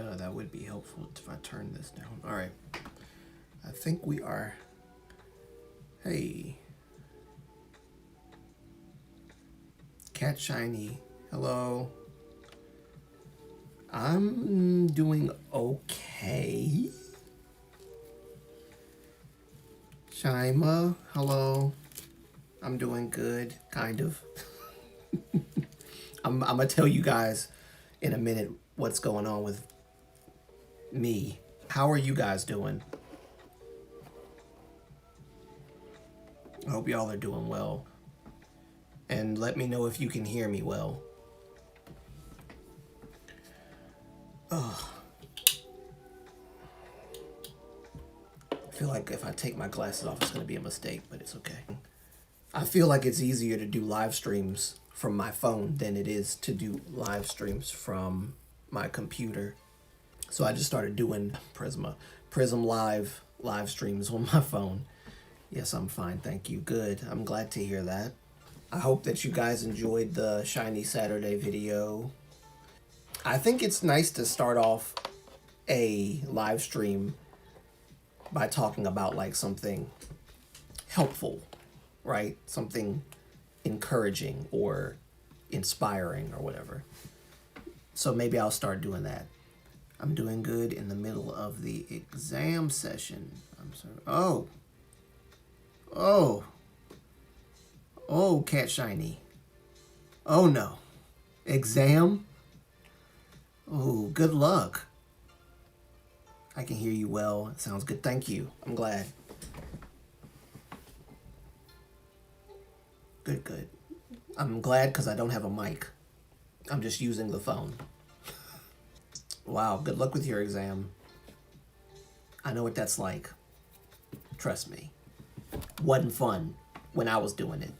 That would be helpful if I turn this down. All right. I think we are. Hey. Cat Shiny. Hello. I'm doing okay. Shima. Hello. I'm doing good. Kind of. I'm going to tell you guys in a minute what's going on with me. How are you guys doing? I hope y'all are doing well. And let me know if you can hear me well. Ugh. I feel like if I take my glasses off, it's going to be a mistake, but it's okay. I feel like it's easier to do live streams from my phone than it is to do live streams from my computer. So I just started doing Prism live streams on my phone. Yes, I'm fine, thank you. Good, I'm glad to hear that. I hope that you guys enjoyed the Shiny Saturday video. I think it's nice to start off a live stream by talking about like something helpful, right? Something encouraging or inspiring or whatever. So maybe I'll start doing that. I'm doing good in the middle of the exam session. I'm sorry. Oh, Cat Shiny. Oh no. Exam? Oh, good luck. I can hear you well. It sounds good. Thank you. I'm glad. Good. I'm glad because I don't have a mic. I'm just using the phone. Wow, good luck with your exam. I know what that's like. Trust me. Wasn't fun when I was doing it.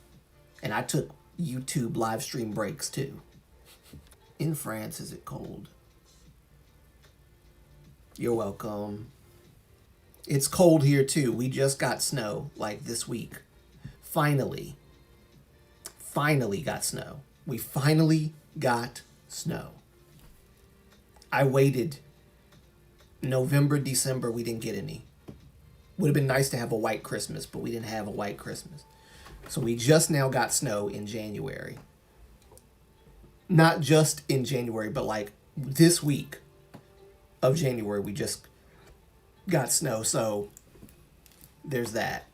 And I took YouTube live stream breaks too. In France, is it cold? You're welcome. It's cold here too. We just got snow like this week. Finally got snow. We finally got snow. I waited November, December, we didn't get any. Would have been nice to have a white Christmas, but we didn't have a white Christmas. So we just now got snow in January. Not just in January, but like this week of January, we just got snow. So there's that.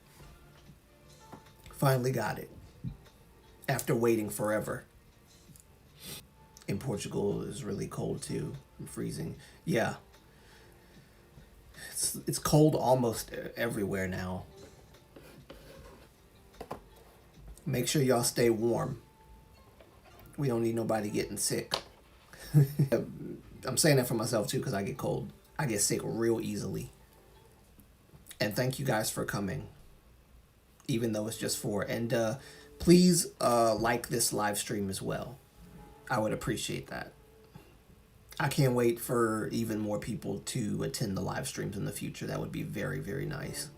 Finally got it. After waiting forever. In Portugal, it's really cold too. I'm freezing. Yeah. It's cold almost everywhere now. Make sure y'all stay warm. We don't need nobody getting sick. I'm saying that for myself too because I get cold. I get sick real easily. And thank you guys for coming. Even though it's just 4. And please like this live stream as well. I would appreciate that. I can't wait for even more people to attend the live streams in the future. That would be very, very nice.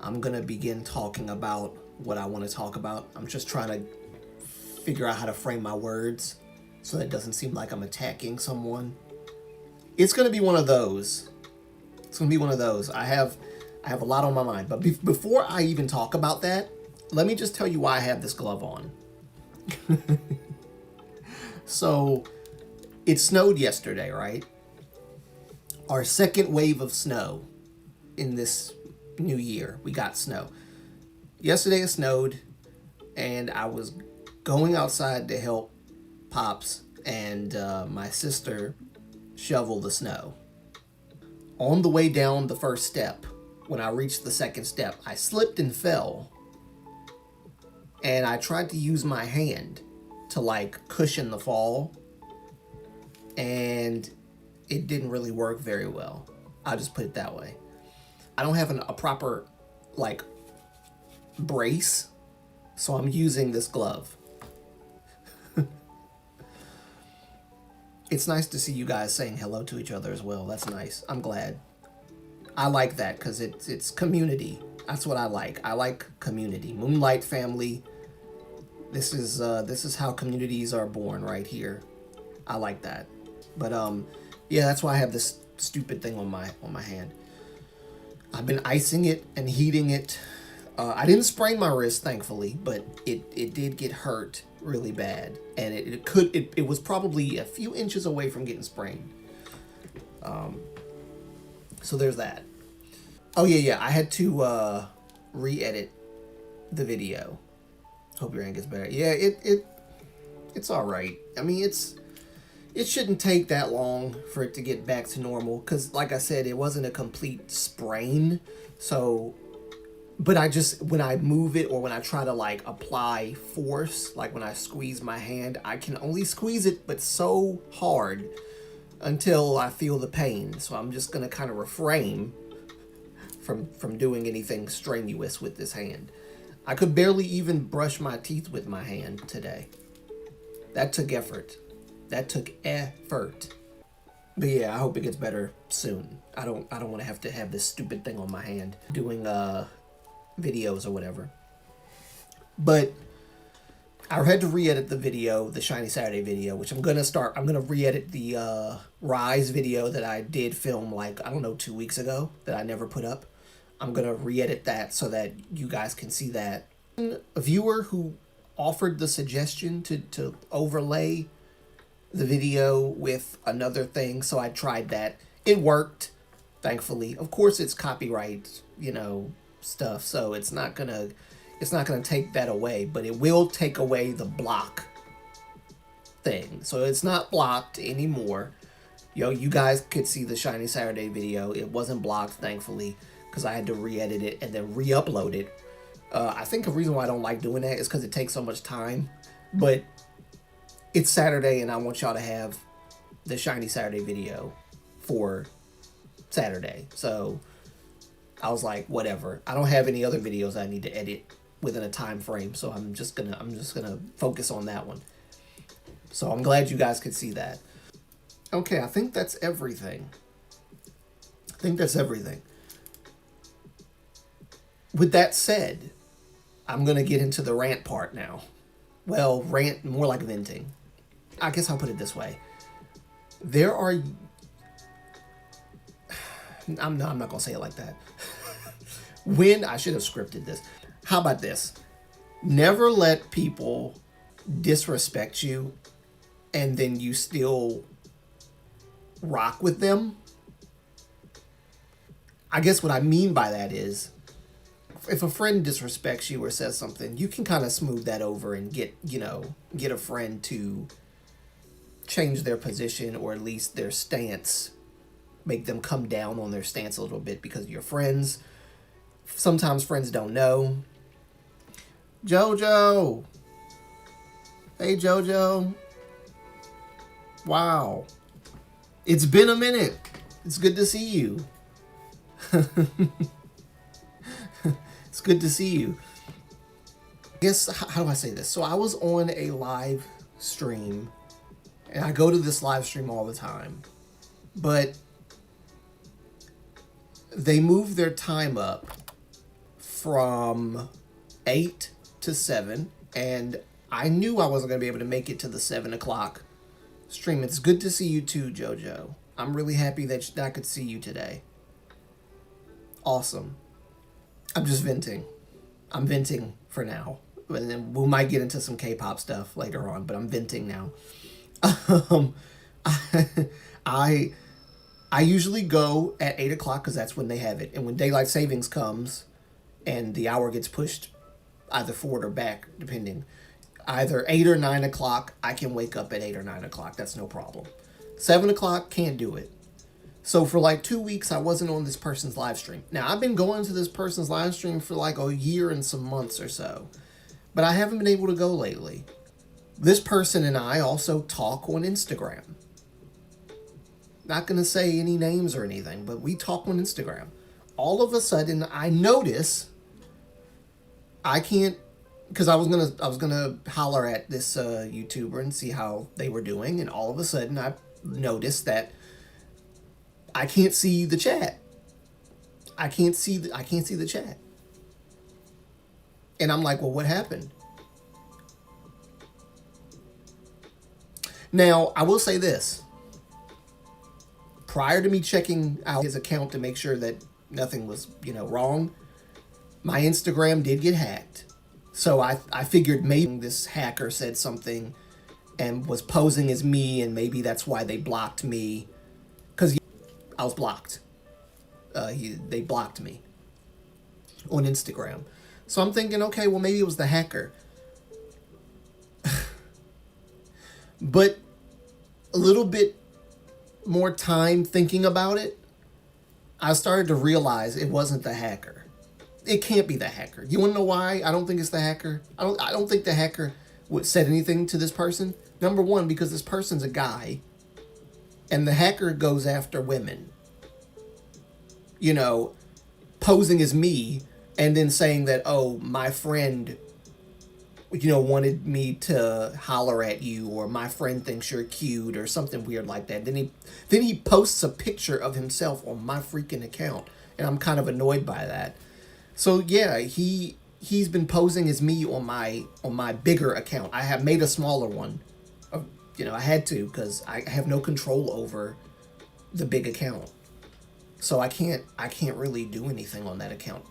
I'm going to begin talking about what I want to talk about. I'm just trying to figure out how to frame my words so that it doesn't seem like I'm attacking someone. It's going to be one of those. It's going to be one of those. I have a lot on my mind. But before I even talk about that, let me just tell you why I have this glove on. So, it snowed yesterday, right? Our second wave of snow in this new year. We got snow. Yesterday it snowed, and I was going outside to help Pops and my sister shovel the snow. On the way down the first step, when I reached the second step, I slipped and fell. And I tried to use my hand to like cushion the fall. And it didn't really work very well. I'll just put it that way. I don't have a proper like brace, so I'm using this glove. It's nice to see you guys saying hello to each other as well. That's nice. I'm glad. I like that because it's community. That's what I like. I like community. Moonlight family. This is how communities are born right here. I like that. But Yeah, that's why I have this stupid thing on my hand. I've been icing it and heating it. I didn't sprain my wrist, thankfully, but it did get hurt really bad, and it was probably a few inches away from getting sprained. So there's that. Oh yeah. I had to re-edit the video. Hope your hand gets better. Yeah, it's all right. I mean, it shouldn't take that long for it to get back to normal, because like I said, it wasn't a complete sprain. So, but I just, when I move it or when I try to like apply force, like when I squeeze my hand, I can only squeeze it but so hard until I feel the pain. So I'm just gonna kind of refrain from doing anything strenuous with this hand. I could barely even brush my teeth with my hand today. That took effort. That took effort. But yeah, I hope it gets better soon. I don't want to have this stupid thing on my hand doing videos or whatever. But I had to re-edit the video, the Shiny Saturday video, which I'm gonna re-edit the Rise video that I did film like, I don't know, 2 weeks ago that I never put up. I'm gonna re-edit that so that you guys can see that. A viewer who offered the suggestion to overlay the video with another thing, so I tried that. It worked, thankfully. Of course, it's copyright, stuff, so it's not gonna take that away, but it will take away the block thing. So it's not blocked anymore. You guys could see the Shiny Saturday video. It wasn't blocked, thankfully, because I had to re-edit it and then re-upload it. I think the reason why I don't like doing that is because it takes so much time. But it's Saturday, and I want y'all to have the Shiny Saturday video for Saturday. So I was like, whatever. I don't have any other videos I need to edit within a time frame, so I'm just gonna focus on that one. So I'm glad you guys could see that. Okay, I think that's everything. With that said, I'm gonna get into the rant part now. Well, rant, more like venting. I guess I'll put it this way. I'm not gonna say it like that. I should have scripted this. How about this? Never let people disrespect you and then you still rock with them. I guess what I mean by that is, if a friend disrespects you or says something, you can kind of smooth that over and get a friend to change their position, or at least their stance, make them come down on their stance a little bit, because you're friends. Sometimes friends don't know. Jojo. Hey, Jojo. Wow. It's been a minute. It's good to see you. It's good to see you. I guess, how do I say this? So I was on a live stream, and I go to this live stream all the time, but they moved their time up from 8 to 7, and I knew I wasn't going to be able to make it to the 7 o'clock stream. It's good to see you too, Jojo. I'm really happy that I could see you today. Awesome. I'm just venting. I'm venting for now. And then we might get into some K-pop stuff later on, but I'm venting now. I usually go at 8 o'clock because that's when they have it. And when daylight savings comes and the hour gets pushed either forward or back, depending, either 8 or 9 o'clock, I can wake up at 8 or 9 o'clock. That's no problem. 7 o'clock, can't do it. So for like 2 weeks, I wasn't on this person's live stream. Now, I've been going to this person's live stream for like a year and some months or so, but I haven't been able to go lately. This person and I also talk on Instagram. Not going to say any names or anything, but we talk on Instagram. All of a sudden, I notice I can't, because I was gonna holler at this YouTuber and see how they were doing, and all of a sudden I noticed that I can't see the chat. I can't see the chat. And I'm like, well, what happened? Now, I will say this. prior to me checking out his account to make sure that nothing was, wrong, my Instagram did get hacked. So I figured maybe this hacker said something and was posing as me, and maybe that's why they blocked me. Because I was blocked. They blocked me on Instagram. So I'm thinking, okay, well, maybe it was the hacker. But a little bit more time thinking about it, I started to realize it wasn't the hacker. It can't be the hacker. You want to know why I don't think it's the hacker? I don't think the hacker said anything to this person. Number one, because this person's a guy, and the hacker goes after women. Posing as me, and then saying that, oh, my friend, wanted me to holler at you, or my friend thinks you're cute, or something weird like that. Then he posts a picture of himself on my freaking account, and I'm kind of annoyed by that. So yeah, he's been posing as me on my bigger account. I have made a smaller one. I had to, because I have no control over the big account. So I can't really do anything on that account.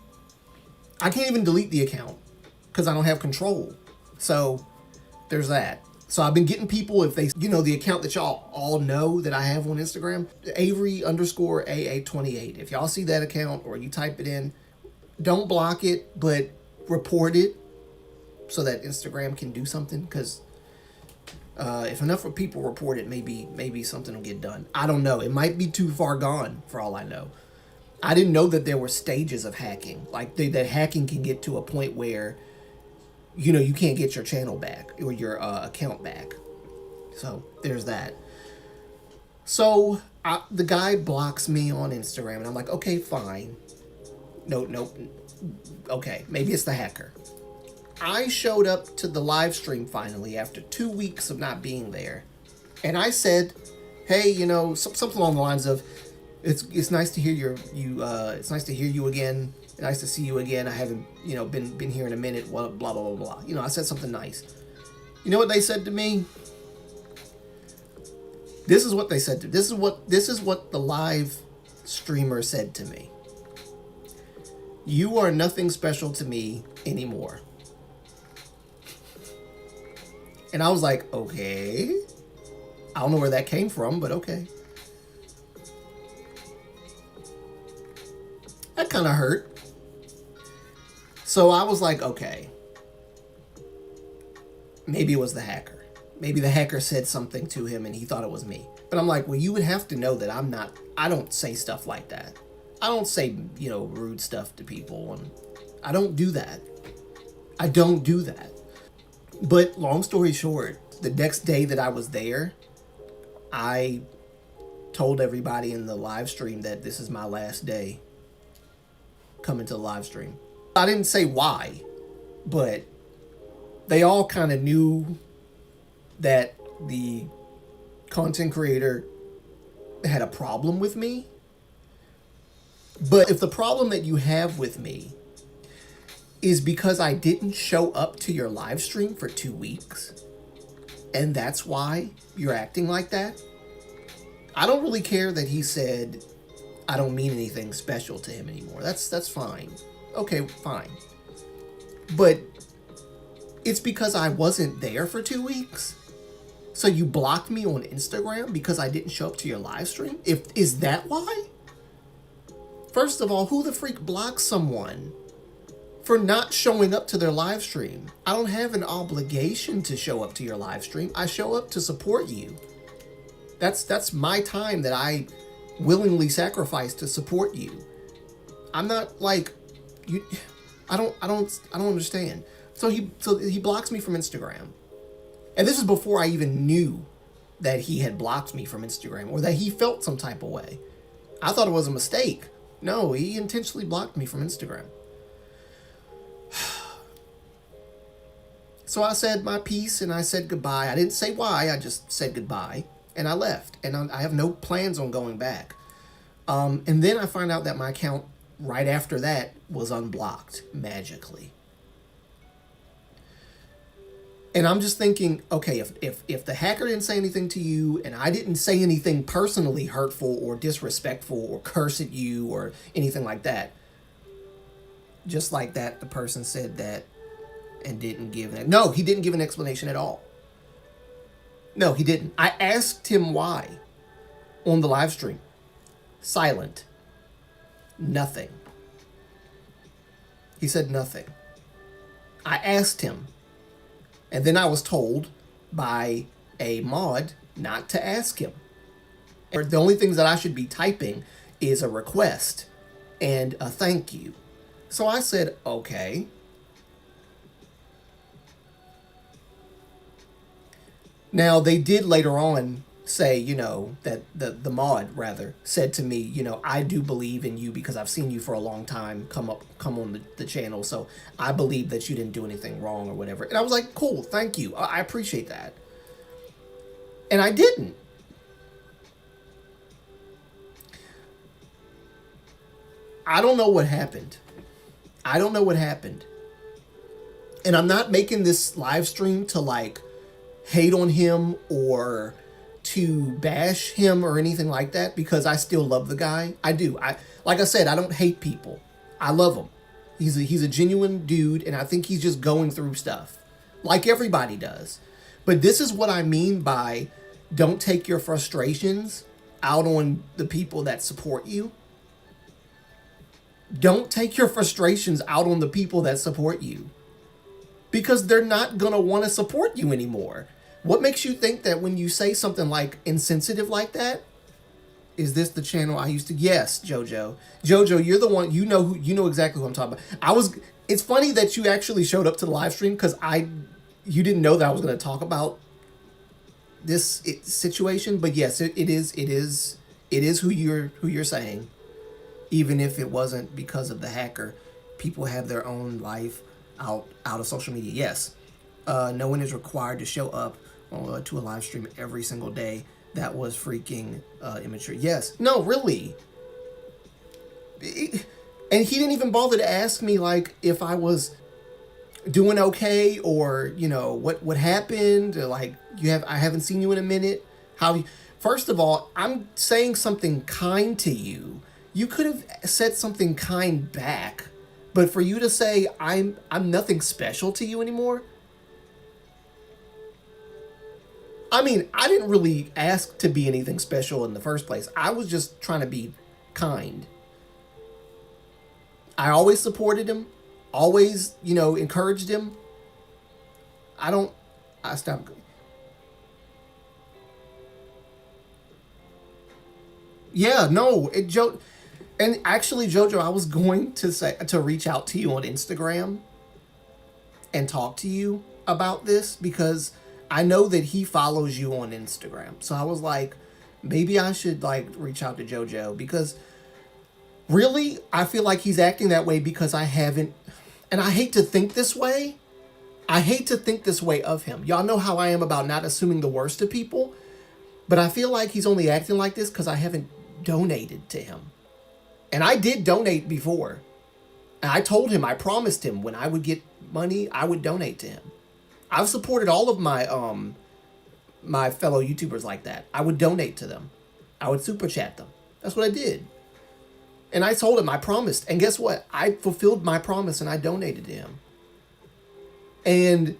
I can't even delete the account because I don't have control. So there's that. So I've been getting people, if they, the account that y'all all know that I have on Instagram, Avery_AA28. If y'all see that account or you type it in, don't block it, but report it so that Instagram can do something. Because if enough people report it, maybe something will get done. I don't know. It might be too far gone for all I know. I didn't know that there were stages of hacking. Like that hacking can get to a point where, you can't get your channel back or your account back. So there's that. So the guy blocks me on Instagram, and I'm like, okay, fine. No. Okay, maybe it's the hacker. I showed up to the live stream finally after 2 weeks of not being there, and I said, "Hey, something along the lines of, it's nice to hear it's nice to hear you again. Nice to see you again. I haven't been here in a minute. Blah blah blah blah blah." I said something nice. You know what they said to me? This is what they said to. This is what the live streamer said to me. You are nothing special to me anymore. And I was like, okay. I don't know where that came from, but okay. That kind of hurt. So I was like, okay. Maybe it was the hacker. Maybe the hacker said something to him and he thought it was me. But I'm like, well, you would have to know that I don't say stuff like that. I don't say, rude stuff to people. And I don't do that. I don't do that. But long story short, the next day that I was there, I told everybody in the live stream that this is my last day coming to the live stream. I didn't say why, but they all kind of knew that the content creator had a problem with me. But if the problem that you have with me is because I didn't show up to your live stream for 2 weeks, and that's why you're acting like that, I don't really care that he said I don't mean anything special to him anymore. That's fine. Okay, fine. But it's because I wasn't there for 2 weeks. So you blocked me on Instagram because I didn't show up to your live stream? Is that why? First of all, who the freak blocks someone for not showing up to their live stream? I don't have an obligation to show up to your live stream. I show up to support you. That's my time that I willingly sacrifice to support you. I'm not like you. I don't understand. So he blocks me from Instagram, and this is before I even knew that he had blocked me from Instagram or that he felt some type of way. I thought it was a mistake. No, he intentionally blocked me from Instagram. So I said my piece and I said goodbye. I didn't say why. I just said goodbye and I left. And I have no plans on going back. And then I find out that my account right after that was unblocked magically. And I'm just thinking, okay, if the hacker didn't say anything to you and I didn't say anything personally hurtful or disrespectful or curse at you or anything like that, just like that, the person said that and didn't give that. No, he didn't give an explanation at all. No, he didn't. I asked him why on the live stream. Silent. Nothing. He said nothing. I asked him. And then I was told by a mod not to ask him. The only things that I should be typing is a request and a thank you. So I said, okay. Now, they did later on say, that the mod, rather, said to me, I do believe in you because I've seen you for a long time come on the channel, so I believe that you didn't do anything wrong or whatever. And I was like, cool, thank you. I appreciate that. And I didn't. I don't know what happened. I don't know what happened. And I'm not making this live stream to, like, hate on him or to bash him or anything like that, because I still love the guy. I do. Like I said, I don't hate people. I love him. He's a genuine dude, and I think he's just going through stuff like everybody does. But this is what I mean by don't take your frustrations out on the people that support you. Don't take your frustrations out on the people that support you, because they're not going to want to support you anymore. What makes you think that when you say something like insensitive like that, is this the channel I used to? Yes, Jojo. Jojo, you're the one, you know exactly who I'm talking about. It's funny that you actually showed up to the live stream, because you didn't know that I was going to talk about this situation, but yes, it is who you're saying. Even if it wasn't because of the hacker, people have their own life out of social media. Yes, no one is required to show up to a live stream every single day. That was freaking immature. Yes, no, really. And he didn't even bother to ask me, like, if I was doing okay, or what happened, or, like, I haven't seen you in a minute. First of all, I'm saying something kind to you. You could have said something kind back, but for you to say I'm nothing special to you anymore. I mean, I didn't really ask to be anything special in the first place. I was just trying to be kind. I always supported him, always, encouraged him. I stopped. Yeah, no, and actually, Jojo, I was going to reach out to you on Instagram and talk to you about this, because I know that he follows you on Instagram. So I was like, maybe I should, like, reach out to Jojo, because really, I feel like he's acting that way because I haven't, and I hate to think this way. I hate to think this way of him. Y'all know how I am about not assuming the worst of people, but I feel like he's only acting like this because I haven't donated to him. And I did donate before. And I told him, I promised him when I would get money, I would donate to him. I've supported all of my my fellow YouTubers like that. I would donate to them. I would super chat them. That's what I did. And I told him I promised. And guess what? I fulfilled my promise and I donated to him. And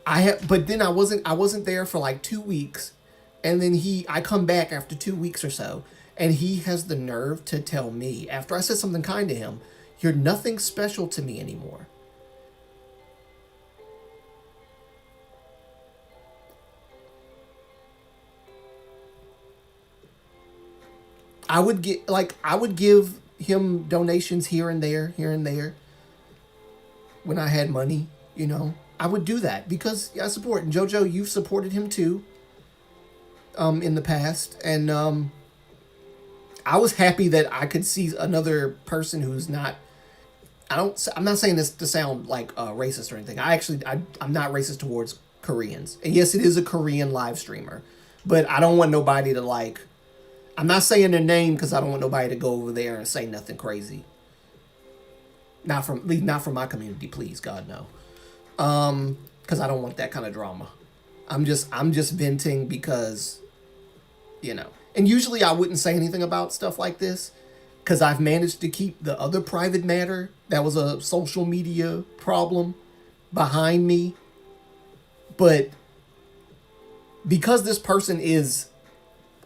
but then I wasn't there for like 2 weeks. And then I come back after 2 weeks or so. And he has the nerve to tell me, after I said something kind to him, you're nothing special to me anymore. I would give him donations here and there, when I had money, I would do that because I support. And Jojo, you've supported him too, in the past. And, I was happy that I could see another person who's not, I'm not saying this to sound like racist or anything. I'm not racist towards Koreans. And yes, it is a Korean live streamer, but I don't want nobody to, like, I'm not saying their name because I don't want nobody to go over there and say nothing crazy. Not from my community, please, God, no. because I don't want that kind of drama. I'm just venting because, you know. And usually I wouldn't say anything about stuff like this because I've managed to keep the other private matter that was a social media problem behind me. But because this person is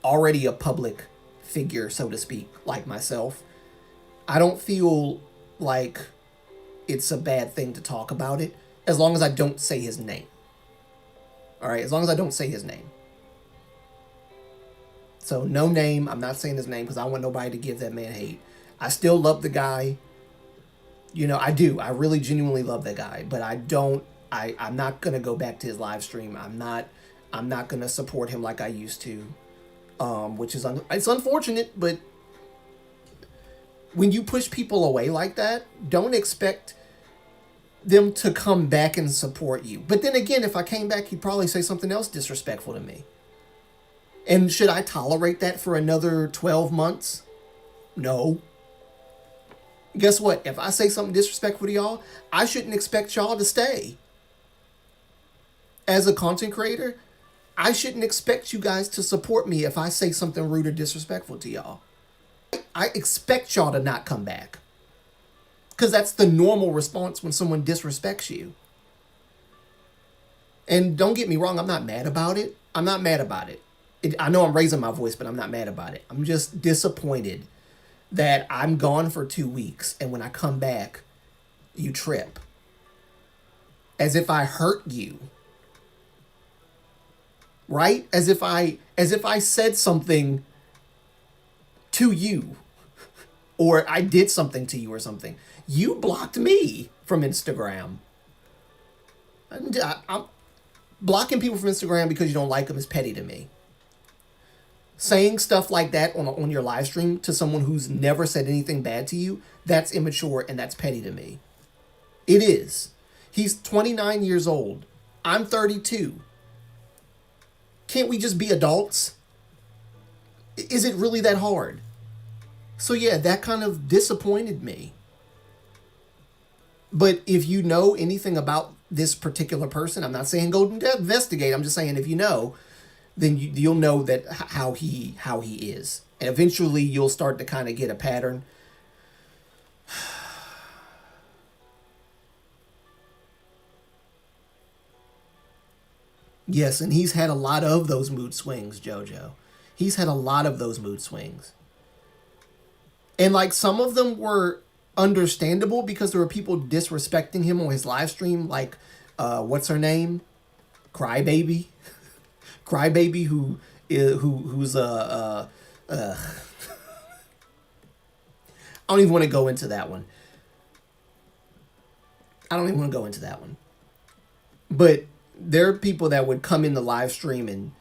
already a public figure, so to speak, like myself, I don't feel like it's a bad thing to talk about it as long as I don't say his name. All right, as long as I don't say his name. So no name. I'm not saying his name because I don't want nobody to give that man hate. I still love the guy. You know, I do. I really genuinely love that guy. But I don't. I'm not gonna go back to his live stream. I'm not gonna support him like I used to. Which is it's unfortunate, but when you push people away like that, don't expect them to come back and support you. But then again, if I came back, he'd probably say something else disrespectful to me. And should I tolerate that for another 12 months? No. Guess what? If I say something disrespectful to y'all, I shouldn't expect y'all to stay. As a content creator, I shouldn't expect you guys to support me if I say something rude or disrespectful to y'all. I expect y'all to not come back. Because that's the normal response when someone disrespects you. And don't get me wrong, I'm not mad about it. I'm not mad about it. I know I'm raising my voice, but I'm not mad about it. I'm just disappointed that I'm gone for 2 weeks, and when I come back, you trip. As if I hurt you. Right? As if I said something to you. Or I did something to you or something. You blocked me from Instagram. I'm blocking people from Instagram because you don't like them is petty to me. Saying stuff like that on your live stream to someone who's never said anything bad to you, that's immature and that's petty to me. It is. He's 29 years old. I'm 32. Can't we just be adults? Is it really that hard? So yeah, that kind of disappointed me. But if you know anything about this particular person, I'm not saying go investigate. I'm just saying if you know, then you'll know that how he is. And eventually you'll start to kind of get a pattern. Yes, and he's had a lot of those mood swings, JoJo. He's had a lot of those mood swings. And like some of them were understandable because there were people disrespecting him on his live stream, like what's her name? Crybaby. Crybaby who's I don't even want to go into that one. But there are people that would come in the live stream and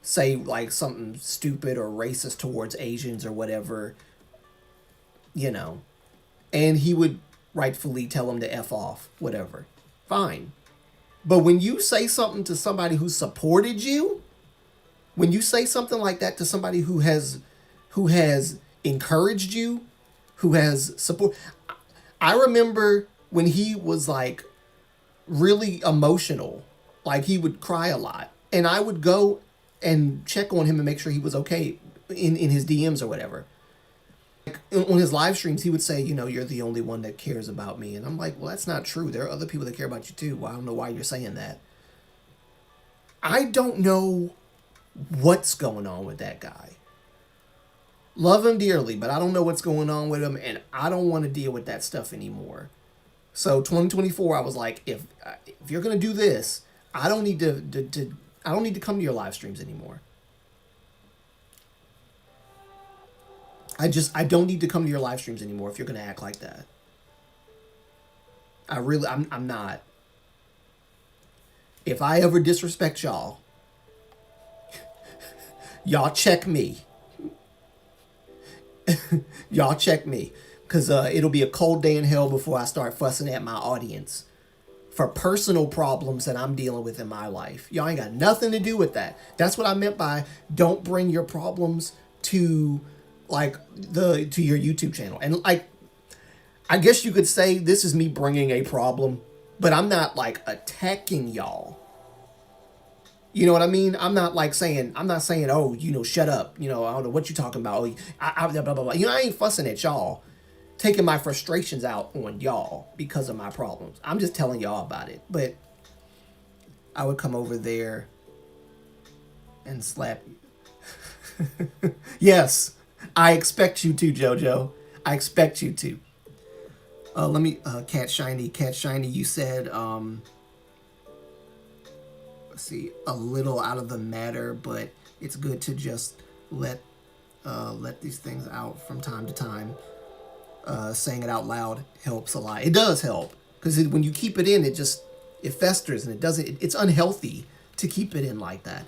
say like something stupid or racist towards Asians or whatever, you know, and he would rightfully tell them to F off, whatever. Fine. But when you say something to somebody who supported you, when you say something like that to somebody who has encouraged you, who has support. I remember when he was like really emotional, like he would cry a lot, and I would go and check on him and make sure he was okay in his DMs or whatever. Like on his live streams, he would say, you know, you're the only one that cares about me. And I'm like, well, that's not true. There are other people that care about you too. Well, I don't know why you're saying that. I don't know what's going on with that guy. Love him dearly, but I don't know what's going on with him, and I don't want to deal with that stuff anymore. So 2024, I was like, if you're gonna do this, I don't need to come to your live streams anymore. I don't need to come to your live streams anymore if you're gonna act like that. I'm not. If I ever disrespect y'all, y'all check me. Y'all check me. Because it'll be a cold day in hell before I start fussing at my audience for personal problems that I'm dealing with in my life. Y'all ain't got nothing to do with that. That's what I meant by don't bring your problems to like to your YouTube channel. And like, I guess you could say this is me bringing a problem but I'm not like attacking y'all. You know what I mean? I'm not saying, oh, shut up. I don't know what you're talking about. Oh, blah, blah, blah. I ain't fussing at y'all, taking my frustrations out on y'all because of my problems. I'm just telling y'all about it. But I would come over there and slap you. Yes, I expect you to, JoJo. I expect you to. Let me, Cat Shiny, you said, let's see, a little out of the matter, but it's good to just let these things out from time to time. Saying it out loud helps a lot. It does help, because when you keep it in, it festers, and it's unhealthy to keep it in like that.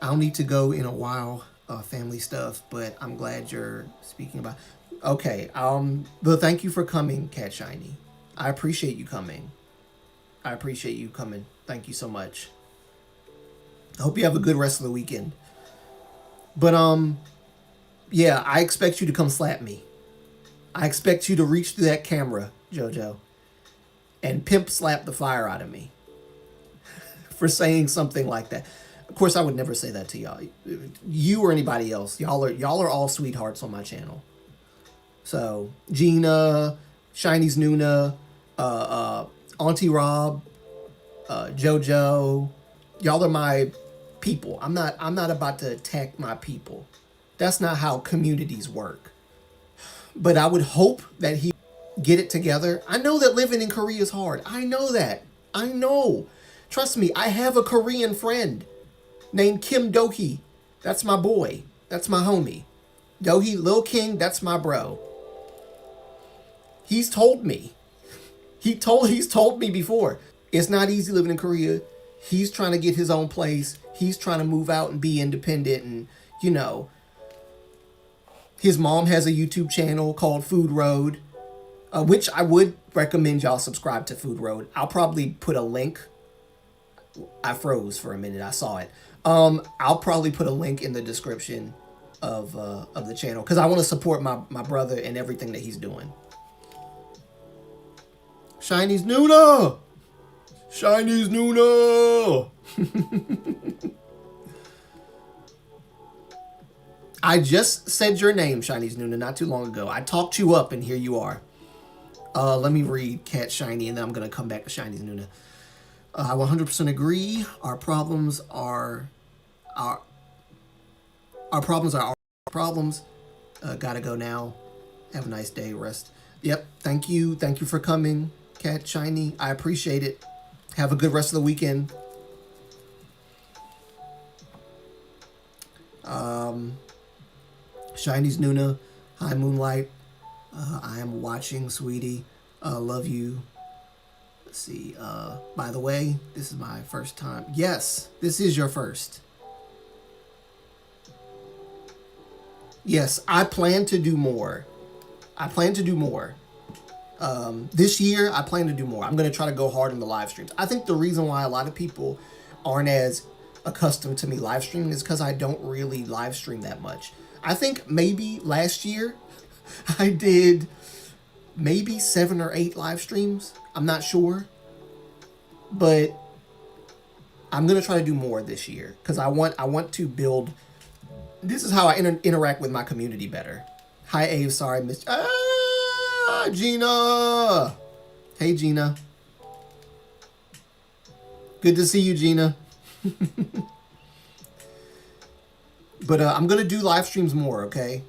I don't need to go in a while, family stuff, but I'm glad you're speaking about. Okay, but thank you for coming, Cat Shiny. I appreciate you coming. Thank you so much. I hope you have a good rest of the weekend. But yeah, I expect you to come slap me. I expect you to reach through that camera, JoJo, and pimp slap the fire out of me for saying something like that. Of course, I would never say that to y'all. You or anybody else. Y'all are all sweethearts on my channel. So Gina, Shiny's Nuna, Auntie Rob, JoJo, y'all are my people. I'm not about to attack my people. That's not how communities work. But I would hope that he get it together. I know that living in Korea is hard. I know that. I know. Trust me, I have a Korean friend named Kim Dohee. That's my boy. That's my homie. Dohee, Lil King, that's my bro. He's told me. He's told me before. It's not easy living in Korea. He's trying to get his own place. He's trying to move out and be independent, and his mom has a YouTube channel called Food Road, which I would recommend y'all subscribe to Food Road. I'll probably put a link. I froze for a minute. I saw it. I'll probably put a link in the description of the channel, because I want to support my brother and everything that he's doing. Shiny's Nuna! Shiny's Nuna! I just said your name, Shiny's Nuna, not too long ago. I talked you up, and here you are. Let me read Cat Shiny, and then I'm going to come back to Shiny's Nuna. I 100% agree. Our problems are our problems. Gotta go now. Have a nice day. Rest. Yep. Thank you. Thank you for coming, Cat Shiny. I appreciate it. Have a good rest of the weekend. Shiny's Nuna. Hi, Moonlight. I am watching, sweetie. Love you. Let's see. By the way, this is my first time. Yes, this is your first. Yes, I plan to do more. This year, I plan to do more. I'm going to try to go hard on the live streams. I think the reason why a lot of people aren't as accustomed to me live streaming is because I don't really live stream that much. I think maybe last year I did maybe 7 or 8 live streams. I'm not sure. But I'm going to try to do more this year, because I want to build. This is how I interact with my community better. Hi, Ave. Sorry, Miss. Gina. Hey, Gina. Good to see you, Gina. But I'm going to do live streams more, okay?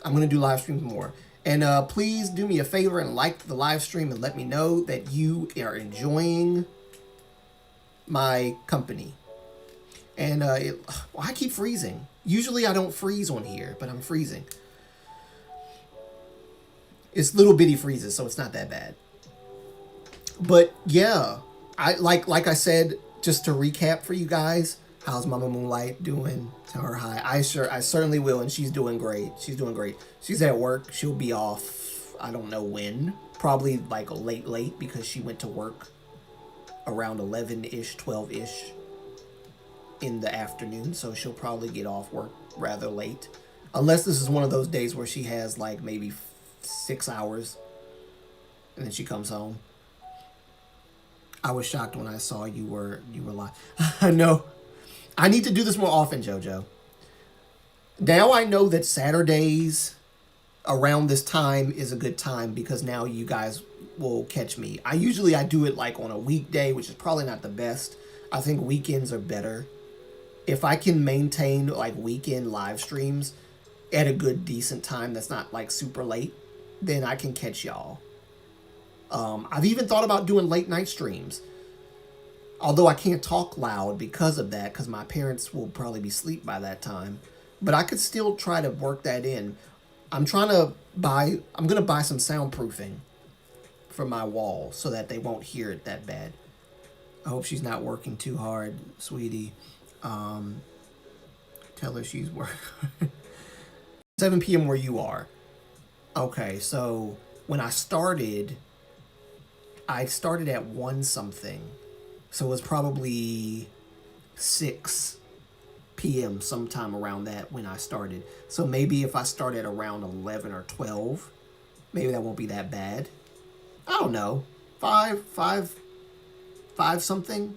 I'm going to do live streams more. And please do me a favor and like the live stream and let me know that you are enjoying my company. And I keep freezing. Usually I don't freeze on here, but I'm freezing. It's little bitty freezes, so it's not that bad. But yeah, I like I said, just to recap for you guys, how's Mama Moonlight doing? Tell her hi. I certainly will, and she's doing great. She's at work. She'll be off, I don't know when. Probably like late, because she went to work around 11-ish, 12-ish in the afternoon, so she'll probably get off work rather late. Unless this is one of those days where she has like maybe 6 hours and then she comes home. I was shocked when I saw you were live. I know. I need to do this more often, JoJo. Now I know that Saturdays around this time is a good time because now you guys will catch me. I do it like on a weekday, which is probably not the best. I think weekends are better. If I can maintain like weekend live streams at a good decent time that's not like super late, then I can catch y'all. I've even thought about doing late night streams. Although I can't talk loud because of that, because my parents will probably be asleep by that time. But I could still try to work that in. I'm gonna buy some soundproofing for my wall so that they won't hear it that bad. I hope she's not working too hard, sweetie. Tell her she's working. 7 p.m. where you are. Okay, so when I started at 1 something. So it was probably 6 p.m. sometime around that when I started. So maybe if I start at around 11 or 12, maybe that won't be that bad. I don't know. 5 something.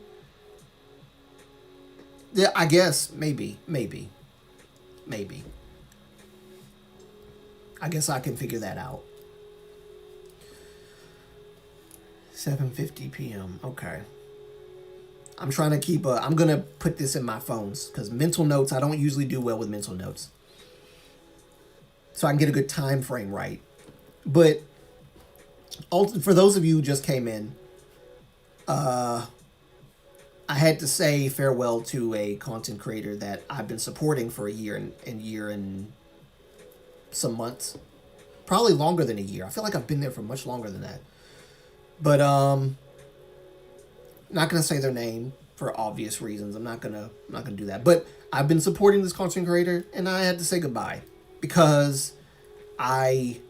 Yeah, I guess maybe. I guess I can figure that out. 7:50 p.m. Okay. I'm trying to keep I'm going to put this in my phones because mental notes, I don't usually do well with mental notes. So I can get a good time frame right. But for those of you who just came in, I had to say farewell to a content creator that I've been supporting for a year and some months. Probably longer than a year. I feel like I've been there for much longer than that. But not gonna say their name for obvious reasons. I'm not gonna do that. But I've been supporting this content creator, and I had to say goodbye because I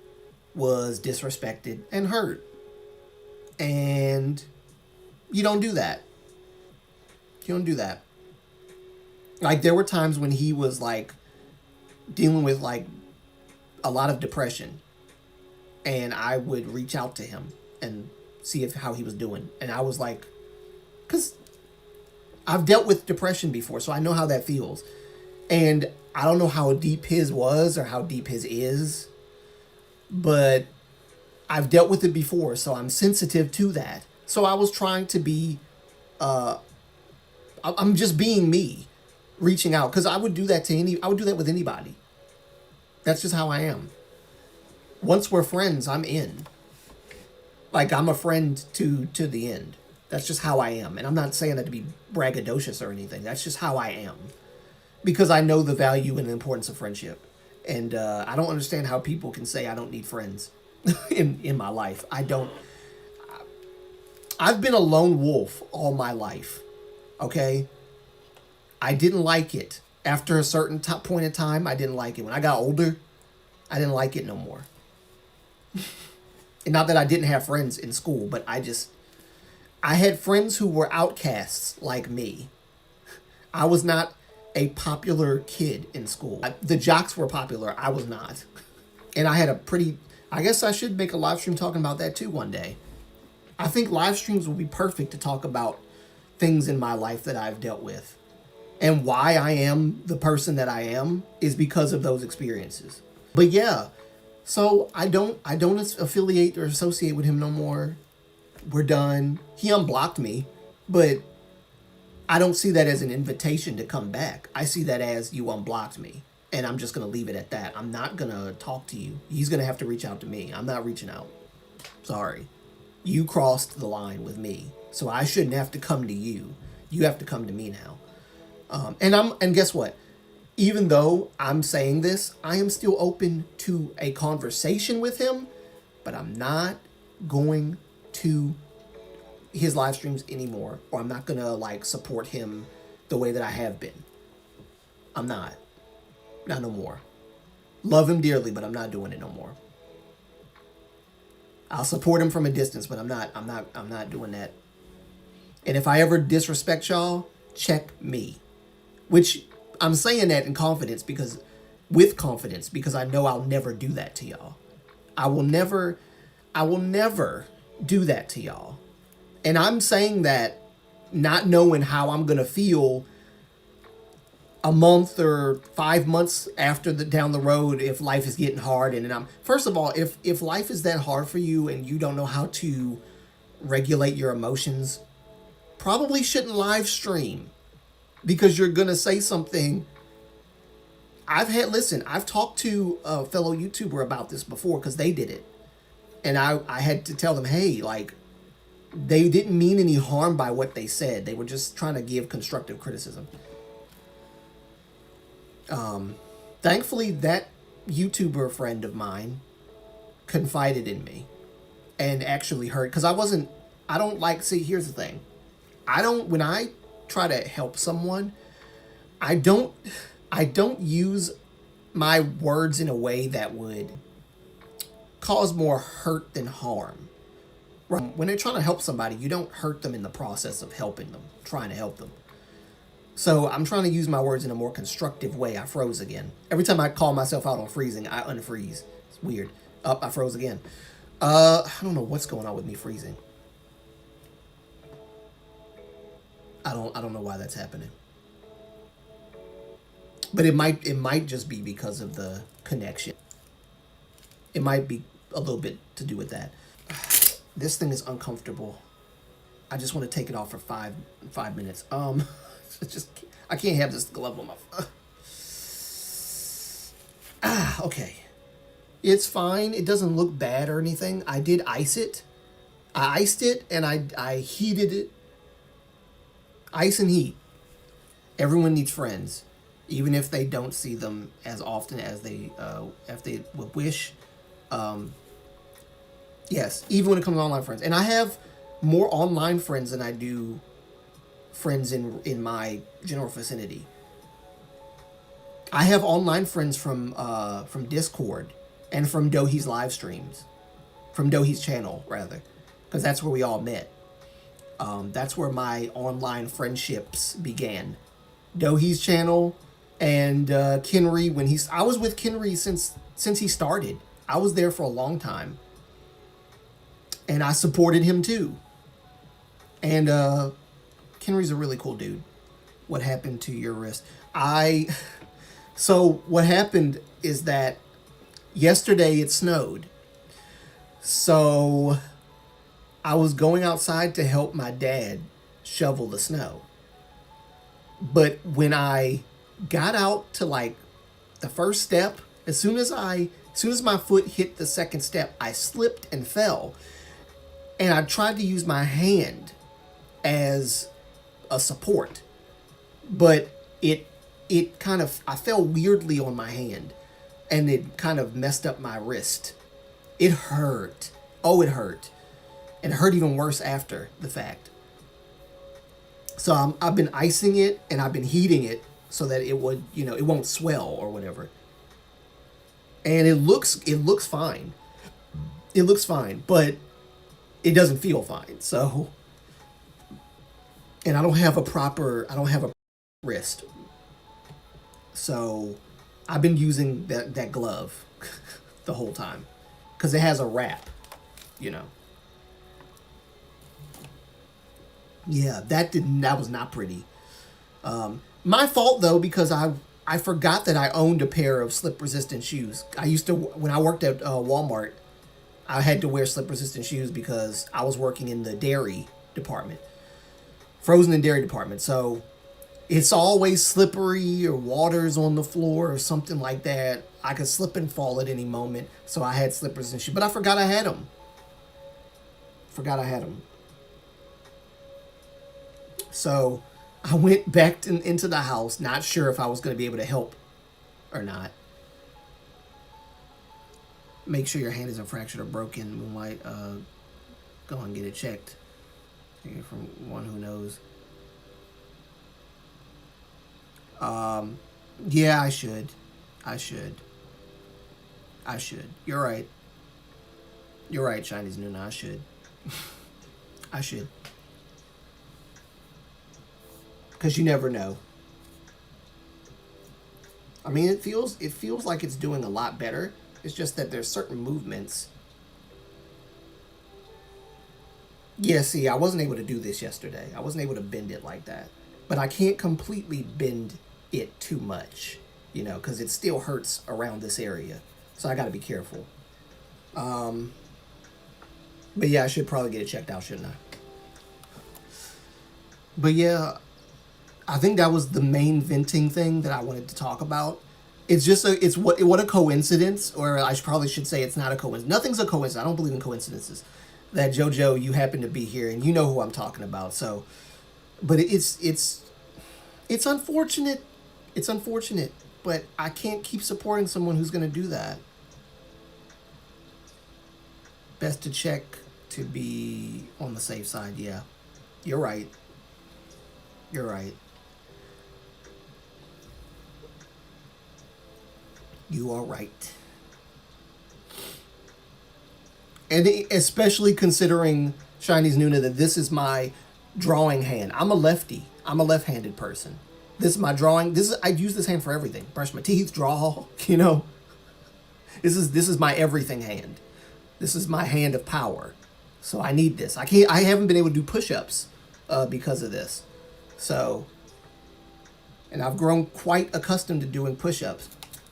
was disrespected and hurt. And you don't do that. You don't do that. Like, there were times when he was like dealing with like a lot of depression, and I would reach out to him and see how he was doing, and I was like, because I've dealt with depression before, so I know how that feels. And I don't know how deep his was or how deep his is, but I've dealt with it before, so I'm sensitive to that. So I was trying to be, I'm just being me, reaching out, because I would do that with anybody. That's just how I am. Once we're friends, I'm in. Like, I'm a friend to the end. That's just how I am. And I'm not saying that to be braggadocious or anything. That's just how I am. Because I know the value and the importance of friendship. And I don't understand how people can say I don't need friends in my life. I've been a lone wolf all my life. Okay? I didn't like it. After a certain point in time, I didn't like it. When I got older, I didn't like it no more. And not that I didn't have friends in school, but I had friends who were outcasts like me. I was not a popular kid in school. The jocks were popular. I was not. And I had I guess I should make a live stream talking about that too one day. I think live streams will be perfect to talk about things in my life that I've dealt with. And why I am the person that I am is because of those experiences. But yeah, so I don't affiliate or associate with him no more. We're done. He unblocked me, but I don't see that as an invitation to come back. I see that as you unblocked me, and I'm just going to leave it at that. I'm not going to talk to you. He's going to have to reach out to me. I'm not reaching out. Sorry. You crossed the line with me, so I shouldn't have to come to you. You have to come to me now. And guess what? Even though I'm saying this, I am still open to a conversation with him, but I'm not going to his live streams anymore, or I'm not gonna like support him the way that I have been. I'm not no more. Love him dearly, but I'm not doing it no more. I'll support him from a distance, but I'm not doing that. And if I ever disrespect y'all, check me. Which I'm saying that in confidence because I know I'll never do that to y'all. I will never do that to y'all. And I'm saying that not knowing how I'm going to feel a month or 5 months after down the road if life is getting hard. And I'm first of all, if life is that hard for you and you don't know how to regulate your emotions, probably shouldn't live stream, because you're going to say something. I've talked to a fellow YouTuber about this before because they did it. And I had to tell them, hey, like, they didn't mean any harm by what they said. They were just trying to give constructive criticism. Thankfully, that YouTuber friend of mine confided in me and actually heard, because I don't like, see, here's the thing. When I try to help someone, I don't use my words in a way that would cause more hurt than harm. When they're trying to help somebody, you don't hurt them in the process of helping them, trying to help them. So I'm trying to use my words in a more constructive way. I froze again. Every time I call myself out on freezing, I unfreeze. It's weird. I froze again. I don't know what's going on with me freezing. I don't know why that's happening. But it might just be because of the connection. It might be a little bit to do with that. This thing is uncomfortable. I just want to take it off for five minutes. I can't have this glove on my. Okay. It's fine. It doesn't look bad or anything. I did ice it. I iced it and I heated it. Ice and heat. Everyone needs friends, even if they don't see them as often as they would wish. Yes, even when it comes to online friends. And I have more online friends than I do friends in my general vicinity. I have online friends from Discord and from Dohi's live streams, from Dohi's channel rather, because that's where we all met. That's where my online friendships began. Dohi's channel and Kenry I was with Kenry since he started. I was there for a long time, and I supported him too. And Kenry's a really cool dude. What happened to your wrist? So what happened is that yesterday it snowed. So I was going outside to help my dad shovel the snow. But when I got out to like the first step, as soon as my foot hit the second step, I slipped and fell. And I tried to use my hand as a support, but it kind of, I fell weirdly on my hand, and it kind of messed up my wrist. It hurt. Oh, it hurt. And it hurt even worse after the fact. So I've been icing it and I've been heating it so that it would, it won't swell or whatever. And it looks fine. It looks fine, but it doesn't feel fine. So, and I don't have a wrist. So I've been using that glove the whole time because it has a wrap, Yeah, that was not pretty. My fault though, because I forgot that I owned a pair of slip resistant shoes. I used to, when I worked at Walmart, I had to wear slip resistant shoes because I was working in the dairy department, frozen and dairy department. So it's always slippery or water's on the floor or something like that. I could slip and fall at any moment. So I had slip resistant shoes, but I forgot I had them. So I went back into the house, not sure if I was going to be able to help or not. Make sure your hand isn't fractured or broken. Moonlight, go and get it checked. From one who knows. Yeah, I should. You're right. You're right, Chinese Nuna. I should. I should. Because you never know. I mean, it feels like it's doing a lot better. It's just that there's certain movements Yeah, see, I wasn't able to do this yesterday. I wasn't able to bend it like that. But I can't completely bend it too much, you know, because it still hurts around this area. So I got to be careful. But yeah, I should probably get it checked out, shouldn't I? But yeah, I think that was the main venting thing that I wanted to talk about. It's just it's what a coincidence, or I probably should say it's not a coincidence. Nothing's a coincidence. I don't believe in coincidences. That JoJo, you happen to be here, and you know who I'm talking about. So, but it's unfortunate. It's unfortunate, but I can't keep supporting someone who's going to do that. Best to check to be on the safe side. Yeah, you're right. You're right. You are right. And especially considering Chinese Nuna that this is my drawing hand. I'm a lefty. I'm a left-handed person. This is my drawing. This is I use this hand for everything. Brush my teeth, draw. You know, this is my everything hand. This is my hand of power. So I need this. I can't. I haven't been able to do push-ups because of this. So, and I've grown quite accustomed to doing push-ups,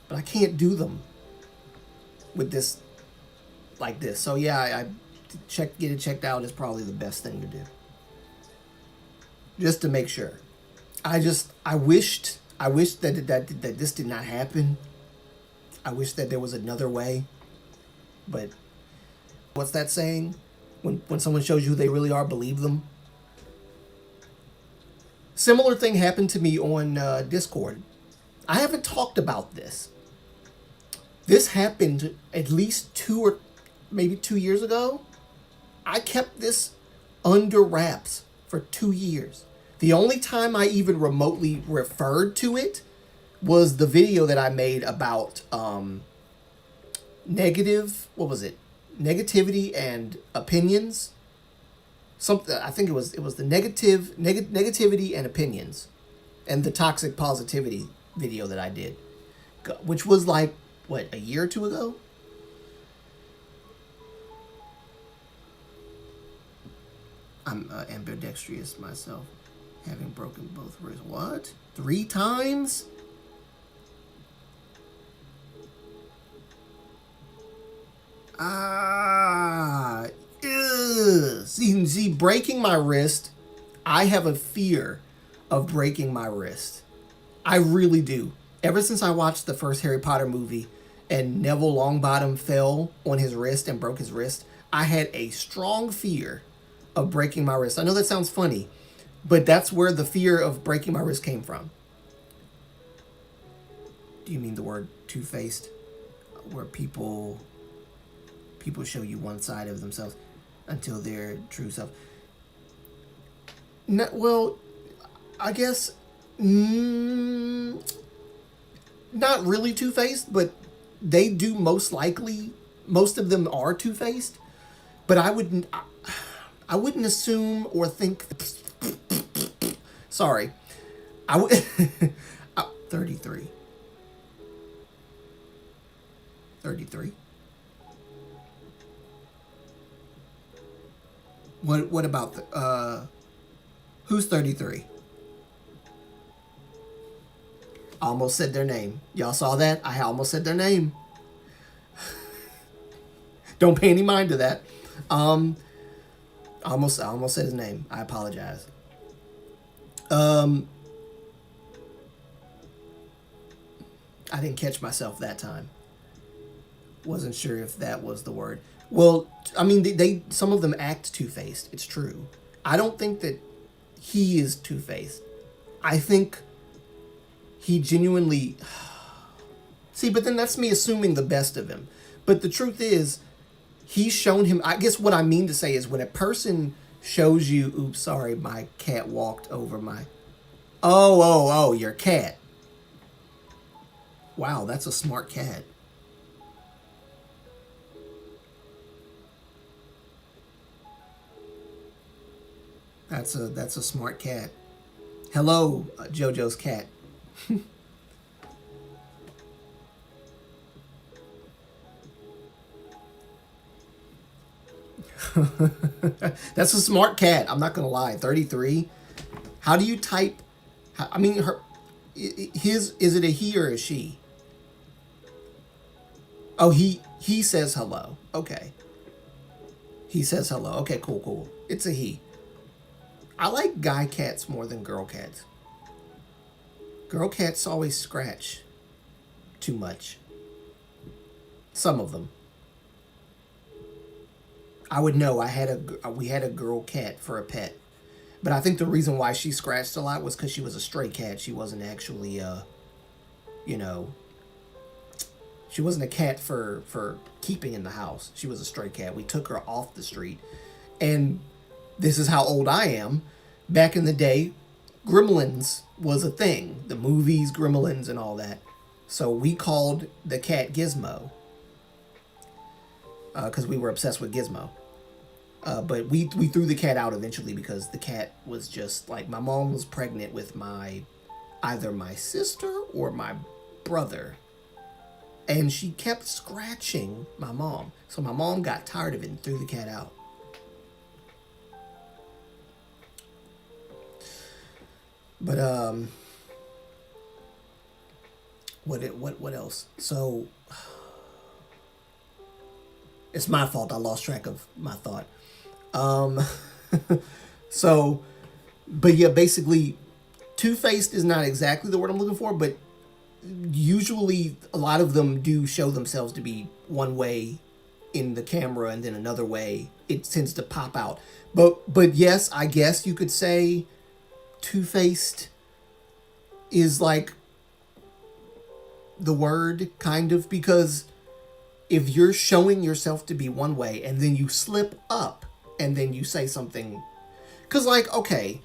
but I can't do them with this like this. So yeah, I get it checked out is probably the best thing to do. Just to make sure. I wished that this did not happen. I wish that there was another way. But what's that saying? When someone shows you who they really are, believe them. Similar thing happened to me on Discord. I haven't talked about this. This happened at least 2 years ago. I kept this under wraps for 2 years. The only time I even remotely referred to it was the video that I made about negativity and opinions. Something I think it was the negativity and opinions, and the toxic positivity video that I did, which was like what, a year or two ago. I'm ambidextrous myself, having broken both wrists. What? 3 times? Ah, see, breaking my wrist. I have a fear of breaking my wrist. I really do. Ever since I watched the first Harry Potter movie and Neville Longbottom fell on his wrist and broke his wrist, I had a strong fear of breaking my wrist. I know that sounds funny, but that's where the fear of breaking my wrist came from. Do you mean the word two-faced? Where people show you one side of themselves until their true self. No, well, I guess not really two-faced, but they do most likely. Most of them are two-faced, but I wouldn't assume or think. Sorry, I would. 33. 33. What about the who's 33? I almost said their name. Y'all saw that? I almost said their name. Don't pay any mind to that. I almost said his name. I apologize. I didn't catch myself that time. Wasn't sure if that was the word. Well, I mean, they some of them act two-faced. It's true. I don't think that he is two-faced. I think he genuinely... See, but then that's me assuming the best of him. But the truth is, he's shown him... I guess what I mean to say is when a person shows you... Oops, sorry, my cat walked over my... Oh, your cat. Wow, that's a smart cat. That's a smart cat. Hello, JoJo's cat. That's a smart cat. I'm not gonna lie. 33. How do you type? I mean, his is it a he or a she? Oh, he says hello. Okay, he says hello. Okay, cool, cool. It's a he. I like guy cats more than girl cats. Girl cats always scratch too much. Some of them. I would know. We had a girl cat for a pet, but I think the reason why she scratched a lot was because she was a stray cat. She wasn't actually you know, she wasn't a cat for keeping in the house. She was a stray cat. We took her off the street, and this is how old I am. Back in the day, Gremlins was a thing. The movies, Gremlins, and all that. So we called the cat Gizmo because we were obsessed with Gizmo. But we threw the cat out eventually because the cat was just like, my mom was pregnant with either my sister or my brother, and she kept scratching my mom. So my mom got tired of it and threw the cat out. But what else? So it's my fault. I lost track of my thought. Um, so, but yeah, basically, two-faced is not exactly the word I'm looking for, but usually a lot of them do show themselves to be one way in the camera and then another way. It tends to pop out. But yes, I guess you could say two-faced is like the word, kind of, because if you're showing yourself to be one way and then you slip up and then you say something, because like, okay,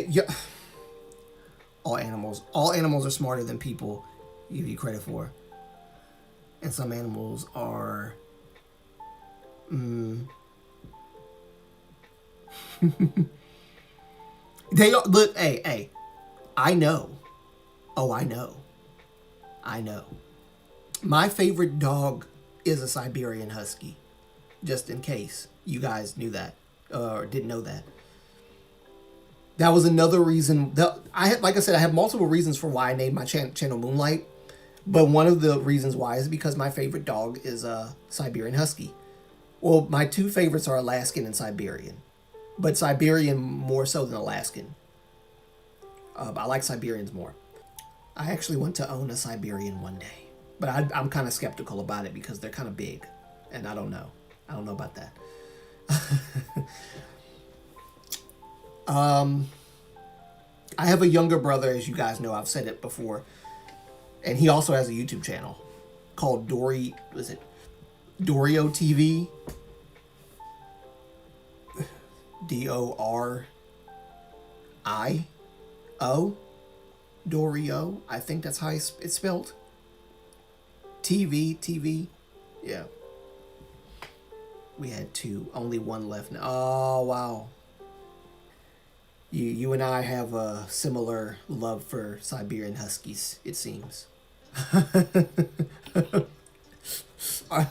yeah, all animals are smarter than people give you credit for, and some animals are they are, look, hey, I know. Oh, I know. My favorite dog is a Siberian Husky. Just in case you guys knew that or didn't know that. That was another reason that like I said, I have multiple reasons for why I named my channel Moonlight. But one of the reasons why is because my favorite dog is a Siberian Husky. Well, my two favorites are Alaskan and Siberian, but Siberian more so than Alaskan. I like Siberians more. I actually want to own a Siberian one day, but I'm kind of skeptical about it because they're kind of big, and I don't know. I don't know about that. I have a younger brother, as you guys know. I've said it before, and he also has a YouTube channel called Dorio TV? DORIO? Dorio? I think that's how it's spelled. TV. Yeah. We had two. Only one left now. Oh, wow. You and I have a similar love for Siberian Huskies, it seems. I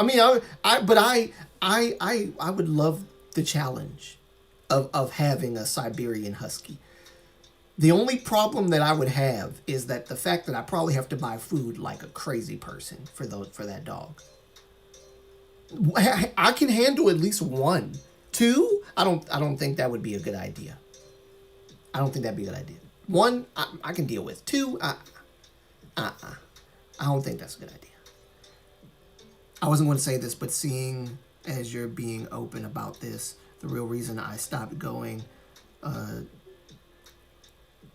mean, I would love the challenge of having a Siberian Husky. The only problem that I would have is that the fact that I probably have to buy food like a crazy person for that dog. I can handle at least one. Two, I don't think that would be a good idea. I don't think that'd be a good idea. One, I can deal with. Two, I don't think that's a good idea. I wasn't going to say this, but seeing as you're being open about this, the real reason I stopped going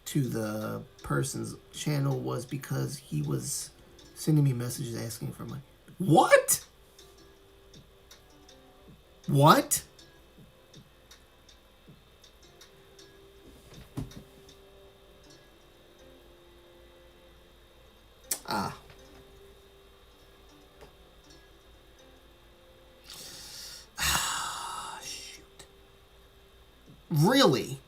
to the person's channel was because he was sending me messages asking for money. What? What? Ah. Shoot. Really?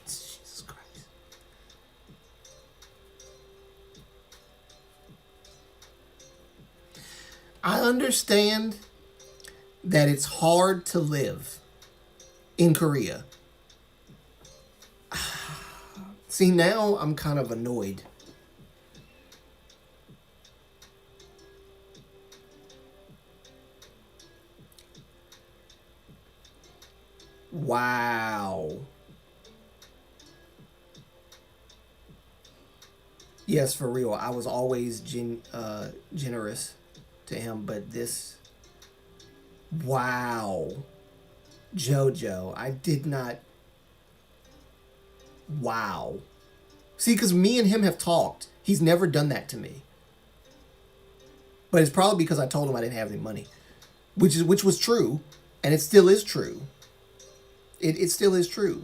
Jesus Christ. I understand that it's hard to live in Korea. See, now I'm kind of annoyed. Wow. Yes, for real. I was always generous to him, but this. Wow. JoJo, I did not. Wow. See, because me and him have talked. He's never done that to me. But it's probably because I told him I didn't have any money, which was true, and it still is true. It still is true.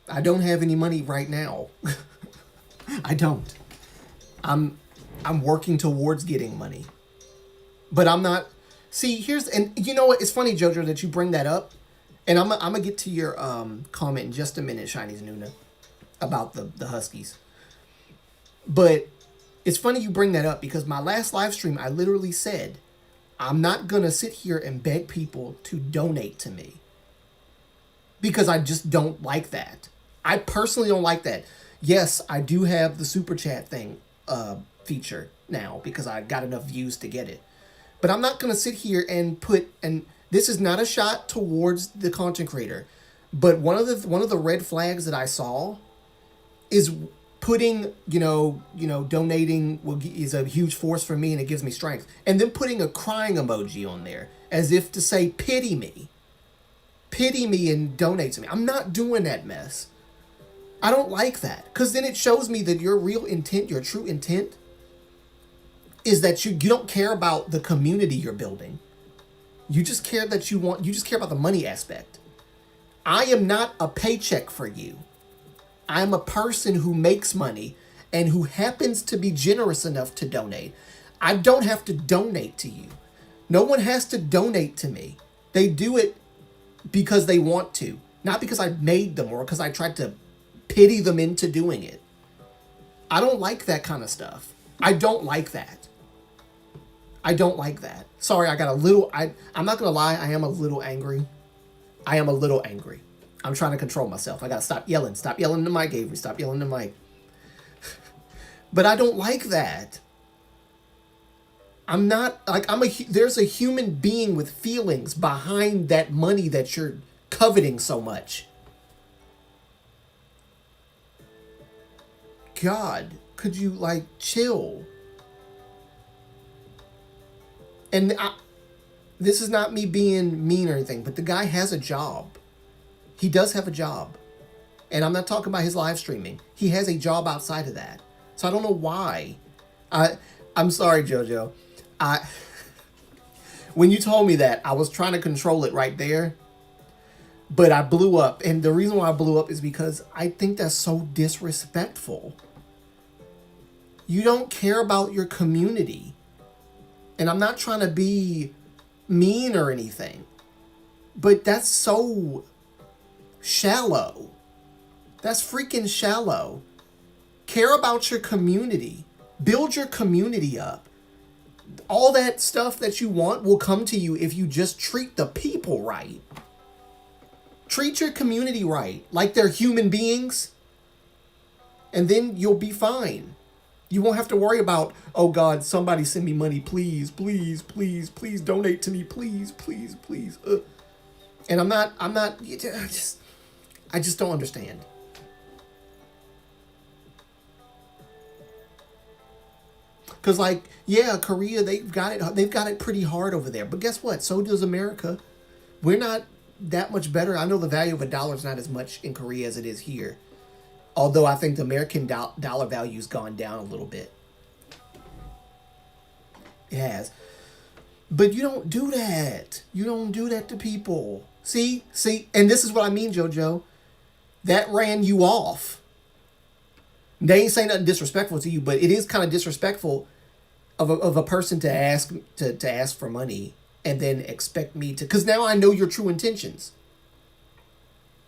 I don't have any money right now. I don't. I'm working towards getting money. But I'm not. See, and you know what? It's funny, Jojo, that you bring that up. And I'm gonna get to your comment in just a minute, Shinies Nuna, about the Huskies. But it's funny you bring that up because my last live stream, I literally said, I'm not gonna sit here and beg people to donate to me. Because I just don't like that. I personally don't like that. Yes, I do have the super chat thing feature now because I got enough views to get it. But I'm not going to sit here and and this is not a shot towards the content creator, but one of the red flags that I saw is putting, donating is a huge force for me and it gives me strength. And then putting a crying emoji on there as if to say, pity me and donate to me. I'm not doing that mess. I don't like that because then it shows me that your real intent, your true intent is that you don't care about the community you're building. You just care about the money aspect. I am not a paycheck for you. I'm a person who makes money and who happens to be generous enough to donate. I don't have to donate to you. No one has to donate to me. They do it because they want to, not because I made them or because I tried to pity them into doing it. I don't like that kind of stuff. I don't like that. I don't like that. Sorry, I'm not going to lie, I am a little angry. I'm trying to control myself. I got to stop yelling. Stop yelling to Mike, Avery. Stop yelling to Mike. But I don't like that. I'm not, there's a human being with feelings behind that money that you're coveting so much. God, could you, chill? And this is not me being mean or anything, but the guy has a job. He does have a job. And I'm not talking about his live streaming. He has a job outside of that. So I don't know why. I'm sorry, JoJo. When you told me that, I was trying to control it right there. But I blew up. And the reason why I blew up is because I think that's so disrespectful. You don't care about your community. And I'm not trying to be mean or anything. But that's so shallow. That's freaking shallow. Care about your community. Build your community up. All that stuff that you want will come to you if you just treat the people right. Treat your community right, like they're human beings, and then you'll be fine. You won't have to worry about, oh God, somebody send me money, please, please, please, please donate to me, please, please, please. And I just don't understand. Because Korea, they've got it pretty hard over there. But guess what? So does America. We're not that much better. I know the value of a dollar is not as much in Korea as it is here. Although I think the American dollar value's gone down a little bit. It has. But you don't do that. You don't do that to people. See? And this is what I mean, JoJo. That ran you off. They ain't saying nothing disrespectful to you, but it is kind of disrespectful of a person to ask for money and then expect me to, because now I know your true intentions.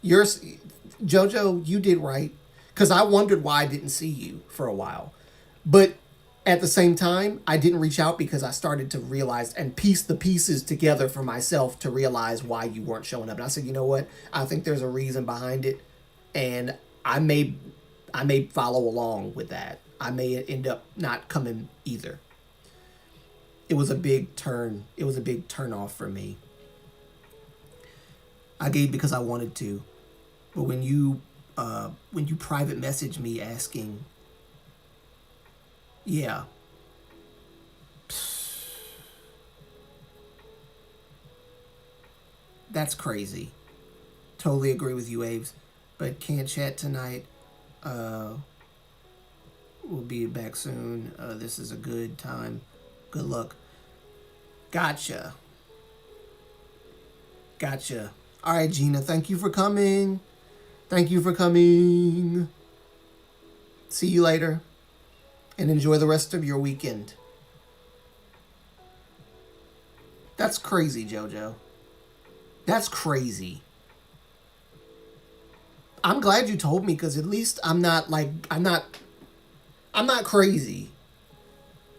JoJo, you did right, because I wondered why I didn't see you for a while. But At the same time, I didn't reach out because I started to realize and piece the pieces together for myself to realize why you weren't showing up. And I said, you know what? I think there's a reason behind it, and I may follow along with that. I may end up not coming either. It was a big turn. It was a big turn off for me. I gave because I wanted to, but when you private message me asking, yeah, that's crazy. Totally agree with you, Aves, but can't chat tonight. Uh, we'll be back soon. This is a good time. Good luck. Gotcha. Gotcha. All right, Gina, thank you for coming. Thank you for coming. See you later. And enjoy the rest of your weekend. That's crazy, JoJo. That's crazy. I'm glad you told me, because at least I'm not crazy.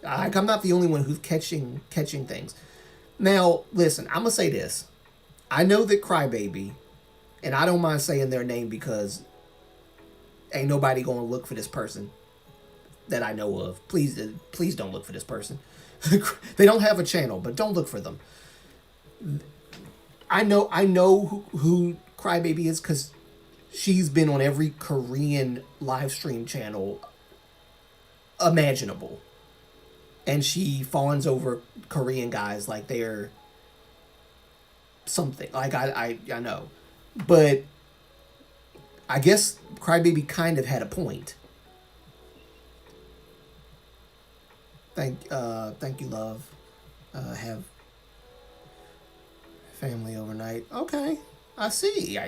I'm not the only one who's catching things. Now, listen, I'm gonna say this. I know that Crybaby, and I don't mind saying their name because ain't nobody gonna look for this person that I know of. Please don't look for this person. They don't have a channel, but don't look for them. I know who Crybaby is, because she's been on every Korean live stream channel imaginable. And she fawns over Korean guys like they're something. Like, I know. But I guess Crybaby kind of had a point. Thank you, love. Have family overnight. Okay. I see.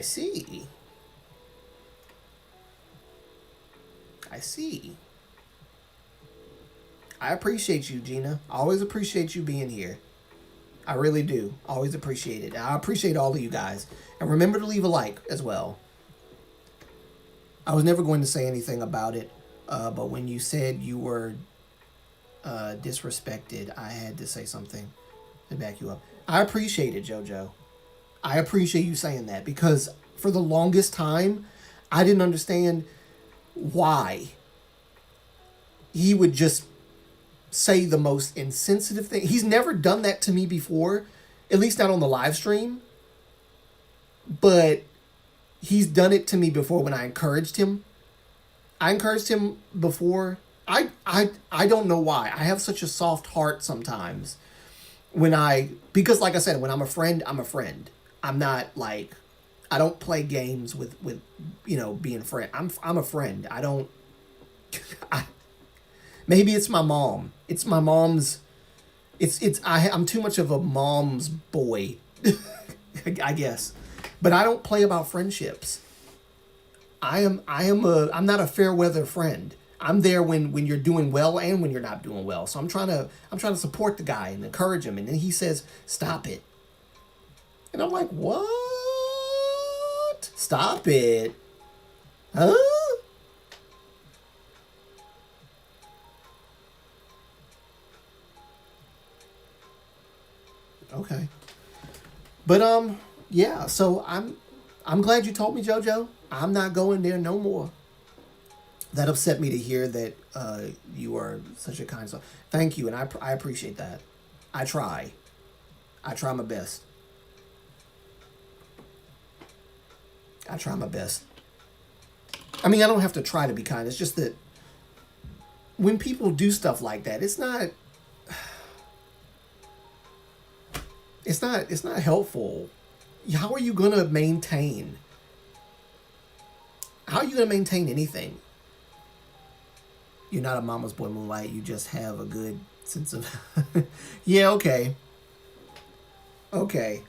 I appreciate you, Gina. I always appreciate you being here. I really do. Always appreciate it. I appreciate all of you guys. And remember to leave a like as well. I was never going to say anything about it, but when you said you were disrespected, I had to say something to back you up. I appreciate it, JoJo. I appreciate you saying that, because for the longest time, I didn't understand why he would just say the most insensitive thing. He's never done that to me before, at least not on the live stream. But he's done it to me before when I encouraged him. I encouraged him before. I don't know why. I have such a soft heart sometimes because like I said, when I'm a friend, I'm a friend. I'm not like, I don't play games with being a friend. I'm a friend. I don't maybe it's my mom. It's my mom's. I'm too much of a mom's boy, I guess. But I don't play about friendships. I'm not a fair weather friend. I'm there when you're doing well and when you're not doing well. So I'm trying to support the guy and encourage him, and then he says, "Stop it." And I'm like, "What? Stop it? Huh?" Okay. But yeah, so I'm glad you told me, JoJo. I'm not going there no more. That upset me to hear that you are such a kind soul. Thank you, and I appreciate that. I try my best. I try my best. I mean, I don't have to try to be kind. It's just that when people do stuff like that, it's not helpful. How are you gonna maintain? How are you gonna maintain anything? You're not a mama's boy, Moonlight. You just have a good sense of... Yeah, okay. Okay.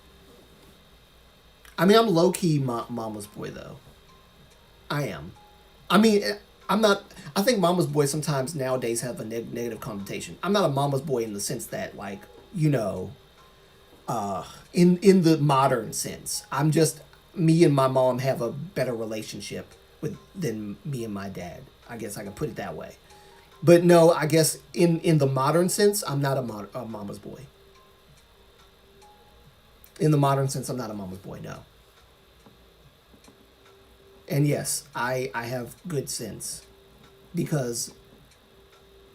I mean, I'm low-key mama's boy, though. I am. I mean, I'm not... I think mama's boy sometimes nowadays have a negative connotation. I'm not a mama's boy in the sense that, like, in the modern sense. I'm just... Me and my mom have a better relationship than me and my dad. I guess I can put it that way. But no, I guess in the modern sense, I'm not a mama's boy. In the modern sense, I'm not a mama's boy. No. And yes, I have good sense because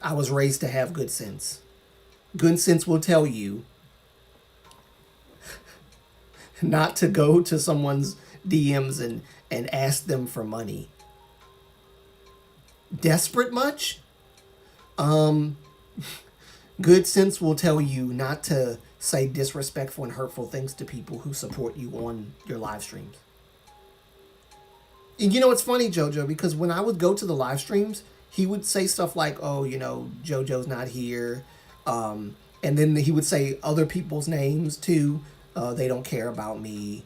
I was raised to have good sense. Good sense will tell you not to go to someone's DMs and ask them for money. Desperate much? Good sense will tell you not to say disrespectful and hurtful things to people who support you on your live streams. And you know, it's funny, JoJo, because when I would go to the live streams, he would say stuff like, oh, you know, JoJo's not here. And then he would say other people's names too. They don't care about me.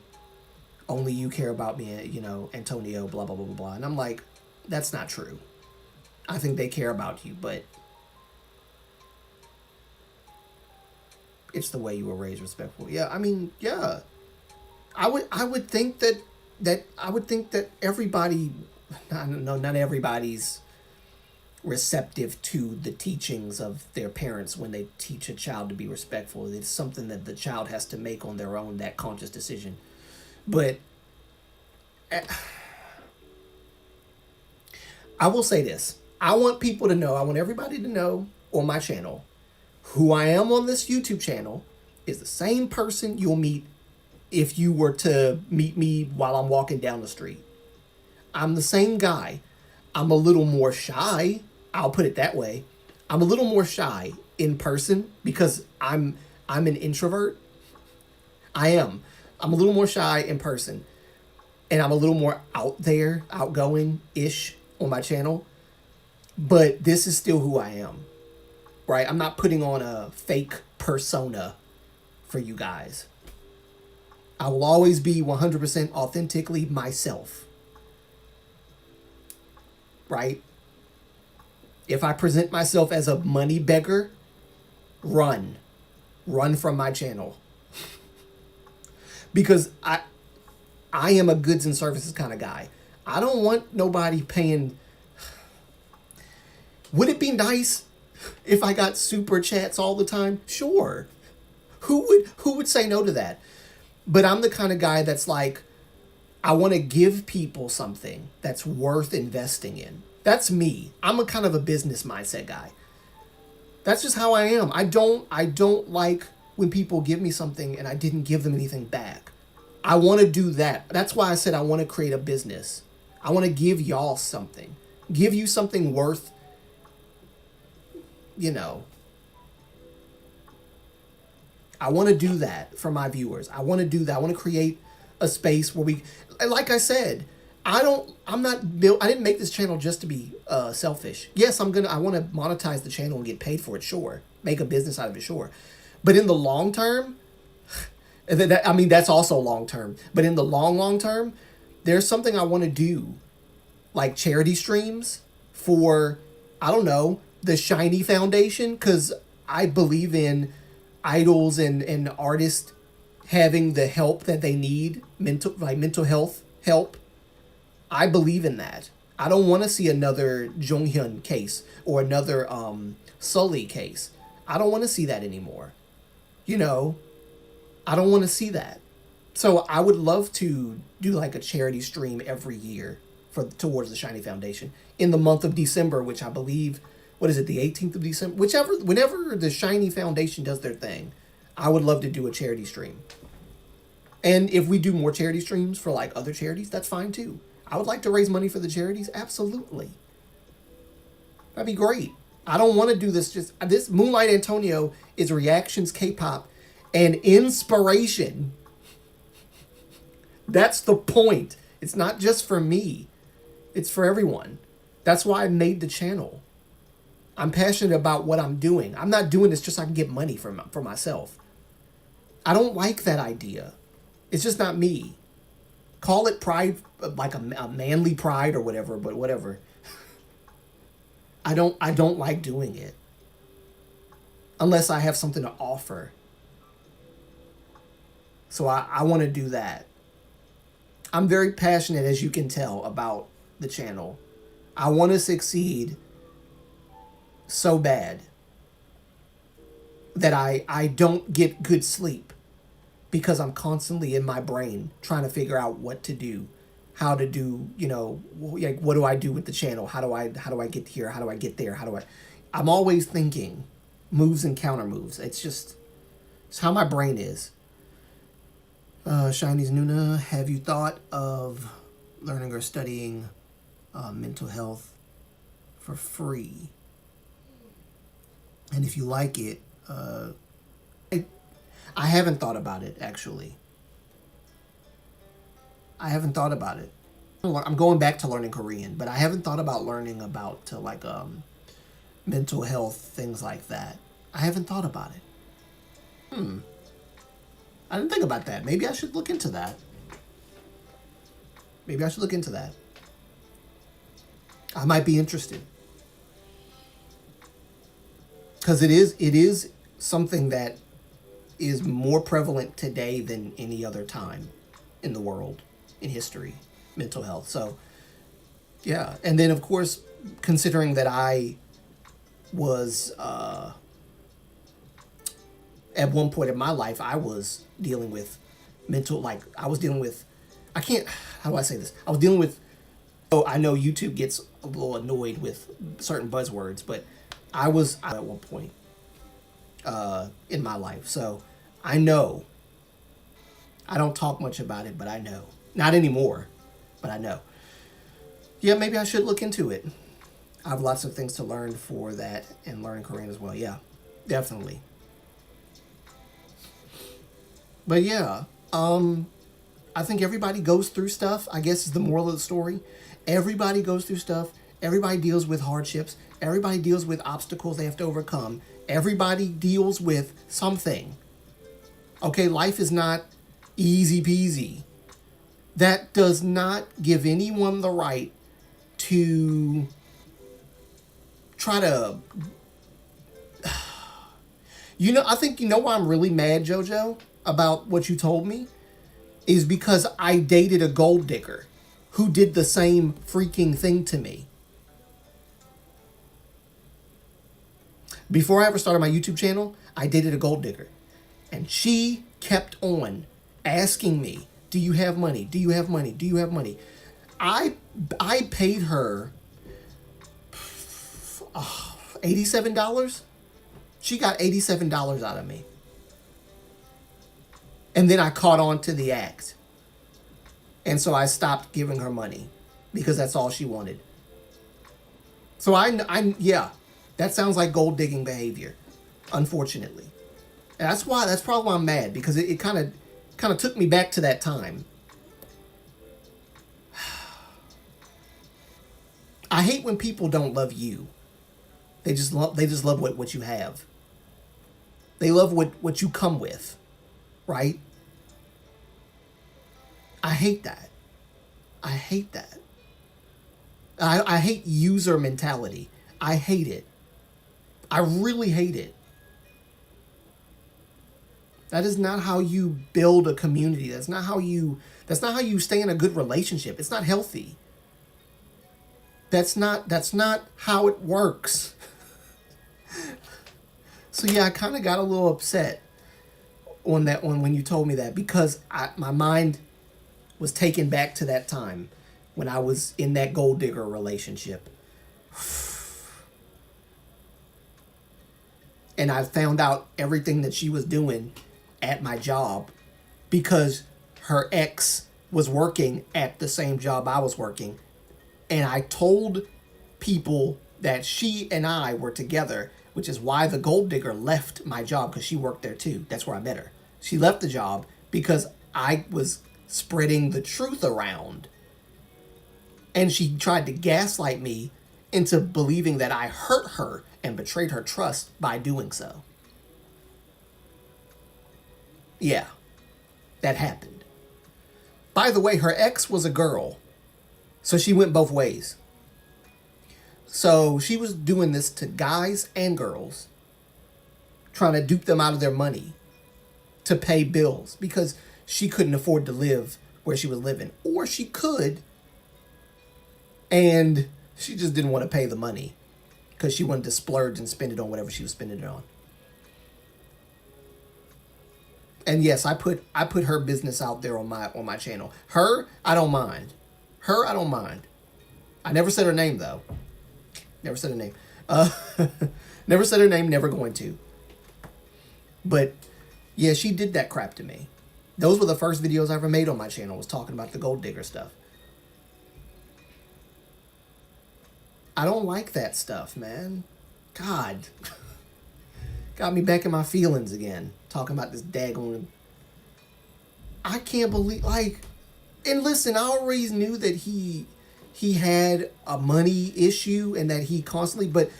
Only you care about me, you know, Antonio, blah, blah, blah, blah, blah. And I'm like, that's not true. I think they care about you, but it's the way you were raised respectful. Yeah, I mean, yeah. I would think that everybody, not everybody's receptive to the teachings of their parents when they teach a child to be respectful. It's something that the child has to make on their own, that conscious decision. But I will say this. I want people to know, I want everybody to know on my channel, who I am on this YouTube channel is the same person you'll meet if you were to meet me while I'm walking down the street. I'm the same guy. I'm a little more shy. I'll put it that way. I'm a little more shy in person because I'm an introvert. I am. I'm a little more shy in person. And I'm a little more out there, outgoing-ish on my channel. But this is still who I am. Right? I'm not putting on a fake persona for you guys. I will always be 100% authentically myself. Right? If I present myself as a money beggar, run. Run from my channel. Because I am a goods and services kind of guy. I don't want nobody paying. Would it be nice if I got super chats all the time? Sure. Who would say no to that? But I'm the kind of guy that's like, I want to give people something that's worth investing in. That's me. I'm a kind of a business mindset guy. That's just how I am. I don't like when people give me something and I didn't give them anything back. I want to do that. That's why I said I want to create a business. I want to give y'all something. Give you something worth, you know. I want to do that for my viewers. I want to do that. I want to create a space where we, like I said, I didn't make this channel just to be selfish. Yes, I want to monetize the channel and get paid for it, sure. Make a business out of it, sure. But in the long term, that's also long term. But in the long term, there's something I want to do, like charity streams for, I don't know, the Shiny Foundation, because I believe in idols and artists having the help that they need, mental health help. I believe in that. I don't want to see another Jonghyun case or another Sully case. I don't want to see that anymore. You know, I don't want to see that. So I would love to do like a charity stream every year towards the Shiny Foundation in the month of December, which I believe, what is it, the 18th of December? Whenever the Shiny Foundation does their thing, I would love to do a charity stream. And if we do more charity streams for like other charities, that's fine too. I would like to raise money for the charities. Absolutely. That'd be great. I don't want to do this. This Moonlight Antonio is reactions K-pop and inspiration. That's the point. It's not just for me. It's for everyone. That's why I made the channel. I'm passionate about what I'm doing. I'm not doing this just so I can get money for myself. I don't like that idea. It's just not me. Call it pride, like a manly pride or whatever, but whatever. I don't like doing it. Unless I have something to offer. So I want to do that. I'm very passionate, as you can tell, about the channel. I want to succeed so bad that I don't get good sleep because I'm constantly in my brain trying to figure out what to do, how to do, like what do I do with the channel? How do I get here? How do I get there? I'm always thinking moves and counter moves. It's how my brain is. Shiny's Nuna, have you thought of learning or studying mental health for free? And if you like it, I haven't thought about it, actually. I haven't thought about it. I'm going back to learning Korean, but I haven't thought about learning about mental health, things like that. I haven't thought about it. I didn't think about that. Maybe I should look into that. I might be interested. Because it is something that is more prevalent today than any other time in the world, in history, mental health. So, yeah. And then, of course, considering that I was, at one point in my life, I was dealing with how do I say this? I was dealing with, I know YouTube gets a little annoyed with certain buzzwords, but I was at one point in my life. So I know. I don't talk much about it, but I know. Not anymore, but I know. Yeah, maybe I should look into it. I have lots of things to learn for that and learning Korean as well. Yeah, definitely. But yeah, I think everybody goes through stuff, I guess is the moral of the story. Everybody goes through stuff. Everybody deals with hardships. Everybody deals with obstacles they have to overcome. Everybody deals with something. Okay, life is not easy peasy. That does not give anyone the right to try to... I think why I'm really mad, JoJo, about what you told me? Is because I dated a gold digger who did the same freaking thing to me. Before I ever started my YouTube channel, I dated a gold digger. And she kept on asking me, do you have money? Do you have money? Do you have money? I paid her $87. She got $87 out of me. And then I caught on to the act. And so I stopped giving her money because that's all she wanted. So yeah, that sounds like gold digging behavior, unfortunately. And that's probably why I'm mad, because it kind of took me back to that time. I hate when people don't love you. They just love what you have. They love what you come with, right? I hate that. I hate that. I hate user mentality. I hate it. I really hate it. That is not how you build a community. That's not how you stay in a good relationship. It's not healthy. That's not how it works. So yeah, I kind of got a little upset on that one when you told me that, because my mind was taken back to that time when I was in that gold digger relationship. And I found out everything that she was doing at my job because her ex was working at the same job I was working. And I told people that she and I were together, which is why the gold digger left my job, because she worked there too. That's where I met her. She left the job because I was spreading the truth around. And she tried to gaslight me into believing that I hurt her and betrayed her trust by doing so. Yeah, that happened. By the way, her ex was a girl, so she went both ways. So she was doing this to guys and girls, trying to dupe them out of their money to pay bills because she couldn't afford to live where she was living. Or she could, and she just didn't want to pay the money because she wanted to splurge and spend it on whatever she was spending it on. And yes, I put her business out there on my channel. Her, I don't mind. Her, I don't mind. I never said her name though. Never said her name. Never said her name. Never going to. But yeah, she did that crap to me. Those were the first videos I ever made on my channel. Was talking about the gold digger stuff. I don't like that stuff, man. God. Got me back in my feelings again. Talking about this daggone. I can't believe, like, and listen, I always knew that he had a money issue and that he constantly, but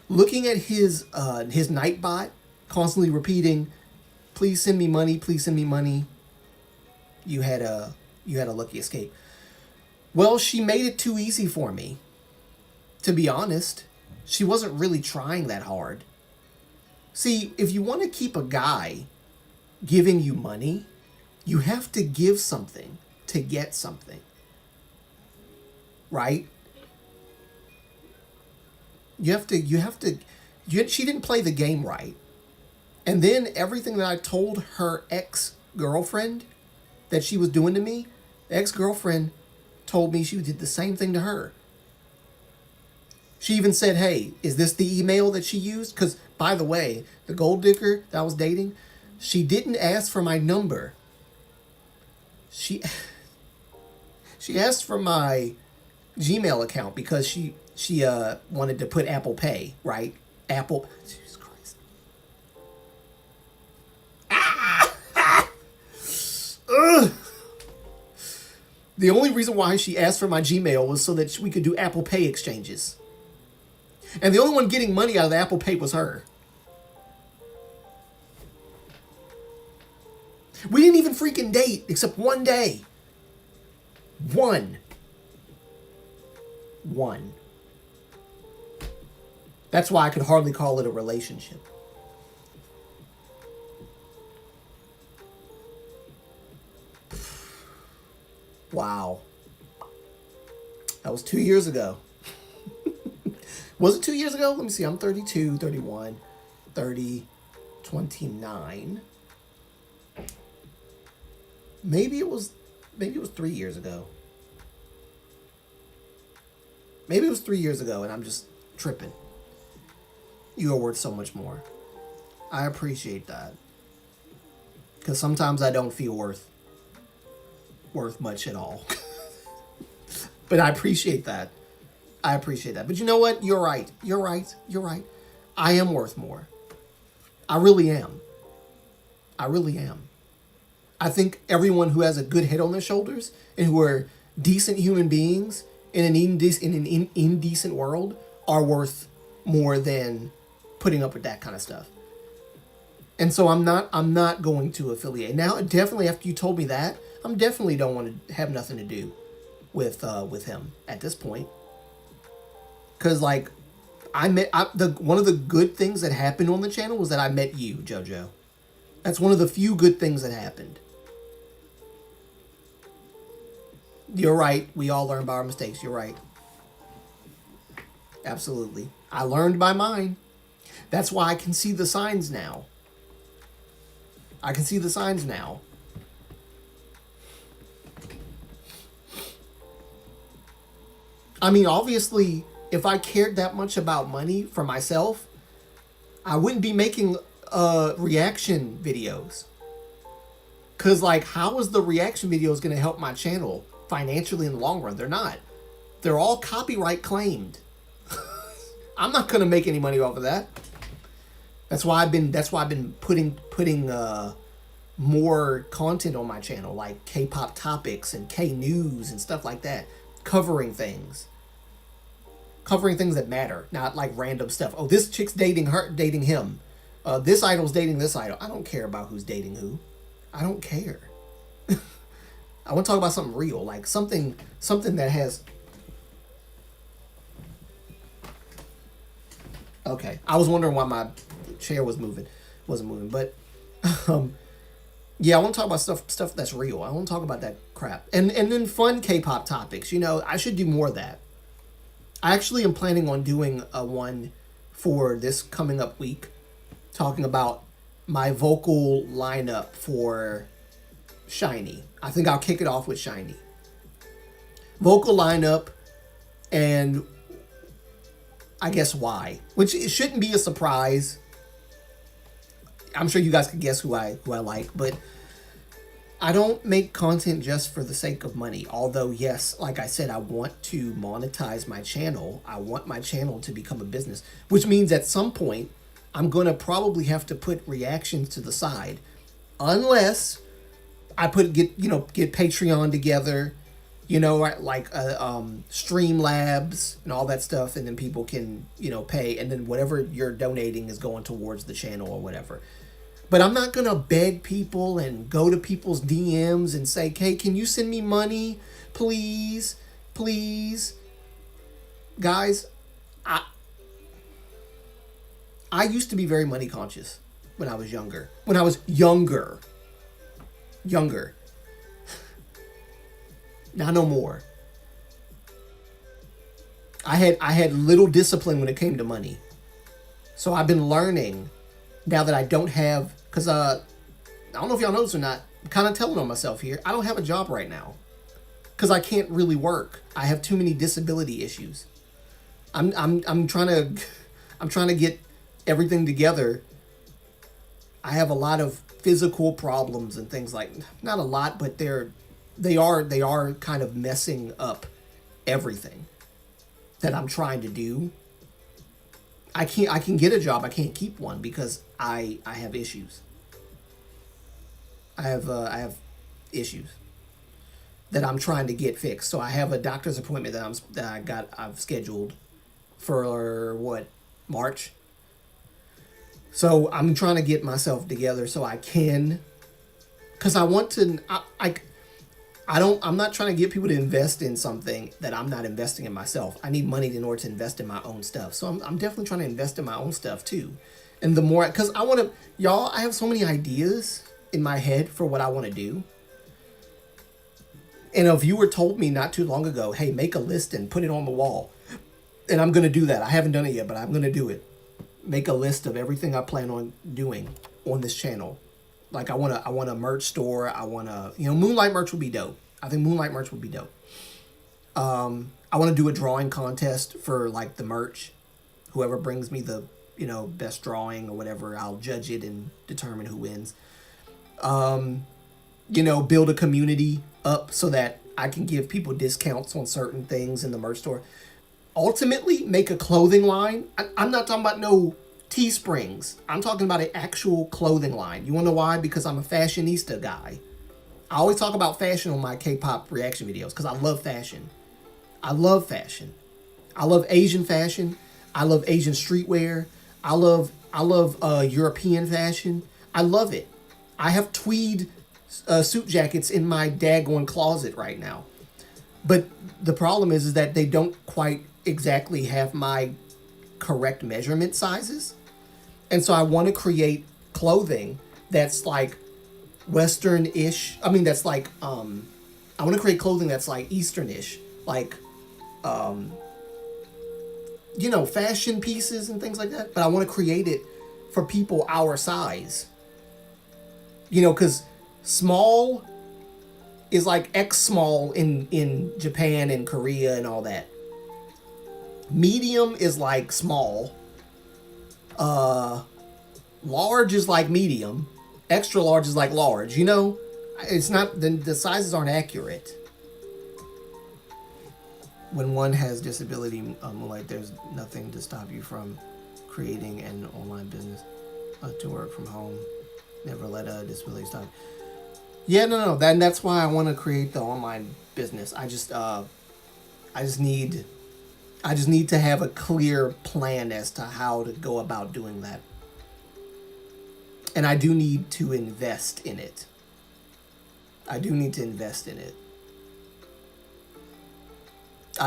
looking at his Nightbot constantly repeating, please send me money, please send me money. You had a lucky escape. Well, she made it too easy for me. To be honest, she wasn't really trying that hard. See, if you want to keep a guy giving you money, you have to give something to get something. Right? She didn't play the game right. And then everything that I told her ex-girlfriend that she was doing to me, the ex-girlfriend told me she did the same thing to her. She even said, hey, is this the email that she used? Because, by the way, the gold digger that I was dating, she didn't ask for my number. She asked for my Gmail account because she wanted to put Apple Pay, right? Apple. Jesus Christ. Ugh. The only reason why she asked for my Gmail was so that we could do Apple Pay exchanges. And the only one getting money out of the Apple Pay was her. We didn't even freaking date except one day. One. That's why I could hardly call it a relationship. Wow. That was 2 years ago. Was it 2 years ago? Let me see. I'm 32, 31, 30, 29. Maybe it was 3 years ago. Maybe it was 3 years ago and I'm just tripping. You are worth so much more. I appreciate that. Because sometimes I don't feel worth much at all. But I appreciate that. But you know what? You're right. I am worth more. I really am. I think everyone who has a good head on their shoulders and who are decent human beings in an indecent world are worth more than putting up with that kind of stuff. And so I'm not going to affiliate. Now, definitely after you told me that, I'm definitely don't want to have nothing to do with him at this point. Cause like one of the good things that happened on the channel was that I met you, JoJo. That's one of the few good things that happened. You're right. We all learn by our mistakes. You're right. Absolutely. I learned by mine. That's why I can see the signs now. I mean, obviously, if I cared that much about money for myself, I wouldn't be making reaction videos. Because, like, how is the reaction videos going to help my channel financially in the long run? They're not. They're all copyright claimed. I'm not going to make any money off of that. That's why I've been putting more content on my channel, like K-pop topics and K-news and stuff like that. Covering things that matter, not like random stuff. Oh, this chick's dating him. This idol's dating this idol. I don't care about who's dating who. I don't care. I want to talk about something real, like something that has. Okay, I was wondering why my chair wasn't moving, but yeah, I want to talk about stuff that's real. I want to talk about that crap, and then fun K-pop topics. You know, I should do more of that. I actually am planning on doing one for this coming up week, talking about my vocal lineup for Shiny. I think I'll kick it off with Shiny. Vocal lineup, and I guess why, which it shouldn't be a surprise. I'm sure you guys can guess who I like, but I don't make content just for the sake of money. Although, yes, like I said, I want to monetize my channel. I want my channel to become a business, which means at some point I'm going to probably have to put reactions to the side, unless I get Patreon together, like Streamlabs and all that stuff, and then people can, pay, and then whatever you're donating is going towards the channel or whatever. But I'm not going to beg people and go to people's DMs and say, hey, can you send me money? Please, please. Guys, I used to be very money conscious when I was younger. Younger. Now no more. I had little discipline when it came to money. So I've been learning now that I don't have, because I don't know if y'all notice or not, I'm kind of telling on myself here. I don't have a job right now because I can't really work. I have too many disability issues. I'm trying to get everything together. I have a lot of physical problems and things like, not a lot, but they are kind of messing up everything that I'm trying to do. I can get a job. I can't keep one because I have issues. I have issues that I'm trying to get fixed. So I have a doctor's appointment I've scheduled for March. So I'm trying to get myself together so I can, because I want to. I'm not trying to get people to invest in something that I'm not investing in myself. I need money in order to invest in my own stuff. So I'm definitely trying to invest in my own stuff too. And the more, because I want to, y'all, I have so many ideas in my head for what I want to do. And a viewer told me not too long ago, hey, make a list and put it on the wall. And I'm going to do that. I haven't done it yet, but I'm going to do it. Make a list of everything I plan on doing on this channel. Like I want a merch store. I want to, Moonlight merch would be dope. I think Moonlight merch would be dope. I want to do a drawing contest for like the merch. Whoever brings me the, best drawing or whatever, I'll judge it and determine who wins. Build a community up so that I can give people discounts on certain things in the merch store. Ultimately, make a clothing line. I'm not talking about no Teesprings. I'm talking about an actual clothing line. You want to know why? Because I'm a fashionista guy. I always talk about fashion on my K-pop reaction videos because I love fashion. I love fashion. I love Asian fashion. I love Asian streetwear. I love European fashion. I love it. I have tweed suit jackets in my daggone closet right now. But the problem is that they don't quite exactly have my correct measurement sizes. And so I want to create clothing that's like Western-ish. I mean, that's like, I want to create clothing that's like Eastern-ish. Like, fashion pieces and things like that. But I want to create it for people our size. Because small is like X small in Japan and Korea and all that. Medium is like small. Large is like medium. Extra large is like large. It's not, the sizes aren't accurate. When one has disability, like there's nothing to stop you from creating an online business to work from home. Never let a disability stop. Yeah, no. That's why I want to create the online business. I just need to have a clear plan as to how to go about doing that. And I do need to invest in it. I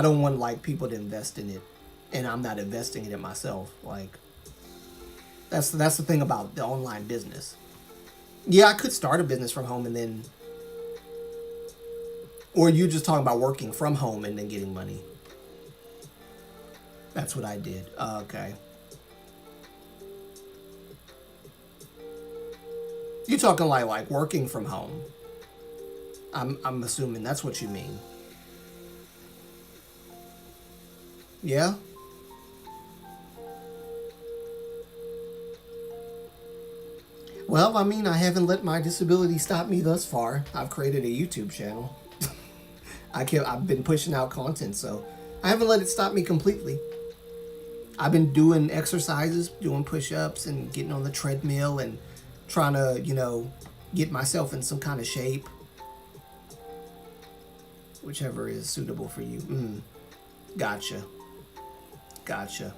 don't want like people to invest in it and I'm not investing in it myself. Like that's the thing about the online business. Yeah, I could start a business from home and then, or you just talking about working from home and then getting money. That's what I did. Okay. You talking like working from home? I'm assuming that's what you mean. Yeah. Well, I mean, I haven't let my disability stop me thus far. I've created a YouTube channel. I've been pushing out content, so I haven't let it stop me completely. I've been doing exercises, doing push-ups and getting on the treadmill and trying to, get myself in some kind of shape. Whichever is suitable for you. Gotcha. Gotcha.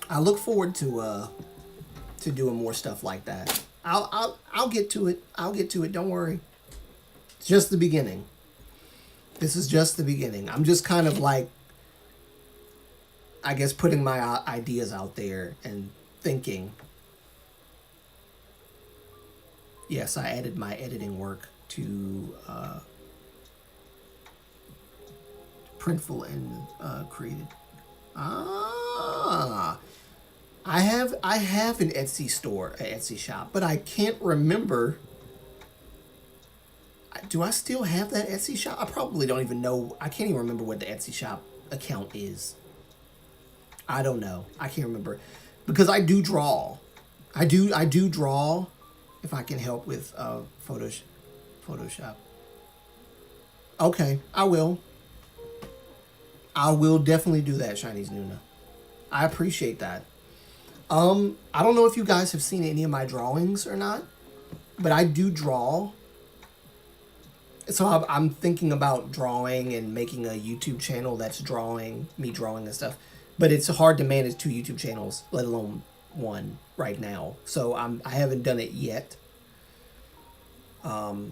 I look forward to doing more stuff like that. I'll get to it. I'll get to it. Don't worry. It's just the beginning. This is just the beginning. I'm just kind of like, I guess, putting my ideas out there and thinking. Yes, I added my editing work to Printful and created. I have an Etsy store, an Etsy shop, but I can't remember. Do I still have that Etsy shop? I probably don't even know. I can't even remember what the Etsy shop account is. I don't know. I can't remember because I do draw. I do draw. If I can help with Photoshop. Okay, I will. I will definitely do that, Chinese Nuna. I appreciate that. I don't know if you guys have seen any of my drawings or not, but I do draw. So I'm thinking about drawing and making a YouTube channel that's me drawing and stuff. But it's hard to manage 2 YouTube channels, let alone 1 right now. So I haven't done it yet. But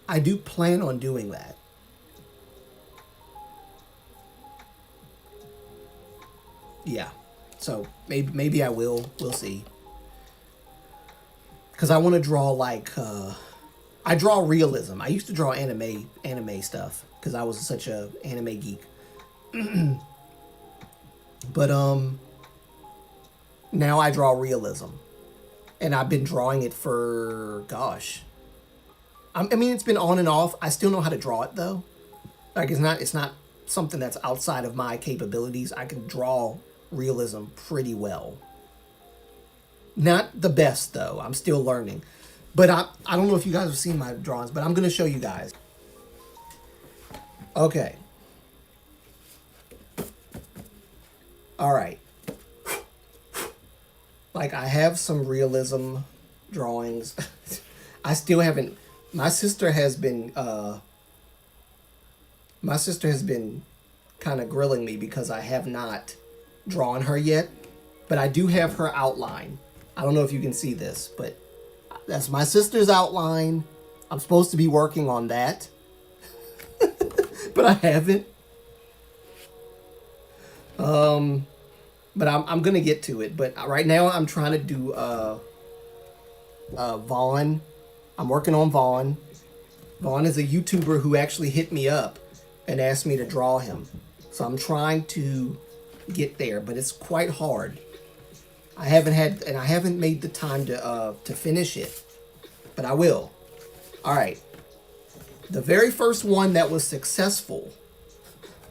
I do plan on doing that. Yeah. So maybe I will. We'll see. Because I want to draw like I draw realism. I used to draw anime stuff because I was such a anime geek. But now I draw realism. And I've been drawing it for gosh. I mean it's been on and off. I still know how to draw it though. Like it's not something that's outside of my capabilities. I can draw realism pretty well. Not the best though. I'm still learning. But I don't know if you guys have seen my drawings, but I'm going to show you guys. Okay. All right. Like I have some realism drawings. I still haven't. My sister has been kind of grilling me because I have not drawn her yet, but I do have her outline. I don't know if you can see this, but that's my sister's outline. I'm supposed to be working on that, but I haven't. But I'm gonna get to it. But right now I'm trying to do Vaughn. I'm working on Vaughn. Vaughn is a YouTuber who actually hit me up and asked me to draw him. So I'm trying to get there, but it's quite hard. I haven't made the time to finish it, but I will. All right. The very first one that was successful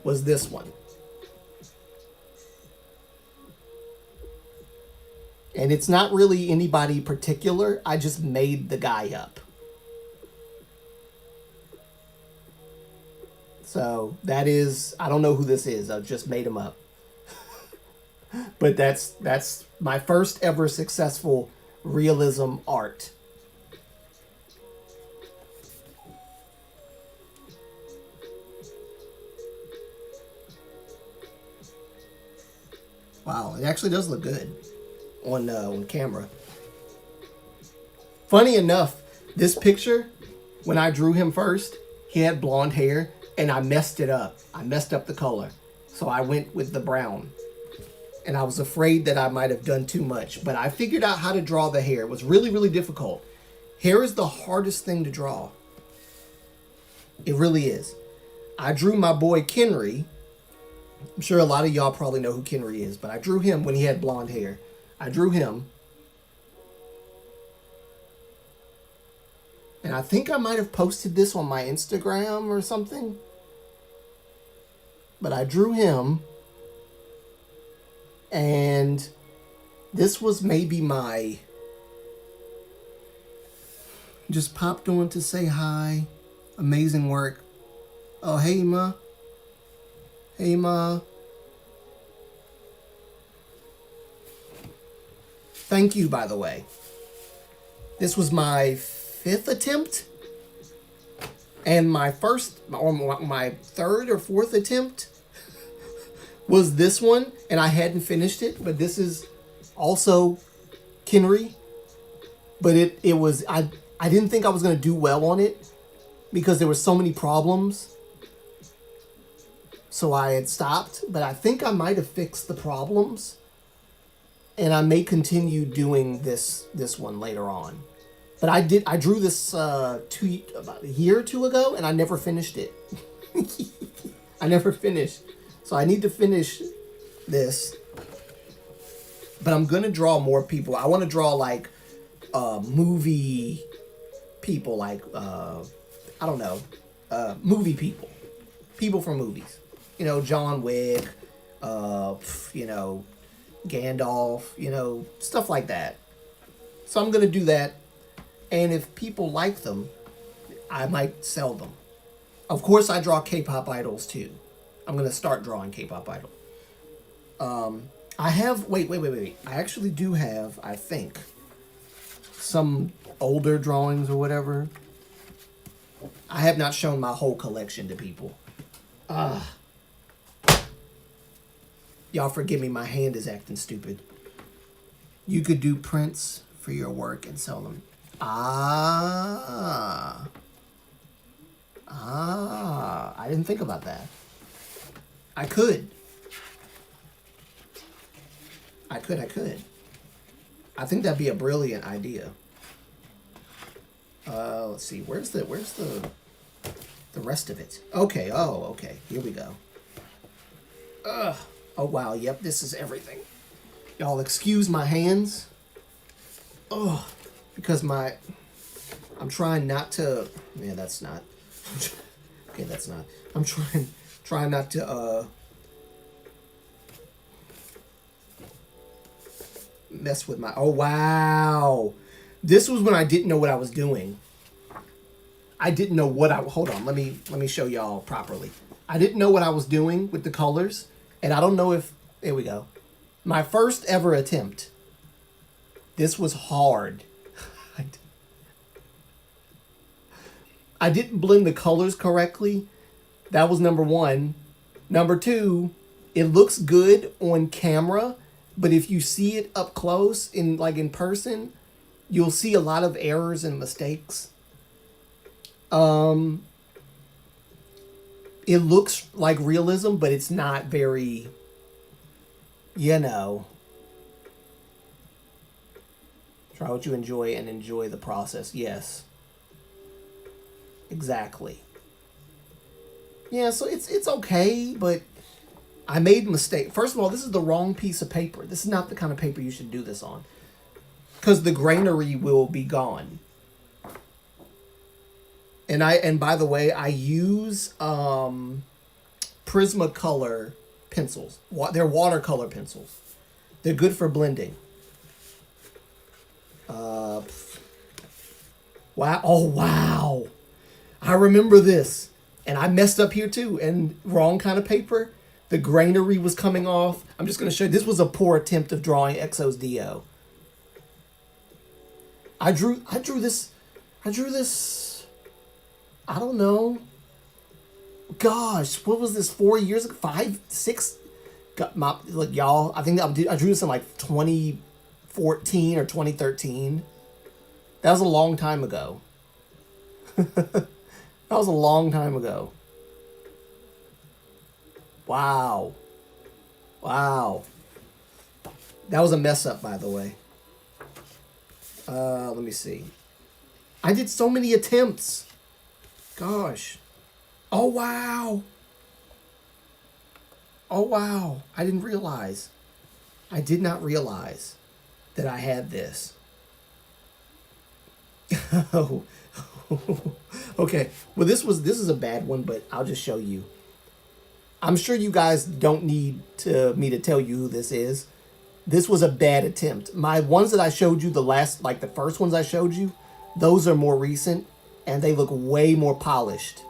was this one. And it's not really anybody particular. I just made the guy up. So that is, I don't know who this is. I just made him up. But that's my first ever successful realism art. Wow, it actually does look good on camera. Funny enough, this picture, when I drew him first, he had blonde hair, and I messed it up. I messed up the color. So I went with the brown. And I was afraid that I might have done too much. But I figured out how to draw the hair. It was really, really difficult. Hair is the hardest thing to draw. It really is. I drew my boy Kenry. I'm sure a lot of y'all probably know who Kenry is, but I drew him when he had blonde hair. I drew him. And I think I might have posted this on my Instagram or something. But I drew him. And this was maybe my... Just popped on to say hi. Amazing work. Oh, hey, Ma. Hey, Ma. Thank you, by the way. This was my 5th attempt. And my first, or my 3rd or 4th attempt was this one. And I hadn't finished it. But this is also Kenry. But it was, I didn't think I was going to do well on it. Because there were so many problems. So I had stopped. But I think I might have fixed the problems. And I may continue doing this one later on. But I drew this about a year or 2 ago. And I never finished it. I never finished. So I need to finish this. But I'm going to draw more people. I want to draw like movie people. Like... I don't know, movie people. People from movies. You know, John Wick, you know, Gandalf, you know, stuff like that. So I'm going to do that. And if people like them, I might sell them. Of course, I draw K-pop idols too. I'm going to start drawing K-pop idol. I have, wait. I actually do have, I think, some older drawings or whatever. I have not shown my whole collection to people. Y'all forgive me, my hand is acting stupid. You could do prints for your work and sell them. I didn't think about that. I could. I think that'd be a brilliant idea. Let's see. Where's the rest of it? Okay. Oh, okay. Here we go. Oh, wow. Yep. This is everything. Y'all excuse my hands. Oh, because I'm trying not to, yeah, that's not, okay, that's not, I'm trying not to, mess with my, oh, wow. This was when I didn't know what I was doing. I didn't know what hold on, let me show y'all properly. I didn't know what I was doing with the colors, and I don't know if, there we go. My first ever attempt. This was hard. I didn't blend the colors correctly. That was number one. Number two, it looks good on camera, but if you see it up close in person, you'll see a lot of errors and mistakes. It looks like realism, but it's not very, you know. Try what you enjoy and enjoy the process. Yes. Exactly. Yeah, so it's okay, but I made a mistake. First of all, this is the wrong piece of paper. This is not the kind of paper you should do this on. Because the grainery will be gone. And by the way, I use Prismacolor pencils. They're watercolor pencils. They're good for blending. Wow. Oh, wow. I remember this. And I messed up here too. And wrong kind of paper. The grainery was coming off. I'm just going to show you. This was a poor attempt of drawing Exo's Dio. I drew this. I don't know. Gosh, what was this? 4 years ago? 5, 6? Look, y'all. I think I drew this in 2014 or 2013. That was a long time ago. That was a long time ago. Wow. Wow. That was a mess up, by the way. Let me see. I did so many attempts. Gosh. Oh, wow. Oh, wow. I didn't realize. I did not realize that I had this. Oh. Okay. Well, this is a bad one, but I'll just show you. I'm sure you guys don't need me to tell you who this is. This was a bad attempt. My ones that I showed you, the first ones I showed you, those are more recent, and they look way more polished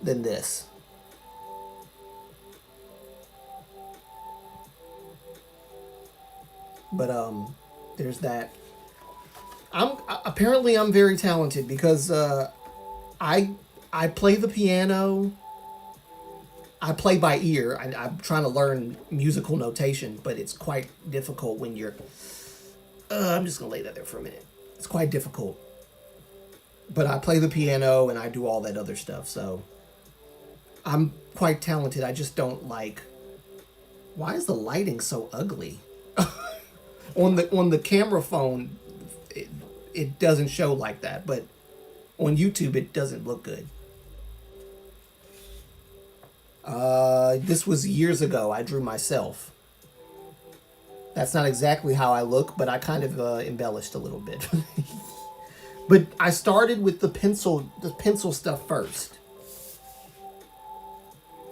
than this. But there's that. I'm very talented because I I play the piano. I play by ear. I'm trying to learn musical notation, but it's quite difficult when you're. I'm just gonna lay that there for a minute. It's quite difficult. But I play the piano and I do all that other stuff, so I'm quite talented. I just don't like. Why is the lighting so ugly? On the camera phone, it doesn't show like that, but on YouTube it doesn't look good. This was years ago. I drew myself. That's not exactly how I look, but I kind of embellished a little bit. But I started with the pencil stuff first.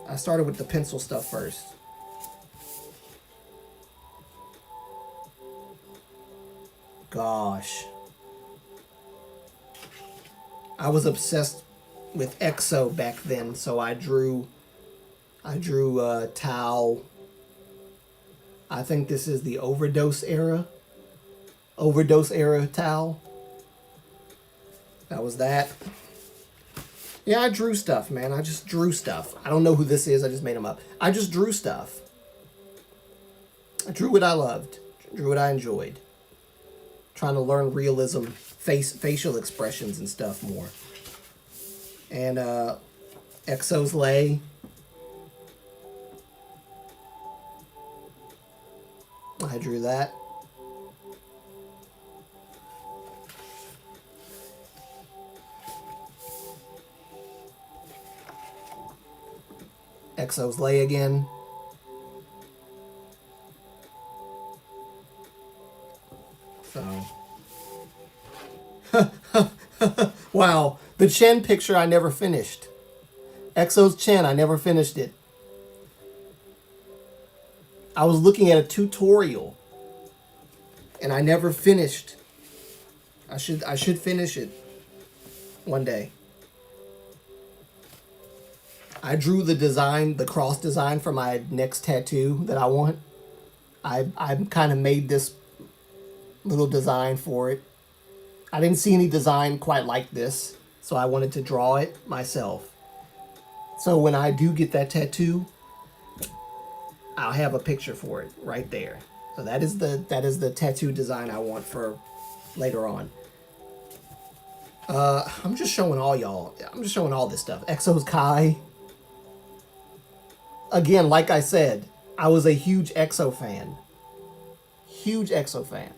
I started with the pencil stuff first. Gosh. I was obsessed with EXO back then, so I drew Tao. I think this is the overdose era. Overdose era Tao. That was that. Yeah, I drew stuff, man. I just drew stuff. I don't know who this is. I just made them up. I just drew stuff. I drew what I loved. Drew what I enjoyed. Trying to learn realism, facial expressions and stuff more. And EXO's Lay. I drew that. EXO's Lay again. So. Wow. The Chen picture I never finished. EXO's Chen, I never finished it. I was looking at a tutorial and I never finished. I should finish it one day. I drew the design, the cross design for my next tattoo that I want. I kind of made this little design for it. I didn't see any design quite like this, so I wanted to draw it myself. So when I do get that tattoo, I'll have a picture for it right there. So that is the tattoo design I want for later on. I'm just showing all y'all. I'm just showing all this stuff. EXO's Kai. Again, like I said, I was a huge EXO fan. Huge EXO fan.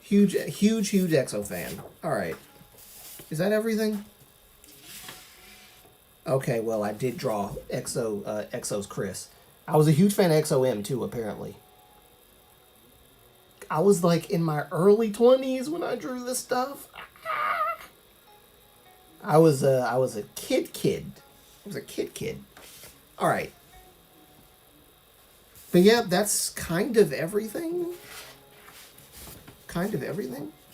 Huge EXO fan. All right. Is that everything? Okay, well, I did draw EXO's Chris. I was a huge fan of XOM too, apparently. I was like in my early 20s when I drew this stuff. I was a kid. I was a kid. All right. But yeah, that's kind of everything.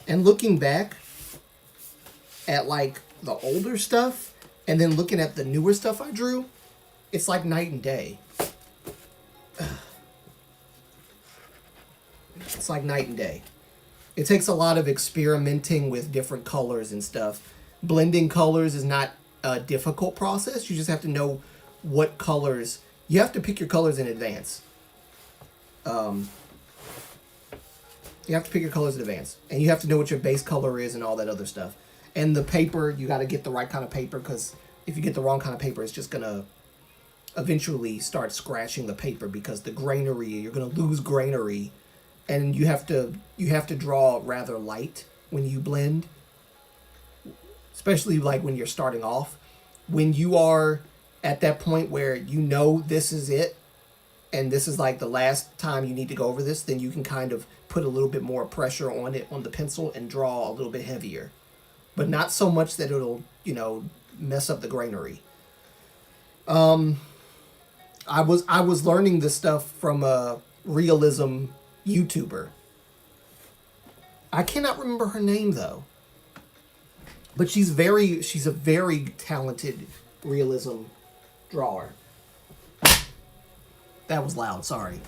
And looking back at like the older stuff and then looking at the newer stuff I drew, it's like night and day. It's like night and day. It takes a lot of experimenting with different colors and stuff. Blending colors is not a difficult process. You just have to know what colors. You have to pick your colors in advance. You have to pick your colors in advance. And you have to know what your base color is and all that other stuff. And the paper, you got to get the right kind of paper, because if you get the wrong kind of paper, it's just going to eventually start scratching the paper, because the grainery, you're going to lose grainery and you have to draw rather light when you blend, especially like when you're starting off. When you are at that point where you know this is it, and this is like the last time you need to go over this, then you can kind of put a little bit more pressure on it on the pencil and draw a little bit heavier, but not so much that it'll mess up the granary. I was learning this stuff from a realism YouTuber. I cannot remember her name though, but she's a very talented realism drawer. That was loud, sorry.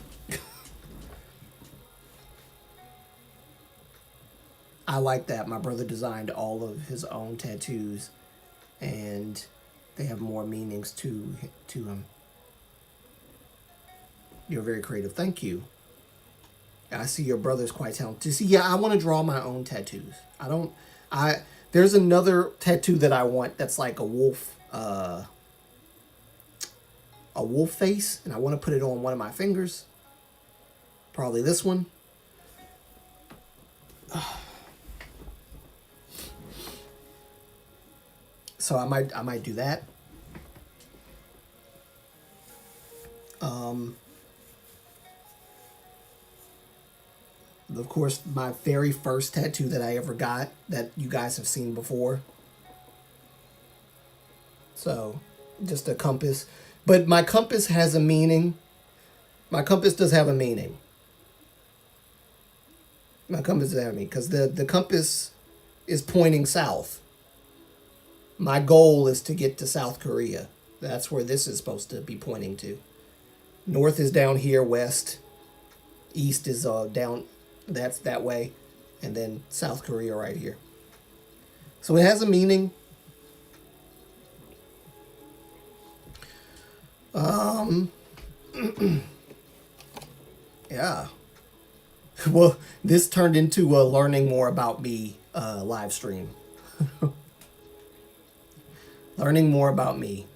I like that. My brother designed all of his own tattoos, and they have more meanings to him. You're very creative. Thank you. I see your brother's quite talented. See, yeah, I want to draw my own tattoos. There's another tattoo that I want that's like a wolf face, and I want to put it on one of my fingers. Probably this one. So I might do that. Of course, my very first tattoo that I ever got that you guys have seen before. So, just a compass. But my compass has a meaning. My compass does have a meaning. My compass does have a meaning because the compass is pointing south. My goal is to get to South Korea. That's where this is supposed to be pointing to. North is down here, west. East is down, that's that way. And then South Korea right here. So it has a meaning. Yeah. Well, this turned into a learning more about me live stream. Learning more about me.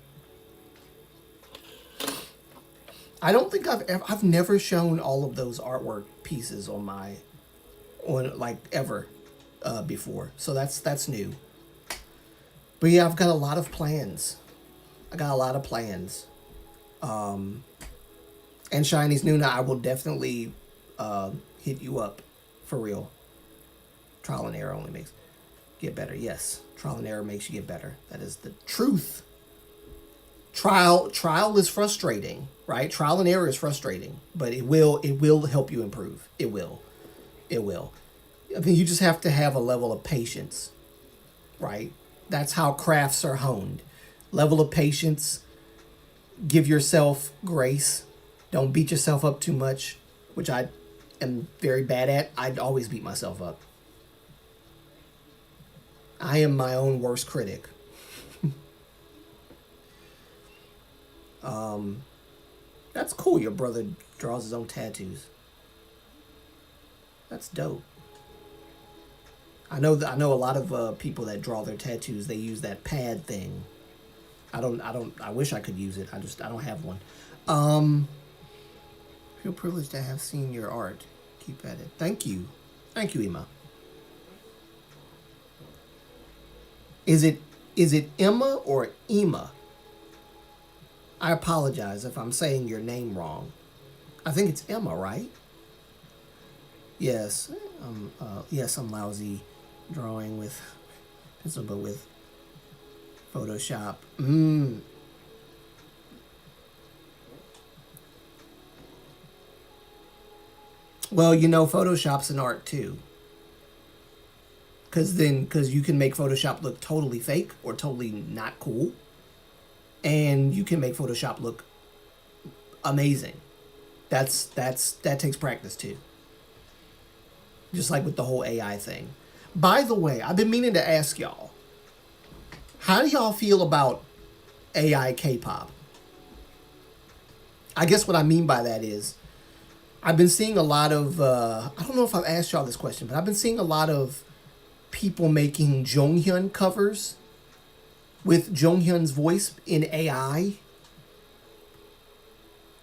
I don't think I've never shown all of those artwork pieces on like ever before. So that's new. But yeah, I've got a lot of plans. And Shiny's Nuna, I will definitely hit you up for real. Trial and error only makes get better. Yes, trial and error makes you get better. That is the truth. Trial is frustrating, right? Trial and error is frustrating, but it will help you improve. It will. I think you just have to have a level of patience, right? That's how crafts are honed. Level of patience. Give yourself grace. Don't beat yourself up too much, which I am very bad at. I'd always beat myself up. I am my own worst critic. That's cool. Your brother draws his own tattoos. That's dope. I know a lot of people that draw their tattoos. They use that pad thing. I wish I could use it. I don't have one. Feel privileged to have seen your art. Keep at it. Thank you, Emma. Is it Emma or Ema? I apologize if I'm saying your name wrong. I think it's Emma, right? Yes. Yes, I'm lousy drawing with pencil, but with Photoshop. Well, Photoshop's an art too. Because you can make Photoshop look totally fake or totally not cool. And you can make Photoshop look amazing. That takes practice too. Just like with the whole AI thing. By the way, I've been meaning to ask y'all, how do y'all feel about AI K-pop? I guess what I mean by that is, I've been seeing a lot of, I don't know if I've asked y'all this question, but I've been seeing a lot of people making Jonghyun covers with Jonghyun's voice in AI.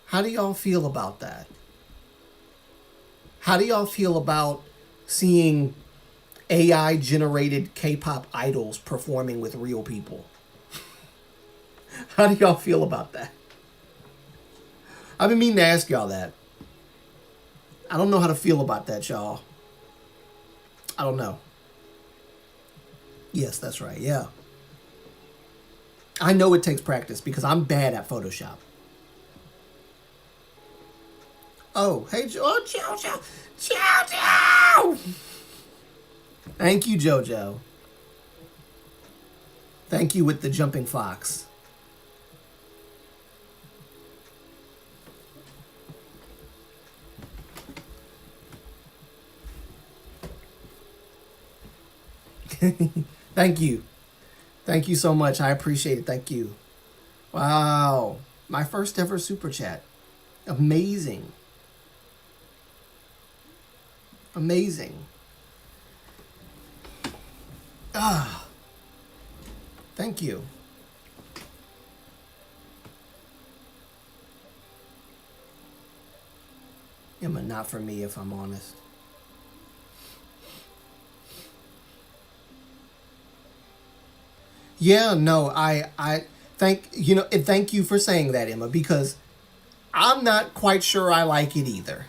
How do y'all feel about that? How do y'all feel about seeing AI generated K-pop idols performing with real people? How do y'all feel about that? I've been meaning to ask y'all that. I don't know how to feel about that, y'all. I don't know. Yes, that's right. Yeah. I know it takes practice because I'm bad at Photoshop. Oh, hey, Jojo. Jojo! Thank you, Jojo. Thank you with the jumping fox. Thank you. Thank you so much. I appreciate it. Thank you. Wow. My first ever super chat. Amazing. Amazing. Ah. Thank you. Yeah, but not for me if I'm honest. Yeah, no, I thank you for saying that, Emma, because I'm not quite sure I like it either.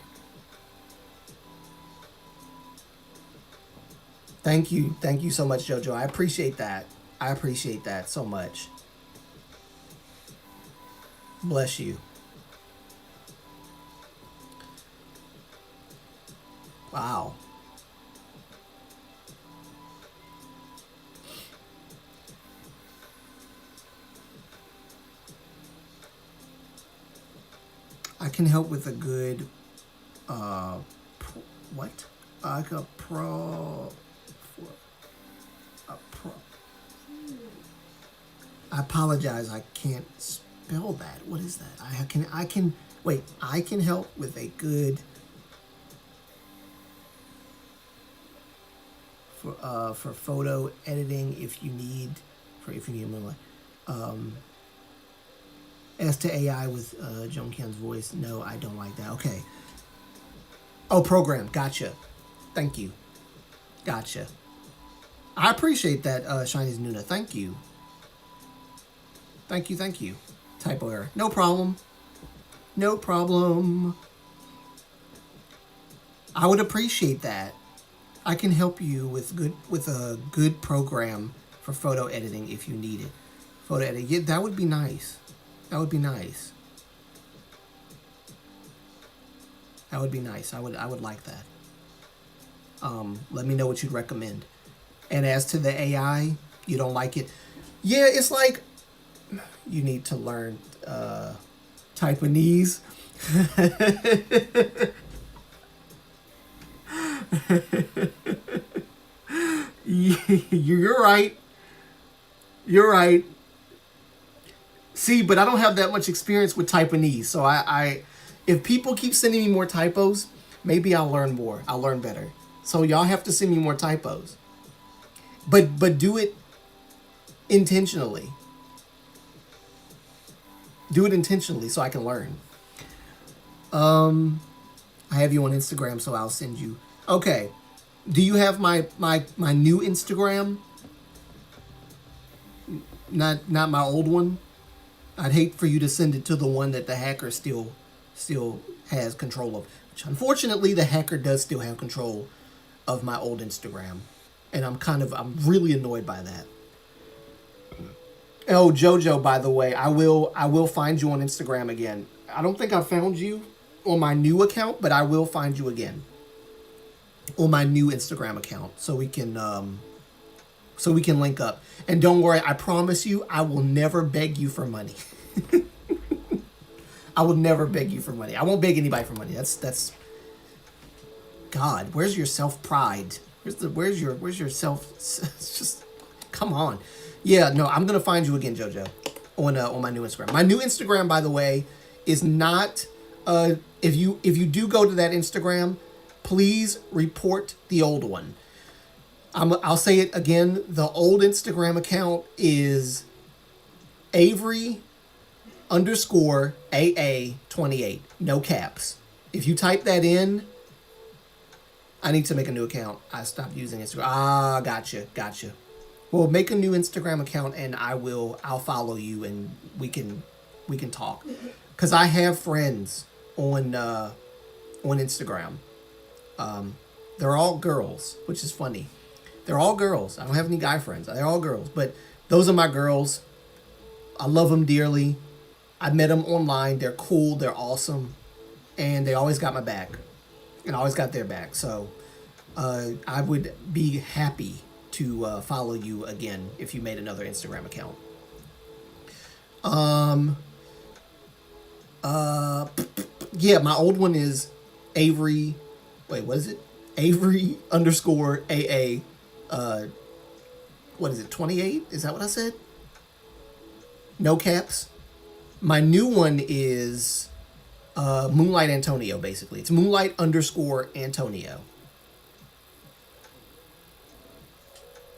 Thank you so much, Jojo. I appreciate that. I appreciate that so much. Bless you. Wow. I can help with a good, what? Like a pro. I apologize. I can't spell that. What is that? wait. I can help with a good for photo editing if you need Moonlight. As to AI with Joan Kian's voice, no, I don't like that. Okay. Oh, program. Gotcha. Thank you. Gotcha. I appreciate that, Chinese Nuna. Thank you. Thank you. Thank you. Typo error. No problem. No problem. I would appreciate that. I can help you with a good program for photo editing if you need it. Photo editing. Yeah, that would be nice. That would be nice. That would be nice. I would like that. Let me know what you'd recommend. And as to the AI, you don't like it. Yeah, it's like you need to learn Taiwanese. You're right. You're right. See, but I don't have that much experience with Taiwanese, so if people keep sending me more typos, maybe I'll learn more. I'll learn better. So y'all have to send me more typos. But do it intentionally. Do it intentionally so I can learn. I have you on Instagram, so I'll send you. Okay. Do you have my new Instagram? Not my old one. I'd hate for you to send it to the one that the hacker still has control of. Which unfortunately, the hacker does still have control of my old Instagram, and I'm really annoyed by that. Oh, Jojo, by the way, I will find you on Instagram again. I don't think I found you on my new account, but I will find you again on my new Instagram account so we can link up. And don't worry, I promise you, I will never beg you for money. I will never beg you for money. I won't beg anybody for money. That's God. Where's your self pride? Where's your self? It's just come on. Yeah, no, I'm gonna find you again, Jojo, on my new Instagram. My new Instagram, by the way, is not. If you do go to that Instagram, please report the old one. I'll say it again. The old Instagram account is Avery_AA28. No caps. If you type that in, I need to make a new account. I stopped using Instagram. Ah, gotcha. Well, make a new Instagram account and I'll follow you and we can talk. Cause I have friends on Instagram. They're all girls, which is funny. They're all girls. I don't have any guy friends. They're all girls, but those are my girls. I love them dearly. I met them online. They're cool. They're awesome, and they always got my back, and I always got their back. So, I would be happy to follow you again if you made another Instagram account. Yeah, my old one is Avery. Wait, what is it? Avery underscore AA. What is it? 28? Is that what I said? No caps. My new one is Moonlight Antonio. Basically, it's Moonlight underscore Antonio.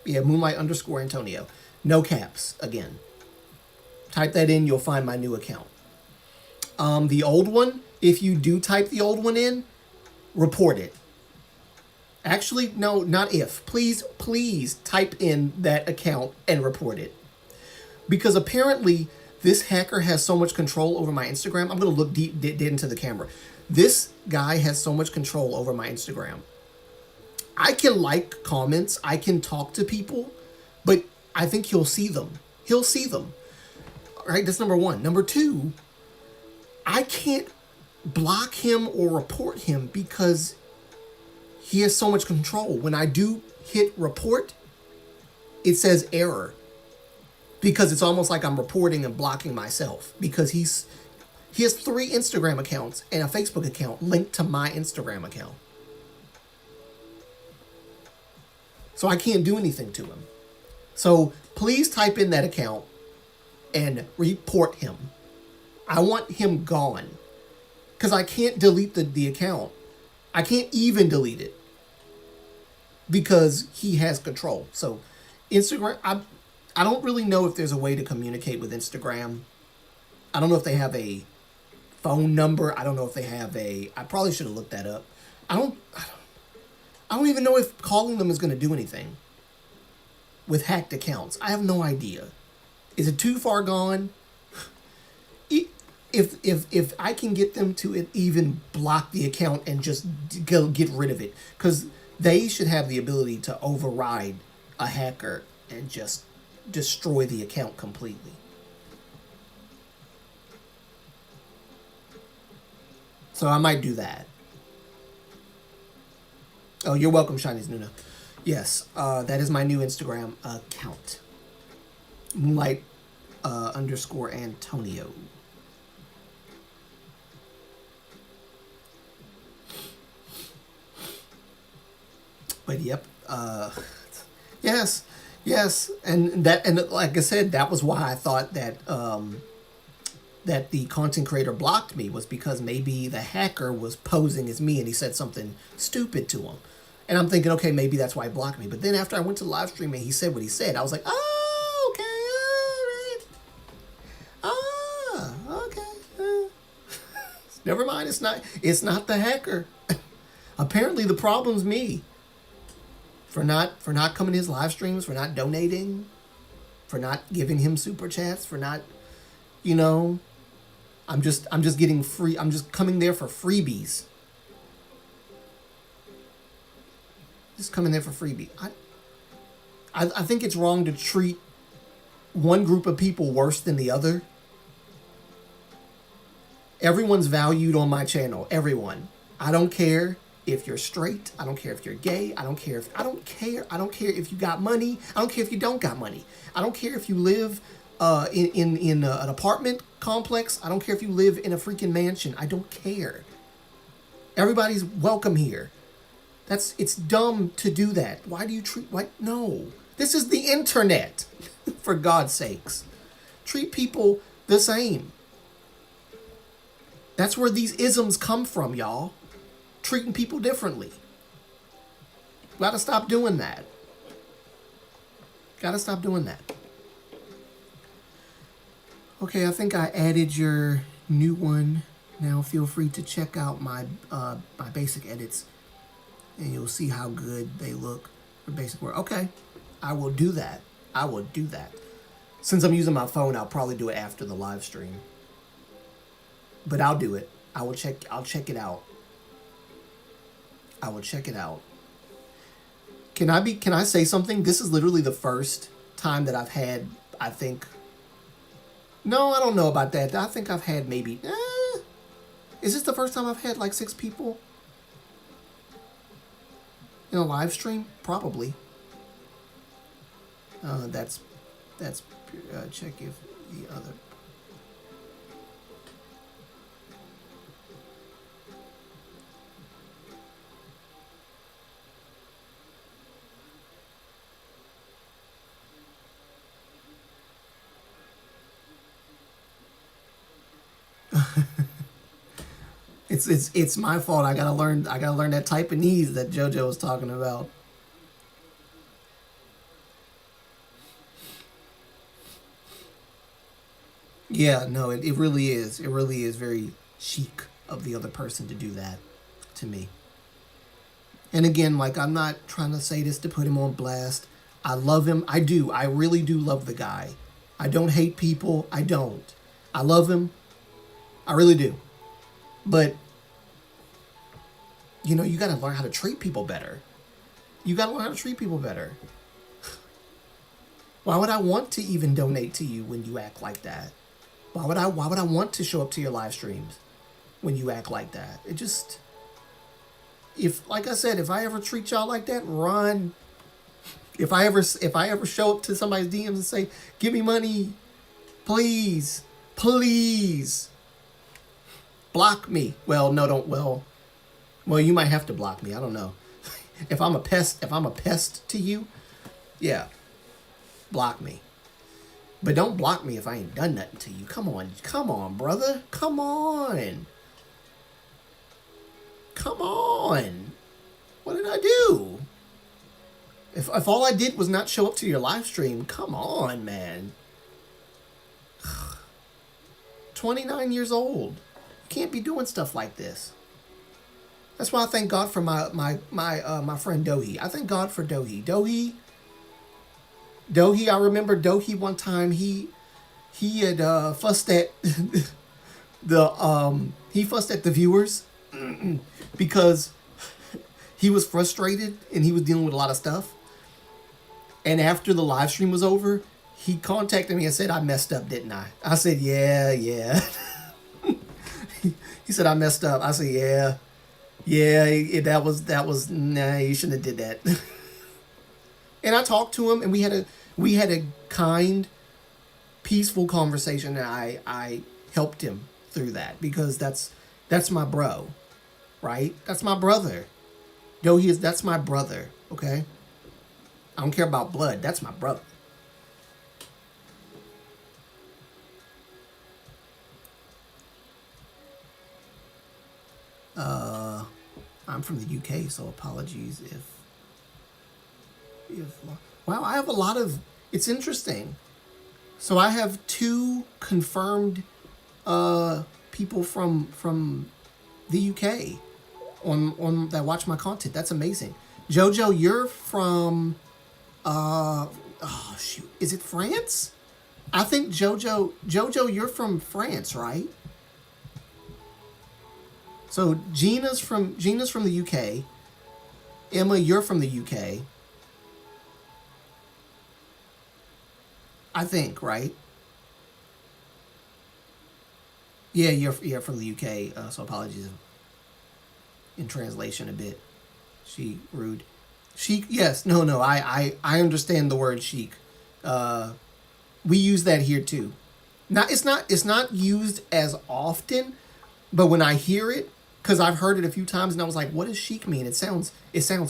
Yeah, Moonlight underscore Antonio. No caps again. Type that in, you'll find my new account. The old one, if you do type the old one in, report it. Actually, no, not if. Please type in that account and report it. Because apparently this hacker has so much control over my Instagram. I'm going to look dead into the camera. This guy has so much control over my Instagram. I can like comments. I can talk to people. But I think he'll see them. He'll see them. All right, that's number one. Number two, I can't block him or report him because he has so much control. When I do hit report, it says error. Because it's almost like I'm reporting and blocking myself. Because he has 3 Instagram accounts and a Facebook account linked to my Instagram account. So I can't do anything to him. So please type in that account and report him. I want him gone. Because I can't delete the account. I can't even delete it. Because he has control. So Instagram, I don't really know if there's a way to communicate with Instagram. I don't know if they have a phone number. I don't know if they have I probably should have looked that up. I don't even know if calling them is going to do anything with hacked accounts. I have no idea. Is it too far gone? If I can get them to even block the account and just get rid of it, because they should have the ability to override a hacker and just destroy the account completely. So I might do that. Oh, you're welcome, Shinies Nuna. Yes, that is my new Instagram account. Moonlight underscore Antonio. But yep, yes, and like I said, that was why I thought that that the content creator blocked me, was because maybe the hacker was posing as me and he said something stupid to him. And I'm thinking, okay, maybe that's why he blocked me. But then after I went to the live stream and he said what he said, I was like, oh, okay, all right. Okay. Never mind, it's not the hacker. Apparently the problem's me. For not coming to his live streams, for not donating, for not giving him super chats, for not, I'm just getting free. I'm just coming there for freebies. Just coming there for freebie. I think it's wrong to treat one group of people worse than the other. Everyone's valued on my channel. Everyone. I don't care if you're straight. I don't care if you're gay. I don't care if you got money. I don't care if you don't got money. I don't care if you live in an apartment complex. I don't care if you live in a freaking mansion. I don't care. Everybody's welcome here. It's dumb to do that. Why do you no. This is the internet. For God's sakes. Treat people the same. That's where these isms come from, y'all. Treating people differently. Gotta stop doing that. Gotta stop doing that. Okay, I think I added your new one. Now feel free to check out my basic edits. and you'll see how good they look for basic work. Okay, I will do that. I will do that. Since I'm using my phone, I'll probably do it after the live stream. But I'll do it. I'll check it out. I will check it out. Can I say something? This is literally the first time that I've had, I think. No, I don't know about that. I think I've had maybe is this the first time I've had like 6 people in a live stream? Probably. That's check if the other. It's my fault. I gotta learn that Taiwanese that JoJo was talking about. Yeah, no, it really is. It really is very chic of the other person to do that to me. And again, like, I'm not trying to say this to put him on blast. I love him. I do. I really do love the guy. I don't hate people. I don't. I love him. I really do. But, you know, you got to learn how to treat people better. You got to learn how to treat people better. Why would I want to even donate to you when you act like that? Why would I want to show up to your live streams when you act like that? It just, if, like I said, if I ever treat y'all like that, run. If I ever show up to somebody's DMs and say, "Give me money, please, please," block me. Well, no, don't. Well, you might have to block me. I don't know. If I'm a pest to you, yeah, block me. But don't block me if I ain't done nothing to you. Come on, brother. Come on. What did I do? If all I did was not show up to your live stream, come on, man. 29 years old. You can't be doing stuff like this. That's why I thank God for my friend Dohi. I thank God for Dohi. Dohi, I remember Dohi one time he had fussed at the viewers because he was frustrated and he was dealing with a lot of stuff. And after the live stream was over, he contacted me and said, "I messed up, didn't I?" I said, "Yeah." He said, "I messed up." I said, "Yeah. That was nah. You shouldn't have did that." And I talked to him, and we had a kind, peaceful conversation, and I helped him through that because that's my bro, right? That's my brother. That's my brother. Okay, I don't care about blood. That's my brother. I'm from the UK, so apologies if wow, I have a lot of. It's interesting. So I have 2 confirmed people from the UK on that watch my content. That's amazing. Jojo, you're from oh shoot, is it France? I think Jojo, you're from France, right? So Gina's from the UK. Emma, you're from the UK. I think, right? Yeah, you're from the UK. So apologies in translation a bit. She rude. Chic. Yes. No. I understand the word chic. We use that here too. Now it's not used as often, but when I hear it, because I've heard it a few times, and I was like, "What does chic mean?" It sounds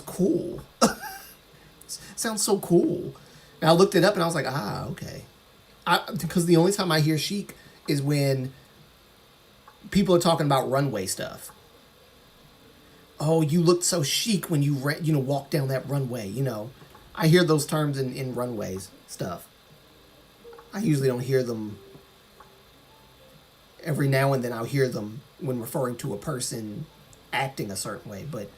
cool. It sounds so cool. And I looked it up, and I was like, okay. Because the only time I hear chic is when people are talking about runway stuff. Oh, you looked so chic when you walked down that runway. I hear those terms in runways stuff. I usually don't hear them. Every now and then I'll hear them when referring to a person acting a certain way, but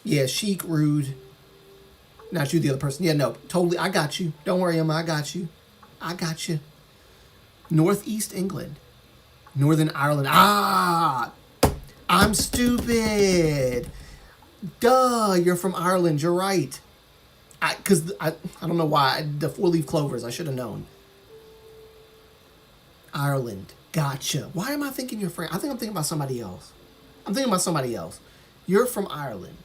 Yeah, chic, rude. Not you, the other person. Yeah, no, totally. I got you. Don't worry, Emma. I got you. I got you. Northeast England. Northern Ireland. Ah! I'm stupid. Duh, you're from Ireland. You're right. I don't know why. The four-leaf clovers, I should have known. Ireland. Gotcha. Why am I thinking you're French? I think I'm thinking about somebody else. I'm thinking about somebody else. You're from Ireland.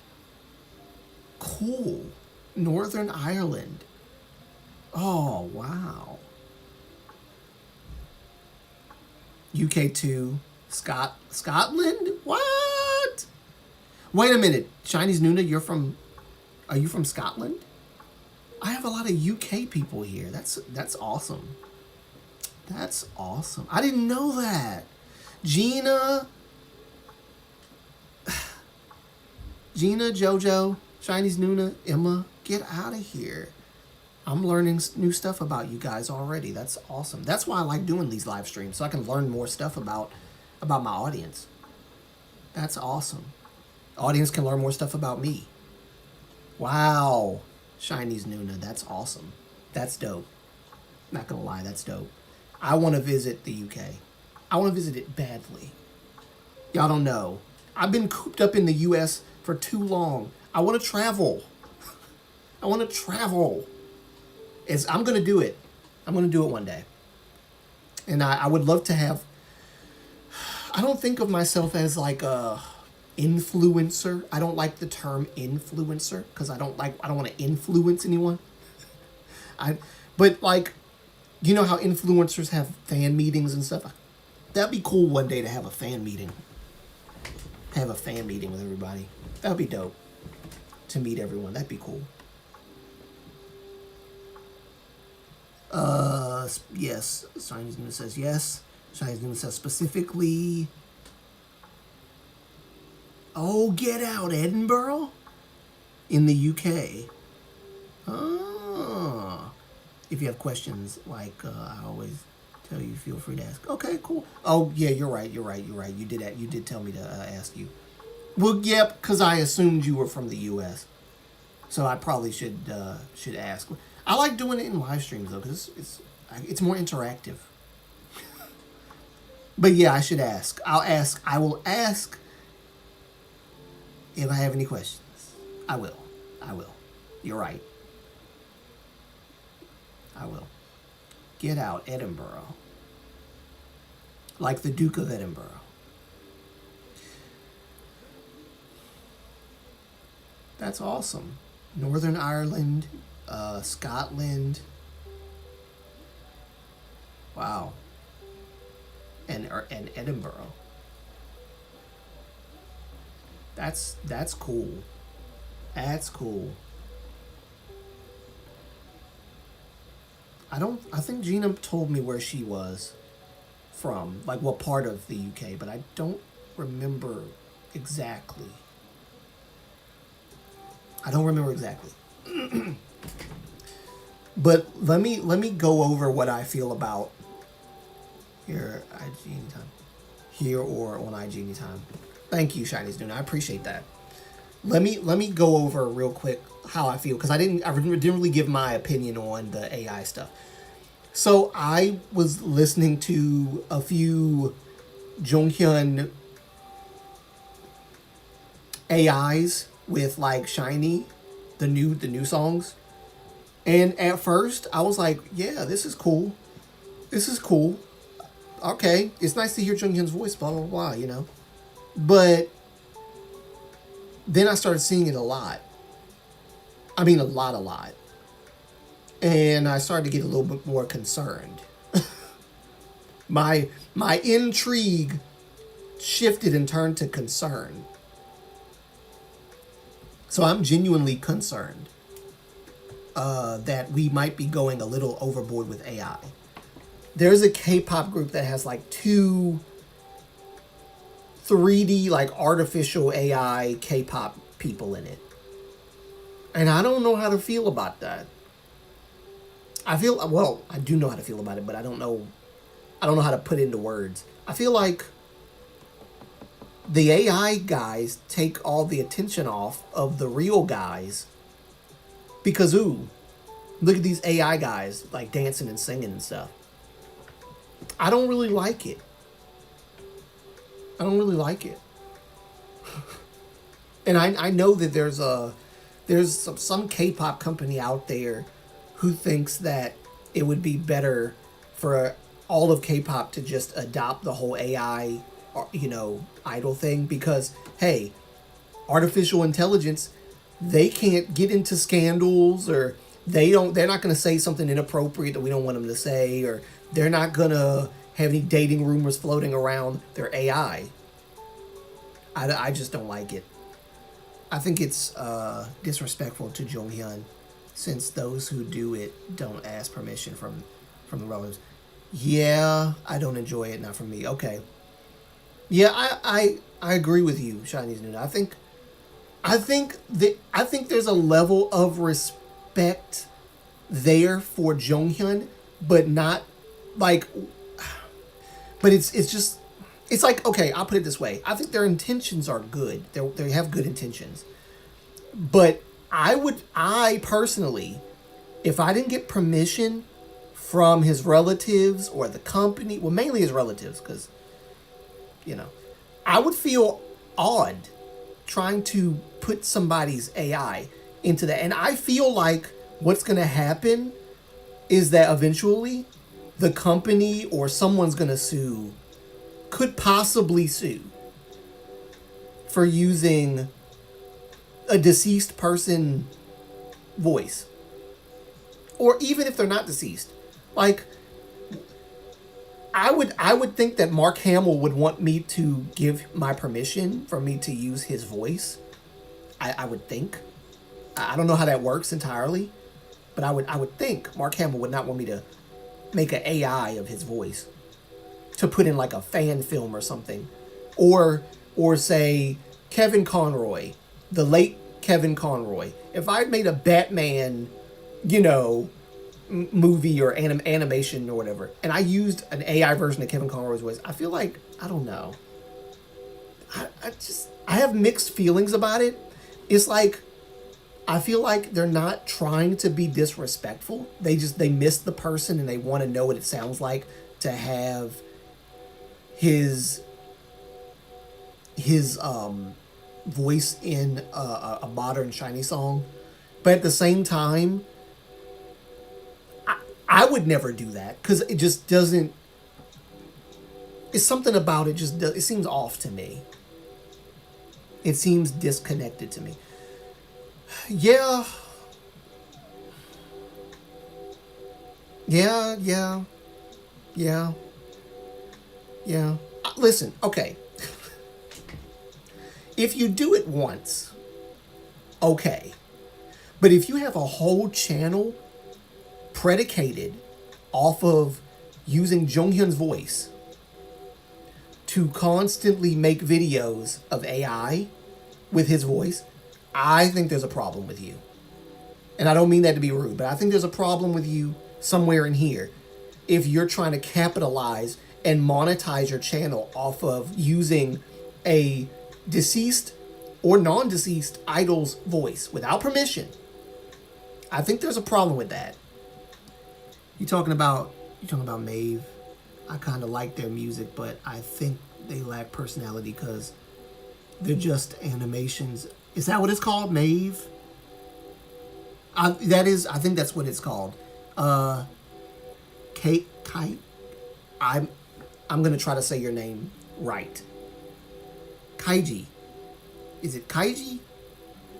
Cool. Northern Ireland. Oh, wow. UK 2. Scotland? What? Wait a minute. Chinese Nuna, are you from Scotland? I have a lot of UK people here. That's awesome. That's awesome. I didn't know that. Gina, Jojo, Chinese Nuna, Emma, get out of here. I'm learning new stuff about you guys already. That's awesome. That's why I like doing these live streams, so I can learn more stuff about my audience. That's awesome. Audience can learn more stuff about me. Wow. Chinese Nuna, that's awesome. That's dope. Not gonna lie, that's dope. I want to visit the UK. I want to visit it badly. Y'all don't know. I've been cooped up in the US for too long. I want to travel. I want to travel. I'm going to do it. I'm going to do it one day. And I would love to have... I don't think of myself as like a influencer. I don't like the term influencer because I don't want to influence anyone. But like, you know how influencers have fan meetings and stuff? That'd be cool one day to have a fan meeting. Have a fan meeting with everybody. That'd be dope. To meet everyone. That'd be cool. Yes. Chinese Nuna says yes. Chinese Nuna says specifically. Oh, get out, Edinburgh? In the UK. Oh. If you have questions, like I always tell you, feel free to ask. Okay, cool. Oh, yeah, you're right. You did tell me to ask you. Well, yep, because I assumed you were from the U.S. So I probably should ask. I like doing it in live streams, though, because it's more interactive. But yeah, I should ask. I will ask if I have any questions. I will. You're right. I will. Get out, Edinburgh. Like the Duke of Edinburgh. That's awesome. Northern Ireland, Scotland. Wow. And Edinburgh. That's cool. That's cool. I think Gina told me where she was from, like what part of the UK, but I don't remember exactly. But let me go over what I feel about here IG anytime. Here or on IG anytime. Thank you, Chinese Nuna. I appreciate that. Let me go over real quick how I feel, because I didn't really give my opinion on the AI stuff. So I was listening to a few Jonghyun AIs with like Shiny, the new songs. And at first I was like, yeah, this is cool. Okay, it's nice to hear Jonghyun's voice, blah blah blah, you know. But then I started seeing it a lot. I mean, a lot. And I started to get a little bit more concerned. My intrigue shifted and turned to concern. So I'm genuinely concerned that we might be going a little overboard with AI. There's a K-pop group that has like 2 3D, like artificial AI K-pop people in it. And I don't know how to feel about that. I do know how to feel about it, but I don't know how to put it into words. I feel like the AI guys take all the attention off of the real guys because, ooh, look at these AI guys like dancing and singing and stuff. I don't really like it. I don't really like it. And I know that there's some K-pop company out there who thinks that it would be better for all of K-pop to just adopt the whole AI, idol thing because, hey, artificial intelligence, they can't get into scandals, or they're not going to say something inappropriate that we don't want them to say, or they're not going to have any dating rumors floating around their AI. I just don't like it. I think it's disrespectful to Jonghyun, since those who do it don't ask permission from the relatives. Yeah, I don't enjoy it. Not from me. Okay. Yeah, I agree with you, Chinese Noon. I think there's a level of respect there for Jonghyun, but not like. But it's just. It's like, okay, I'll put it this way. I think their intentions are good. They have good intentions. But I personally, if I didn't get permission from his relatives or the company, well, mainly his relatives, because, I would feel odd trying to put somebody's AI into that. And I feel like what's going to happen is that eventually the company or someone's going to sue, could possibly sue for using a deceased person voice. Or even if they're not deceased. Like, I would think that Mark Hamill would want me to give my permission for me to use his voice. I would think. I don't know how that works entirely, but I would think Mark Hamill would not want me to make an AI of his voice to put in like a fan film or something, or say Kevin Conroy, the late Kevin Conroy. If I'd made a Batman, movie or animation or whatever, and I used an AI version of Kevin Conroy's voice, I feel like, I don't know. I have mixed feelings about it. It's like, I feel like they're not trying to be disrespectful. They miss the person and they want to know what it sounds like to have his voice in a modern shiny song. But at the same time, I would never do that because it just doesn't. It's something about it it seems off to me. It seems disconnected to me. Yeah. Listen, okay. If you do it once, okay. But if you have a whole channel predicated off of using Jonghyun's voice to constantly make videos of AI with his voice, I think there's a problem with you. And I don't mean that to be rude, but I think there's a problem with you somewhere in here if you're trying to capitalize and monetize your channel off of using a deceased or non-deceased idol's voice without permission. I think there's a problem with that. You talking about Maeve? I kind of like their music, but I think they lack personality because they're just animations. Is that what it's called, Maeve? I think that's what it's called. Kate. I'm gonna try to say your name right. Kaiji. Is it Kaiji?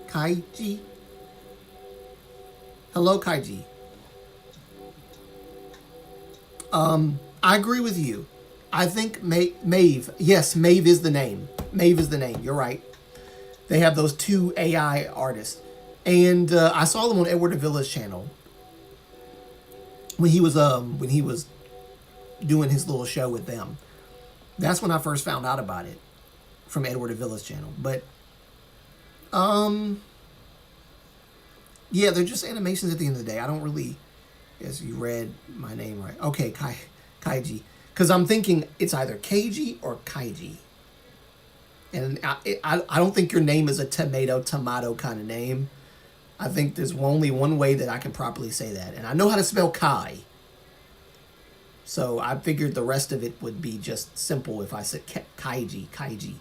Kaiji? Hello, Kaiji. I agree with you. I think Maeve. Yes, Maeve is the name. Maeve is the name. You're right. They have those two AI artists. And I saw them on Edward Avila's channel when he was doing his little show with them. That's when I first found out about it, from Edward Avila's channel. But yeah, they're just animations at the end of the day. I don't really, yes, you read my name right. Okay, Kaiji. Because I'm thinking it's either Keiji or Kaiji. And I don't think your name is a tomato kind of name. I think there's only one way that I can properly say that. And I know how to spell Kai. So I figured the rest of it would be just simple if I said Kaiji.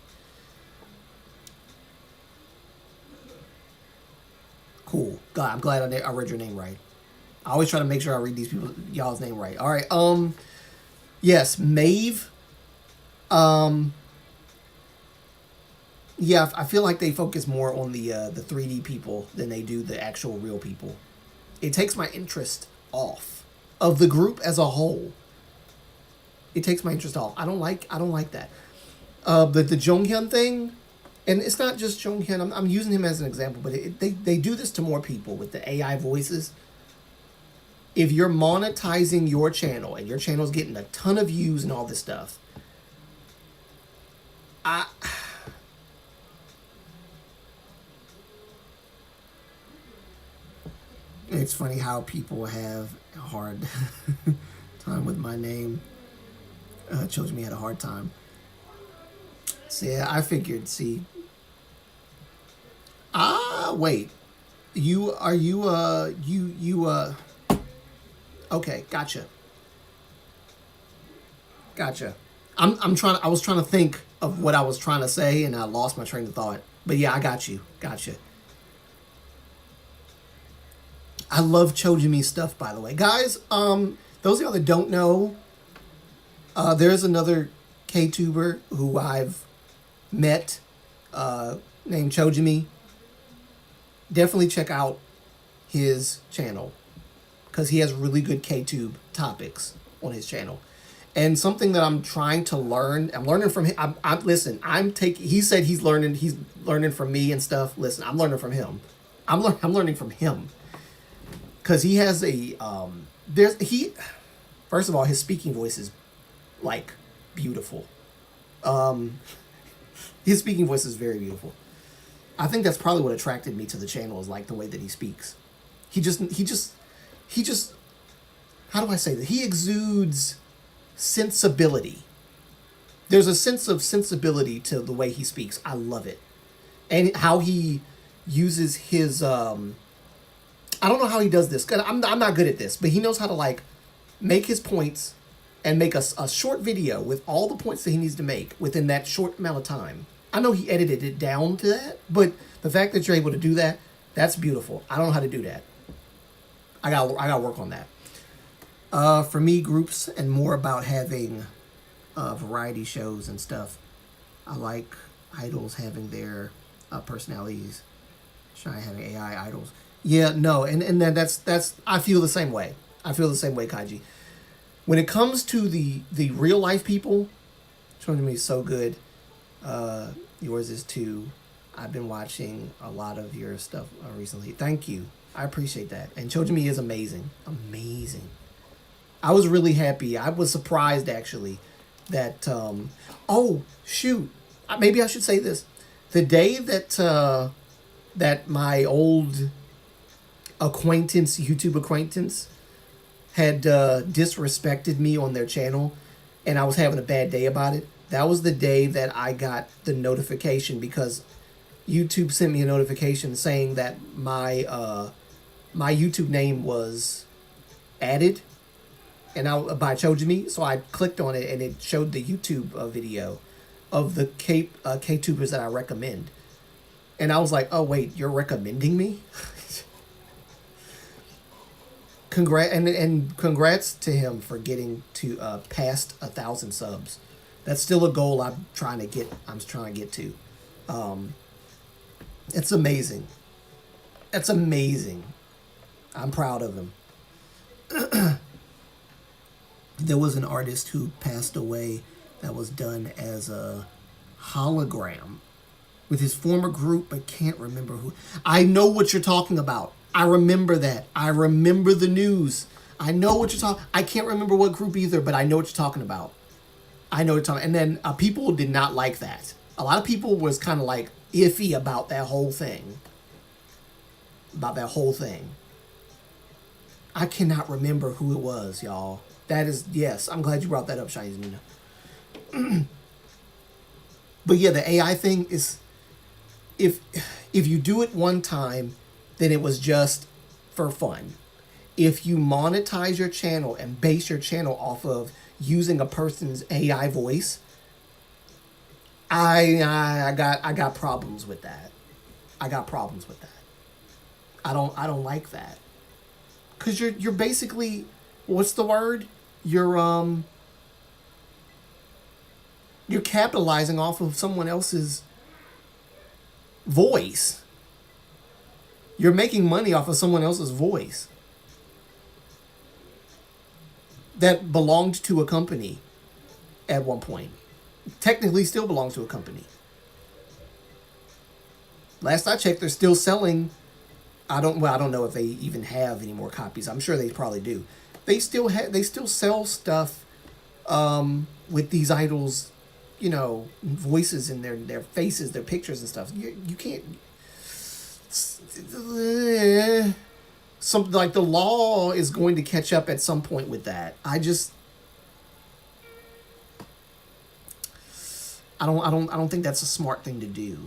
Cool. God, I'm glad I read your name right. I always try to make sure I read y'all's name right. All right. Yes, Maeve. Yeah, I feel like they focus more on the 3D people than they do the actual real people. It takes my interest off of the group as a whole. It takes my interest off. I don't like that. The Jonghyun thing, and it's not just Jonghyun. I'm using him as an example, but they do this to more people with the AI voices. If you're monetizing your channel and your channel's getting a ton of views and all this stuff, it's funny how people have a hard time with my name. Chose me had a hard time. So yeah, I figured. See, wait, okay, gotcha. I was trying to think of what I was trying to say, and I lost my train of thought. But yeah, I got you. Gotcha. I love Chojimi's stuff, by the way. Guys, those of y'all that don't know, there's another K-tuber who I've met, named Chojimi. Definitely check out his channel, because he has really good K-tube topics on his channel. And something that I'm trying to learn, I'm learning from him. Listen, he said he's learning from me and stuff. Listen, I'm learning from him. I'm learning from him. Because he has first of all, his speaking voice is, like, beautiful. His speaking voice is very beautiful. I think that's probably what attracted me to the channel, is, like, the way that he speaks. He just, how do I say that? He exudes sensibility. There's a sense of sensibility to the way he speaks. I love it. And how he uses his, I don't know how he does this, because I'm not good at this, but he knows how to, like, make his points and make a short video with all the points that he needs to make within that short amount of time. I know he edited it down to that, but the fact that you're able to do that, that's beautiful. I don't know how to do that. I got to work on that. For me, groups and more about having variety shows and stuff. I like idols having their personalities. Shy having AI idols. Yeah, no, and then that's I feel the same way. I feel the same way, Kaiji. When it comes to the real life people, Chojimi is so good. Yours is too. I've been watching a lot of your stuff recently. Thank you. I appreciate that. And Chojimi is amazing. Amazing. I was really happy. I was surprised, actually, that oh shoot, maybe I should say this. The day that that my old YouTube acquaintance, had disrespected me on their channel, and I was having a bad day about it, that was the day that I got the notification, because YouTube sent me a notification saying that my YouTube name was added, and by Chojimi. So I clicked on it, and it showed the YouTube video of the K-tubers that I recommend. And I was like, oh wait, you're recommending me? Congrats to him for getting to past 1,000 subs. That's still a goal I'm trying to get to. It's amazing. It's amazing. I'm proud of him. There was an artist who passed away that was done as a hologram with his former group, but can't remember who. I know what you're talking about. I remember that. I remember the news. I know what you're talking. I can't remember what group either, but I know what you're talking about. I know what you're talking. And then people did not like that. A lot of people was kind of like iffy about that whole thing. I cannot remember who it was, y'all. That is, yes. I'm glad you brought that up, Shiny Nina. But yeah, the AI thing is, if you do it one time, then it was just for fun. If you monetize your channel and base your channel off of using a person's AI voice, I got problems with that. I got problems with that. I don't like that. Cause you're basically, what's the word? You're capitalizing off of someone else's voice. You're making money off of someone else's voice that belonged to a company at one point. Technically still belongs to a company. Last I checked, they're still selling. I don't know if they even have any more copies. I'm sure they probably do. They still sell stuff with these idols, voices in their faces, their pictures and stuff. You can't. Some like the law is going to catch up at some point with that. I don't think that's a smart thing to do.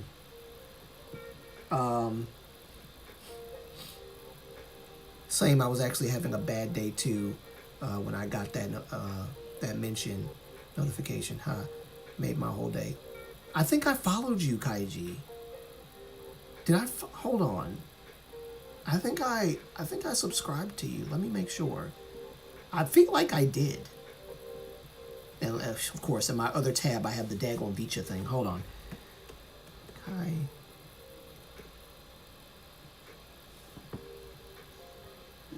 Same. I was actually having a bad day too when I got that mention notification. Made my whole day. I think I followed you, Kaiji. Did I? Hold on. I think I subscribed to you. Let me make sure. I feel like I did. And of course, in my other tab, I have the daggone Vicha thing. Hold on. Hi.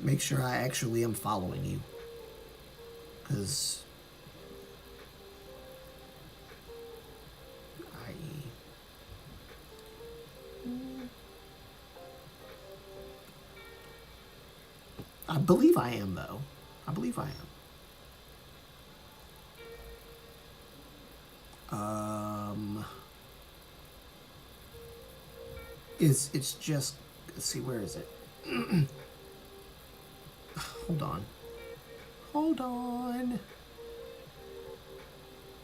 Make sure I actually am following you. Because I believe I am, though. I believe I am. It's just, let's see, where is it? Hold on.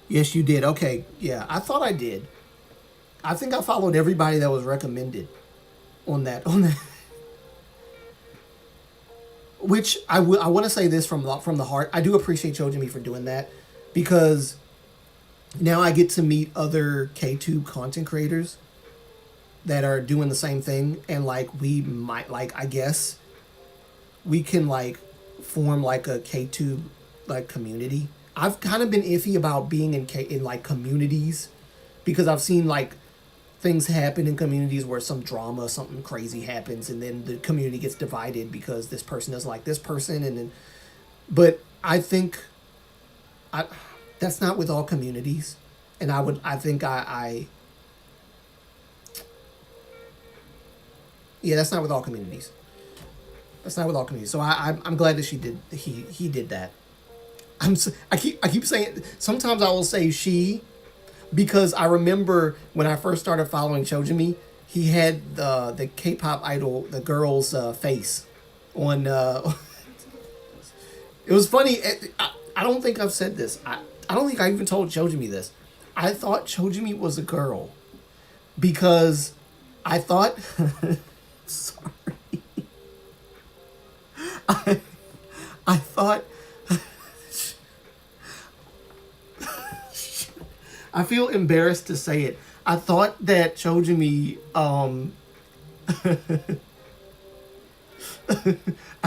Yes, you did. Okay, yeah, I thought I did. I think I followed everybody that was recommended on that. Which I want to say this from the heart. I do appreciate Chojimi for doing that, because now I get to meet other KTube content creators that are doing the same thing, and like we might, like, I guess we can like form like a KTube like community. I've kind of been iffy about being in like communities, because I've seen like things happen in communities where some drama, something crazy happens, and then the community gets divided because this person doesn't like this person, and then, but I think that's not with all communities, and yeah, that's not with all communities. That's not with all communities. So I'm glad that he did that. I keep saying, sometimes I will say she, because I remember when I first started following Chojimi, he had the K-pop idol, the girl's face on. It was funny. I don't think I've said this. I don't think I even told Chojimi this. I thought Chojimi was a girl, because I thought. Sorry. I thought. I feel embarrassed to say it. I thought that Chojimi, I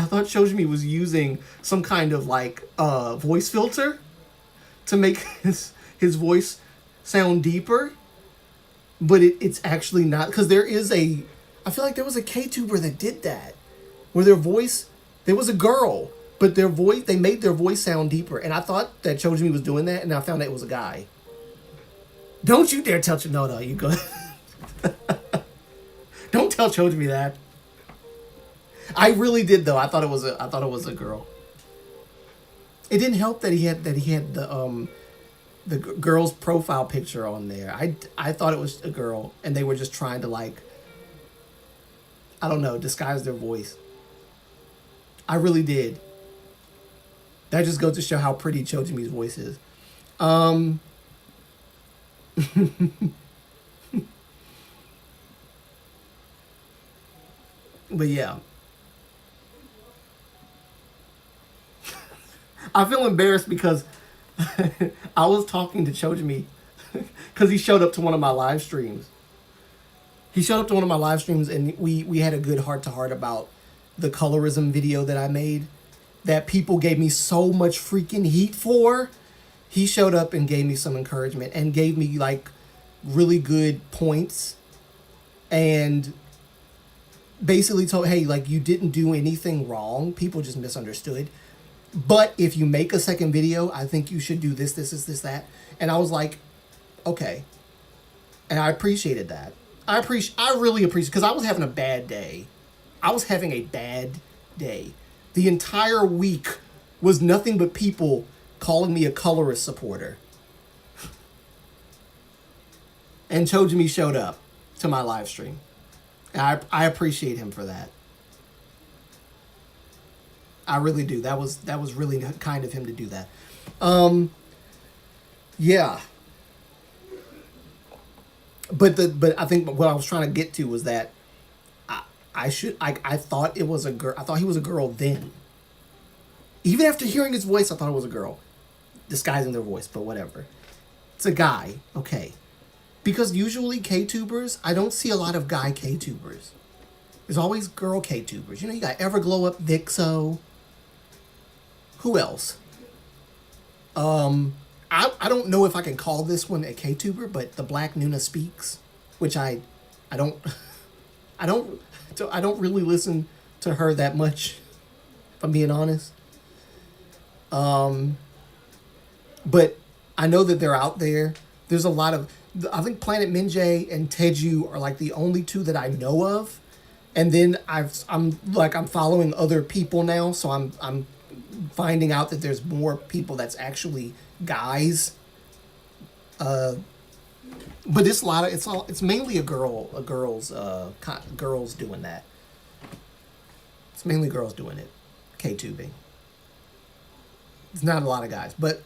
thought Chojimi was using some kind of like voice filter to make his voice sound deeper, but it's actually not, because I feel like there was a KTuber that did that, where there was a girl, but they made their voice sound deeper, and I thought that Chojimi was doing that, and I found out it was a guy. Don't you dare tell no, you go. Don't tell Chojimi that. I really did, though. I thought it was a girl. It didn't help that he had the girl's profile picture on there. I thought it was a girl, and they were just trying to, like, I don't know, disguise their voice. I really did. That just goes to show how pretty Chojimi's voice is. But yeah, I feel embarrassed because I was talking to Chojimi because he showed up to one of my live streams. He showed up to one of my live streams, and we had a good heart to heart about the colorism video that I made that people gave me so much freaking heat for. He showed up and gave me some encouragement and gave me like really good points and basically told, hey, like, you didn't do anything wrong. People just misunderstood. But if you make a second video, I think you should do this, that. And I was like, okay. And I appreciated that. I really appreciate, because I was having a bad day. I was having a bad day. The entire week was nothing but people calling me a colorist supporter. And Chojimi showed up to my live stream. And I appreciate him for that. I really do. That was really kind of him to do that. Yeah. But I think what I was trying to get to was that I thought it was a girl. I thought he was a girl then. Even after hearing his voice, I thought it was a girl disguising their voice, but whatever. It's a guy, okay. Because usually K-tubers, I don't see a lot of guy K-tubers. There's always girl K-tubers. You know, you got Everglow Up, Vixo. Who else? I don't know if I can call this one a K-tuber, but the Black Nuna Speaks, which I don't I don't really listen to her that much, if I'm being honest. But I know that they're out there. There's a lot of, I think Planet Minjay and Teju are like the only two that I know of. And then I'm following other people now, so I'm finding out that there's more people that's actually guys. But it's mainly girls doing that. It's mainly girls doing it, K-tubing. It's not a lot of guys, but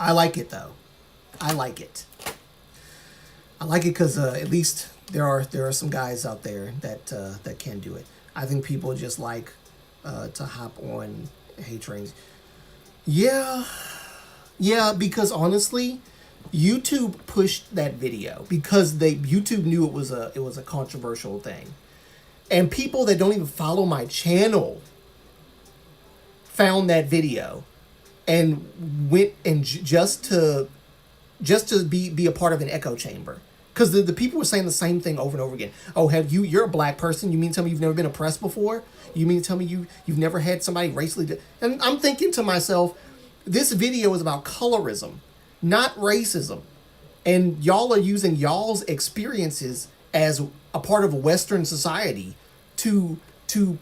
I like it though. I like it because at least there are some guys out there that can do it. I think people just like to hop on hate trains. Yeah, because honestly, YouTube pushed that video because YouTube knew it was a controversial thing, and people that don't even follow my channel found that video and went and just to be a part of an echo chamber. Because the people were saying the same thing over and over again. Oh, you're a black person. You mean to tell me you've never been oppressed before? You mean to tell me you've never had somebody racially... And I'm thinking to myself, this video is about colorism, not racism. And y'all are using y'all's experiences as a part of a Western society to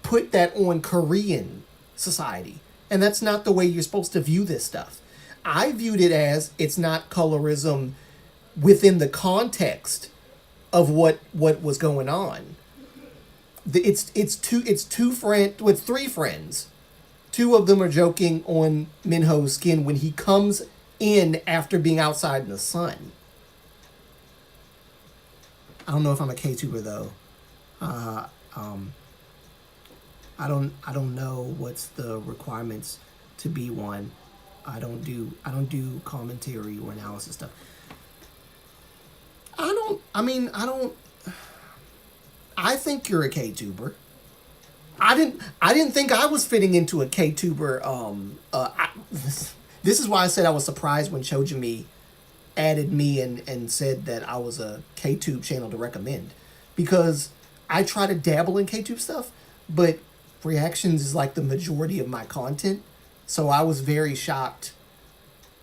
put that on Korean society. And that's not the way you're supposed to view this stuff. I viewed it as it's not colorism within the context of what was going on. It's three friends. Two of them are joking on Minho's skin when he comes in after being outside in the sun. I don't know if I'm a K-tuber though. I don't know what's the requirements to be one. I don't do commentary or analysis stuff. I think you're a K-tuber. I didn't think I was fitting into a K-tuber. This is why I said I was surprised when Chojimi added me and said that I was a K-tube channel to recommend, because I try to dabble in K-tube stuff, but reactions is like the majority of my content. So I was very shocked.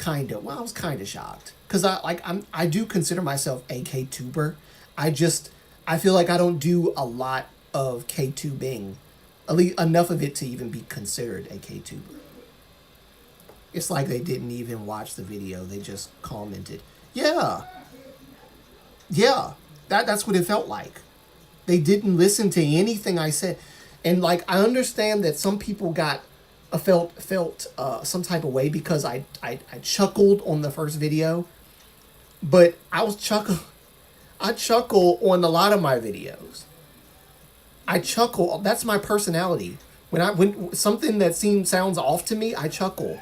I was kind of shocked because I do consider myself a K-tuber. I feel like I don't do a lot of K-tubing, at least enough of it to even be considered a K-tuber. It's like they didn't even watch the video; they just commented. Yeah, that's what it felt like. They didn't listen to anything I said, and like I understand that some people felt some type of way because I chuckled on the first video, But I chuckle on a lot of my videos. I chuckle. That's my personality. When something that sounds off to me, I chuckle.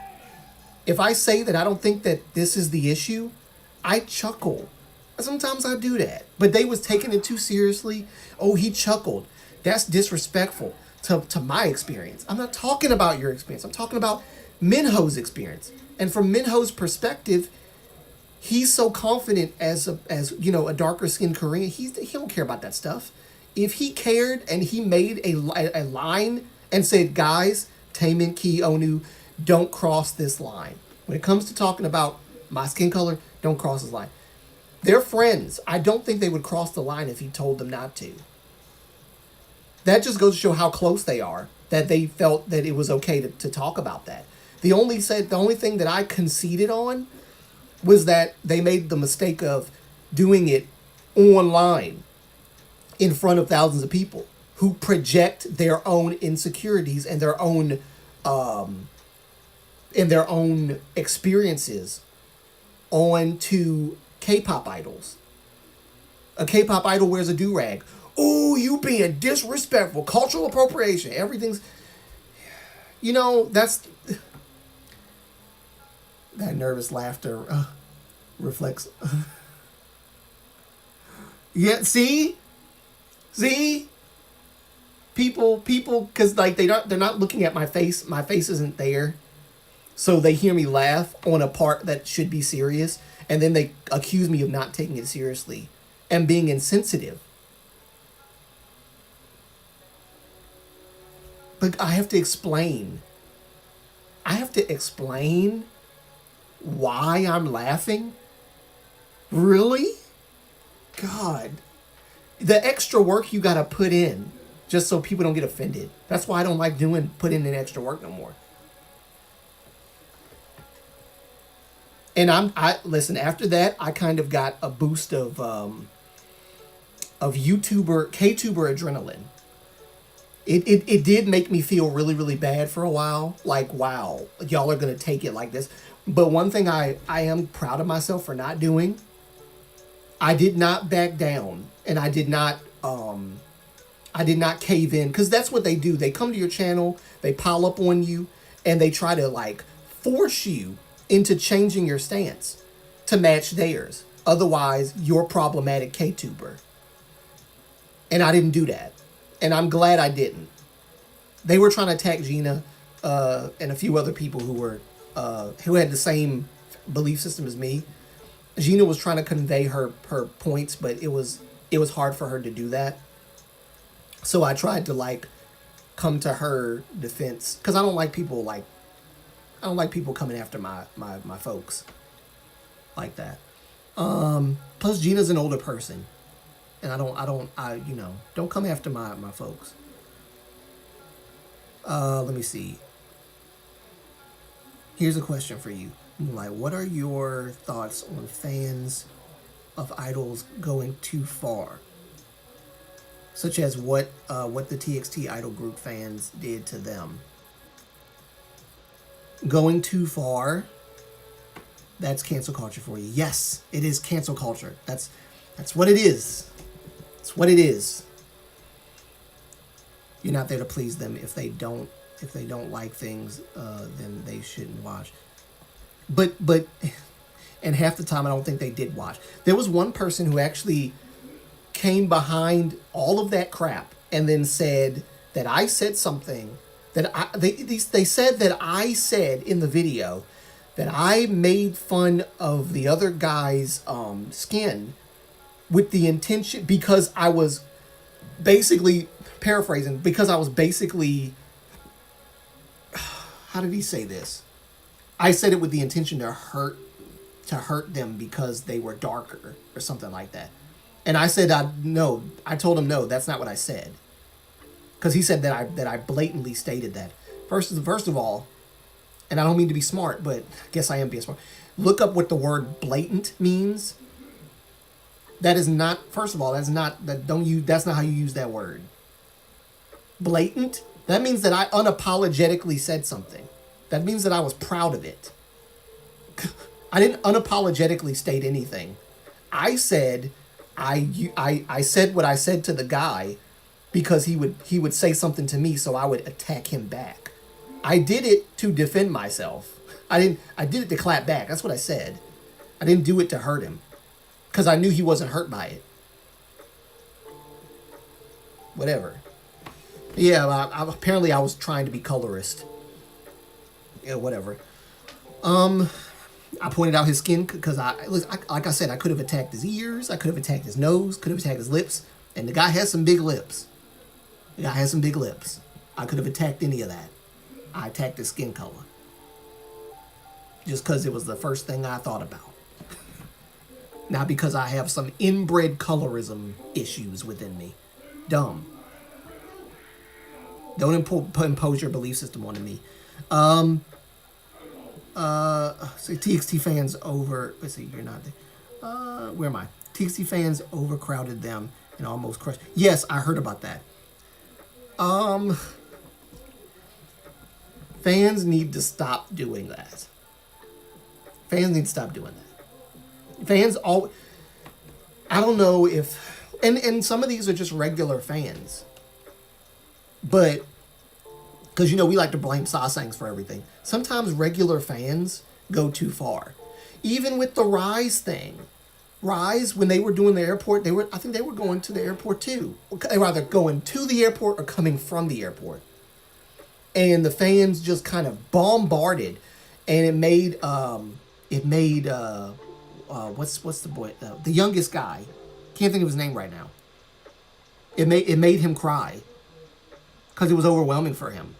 If I say that I don't think that this is the issue, I chuckle. Sometimes I do that. But they was taking it too seriously. Oh, he chuckled. That's disrespectful to my experience. I'm not talking about your experience. I'm talking about Minho's experience. And from Minho's perspective, he's so confident as a darker skinned Korean. He don't care about that stuff. If he cared and he made a line and said, guys, Taemin, Ki, Onu, don't cross this line. When it comes to talking about my skin color, don't cross this line. They're friends. I don't think they would cross the line if he told them not to. That just goes to show how close they are, that they felt that it was okay to talk about that. The only thing that I conceded on was that they made the mistake of doing it online in front of thousands of people who project their own insecurities and their own experiences onto K-pop idols. A K-pop idol wears a do-rag. Oh, you being disrespectful. Cultural appropriation. Everything's... that's... That nervous laughter reflects... Yeah, see? People, because they're not looking at my face. My face isn't there. So they hear me laugh on a part that should be serious. And then they accuse me of not taking it seriously and being insensitive. But I have to explain. Why I'm laughing. Really? God. The extra work you gotta put in just so people don't get offended. That's why I don't like putting in extra work no more. And listen, after that, I kind of got a boost of KTuber adrenaline. It did make me feel really, really bad for a while. Like, wow, y'all are going to take it like this. But one thing I am proud of myself for not doing, I did not back down. And I did not cave in. Because that's what they do. They come to your channel, they pile up on you, and they try to, force you into changing your stance to match theirs. Otherwise, you're problematic KTuber. And I didn't do that. And I'm glad I didn't. They were trying to attack Gina and a few other people who had the same belief system as me. Gina was trying to convey her points, but it was hard for her to do that. So I tried to come to her defense because I don't like people coming after my folks like that. Plus Gina's an older person. And don't come after my folks. Let me see. Here's a question for you. Moonlight, what are your thoughts on fans of idols going too far? Such as what the TXT idol group fans did to them. Going too far, that's cancel culture for you. Yes, it is cancel culture. That's what it is. It's what it is. You're not there to please them. If they don't like things, then they shouldn't watch. But and half the time I don't think they did watch. There was one person who actually came behind all of that crap and then said that I said something that they said that I said in the video that I made fun of the other guy's skin with the intention, because I was basically paraphrasing, because I was basically, how did he say this? I said it with the intention to hurt them because they were darker or something like that. And I said, I told him, no, that's not what I said. Because he said that I blatantly stated that. First of all, and I don't mean to be smart, but I guess I am being smart. Look up what the word blatant means. That is not, first of all, that's not how you use that word. Blatant, that means that I unapologetically said something. That means that I was proud of it. I didn't unapologetically state anything. I said, I said what I said to the guy because he would say something to me, so I would attack him back. I did it to defend myself. I did it to clap back. That's what I said. I didn't do it to hurt him because I knew he wasn't hurt by it. Whatever. Yeah, apparently I was trying to be colorist. Yeah, whatever. I pointed out his skin because like I said, I could have attacked his ears, I could have attacked his nose, could have attacked his lips, and the guy has some big lips. The guy has some big lips. I could have attacked any of that. I attacked his skin color. Just because it was the first thing I thought about. Not because I have some inbred colorism issues within me. Dumb. Don't impose your belief system onto me. So TXT fans over. Let's see, you're not there. Where am I? TXT fans overcrowded them and almost crushed. Yes, I heard about that. Fans need to stop doing that. Fans need to stop doing that. Fans all. I don't know if, and some of these are just regular fans. But, because, we like to blame Sasangs for everything. Sometimes regular fans go too far. Even with the Rise thing. Rise, when they were doing the airport, I think they were going to the airport too. They were either going to the airport or coming from the airport. And the fans just kind of bombarded. And it made, what's the boy, the youngest guy. Can't think of his name right now. It made him cry. Because it was overwhelming for him.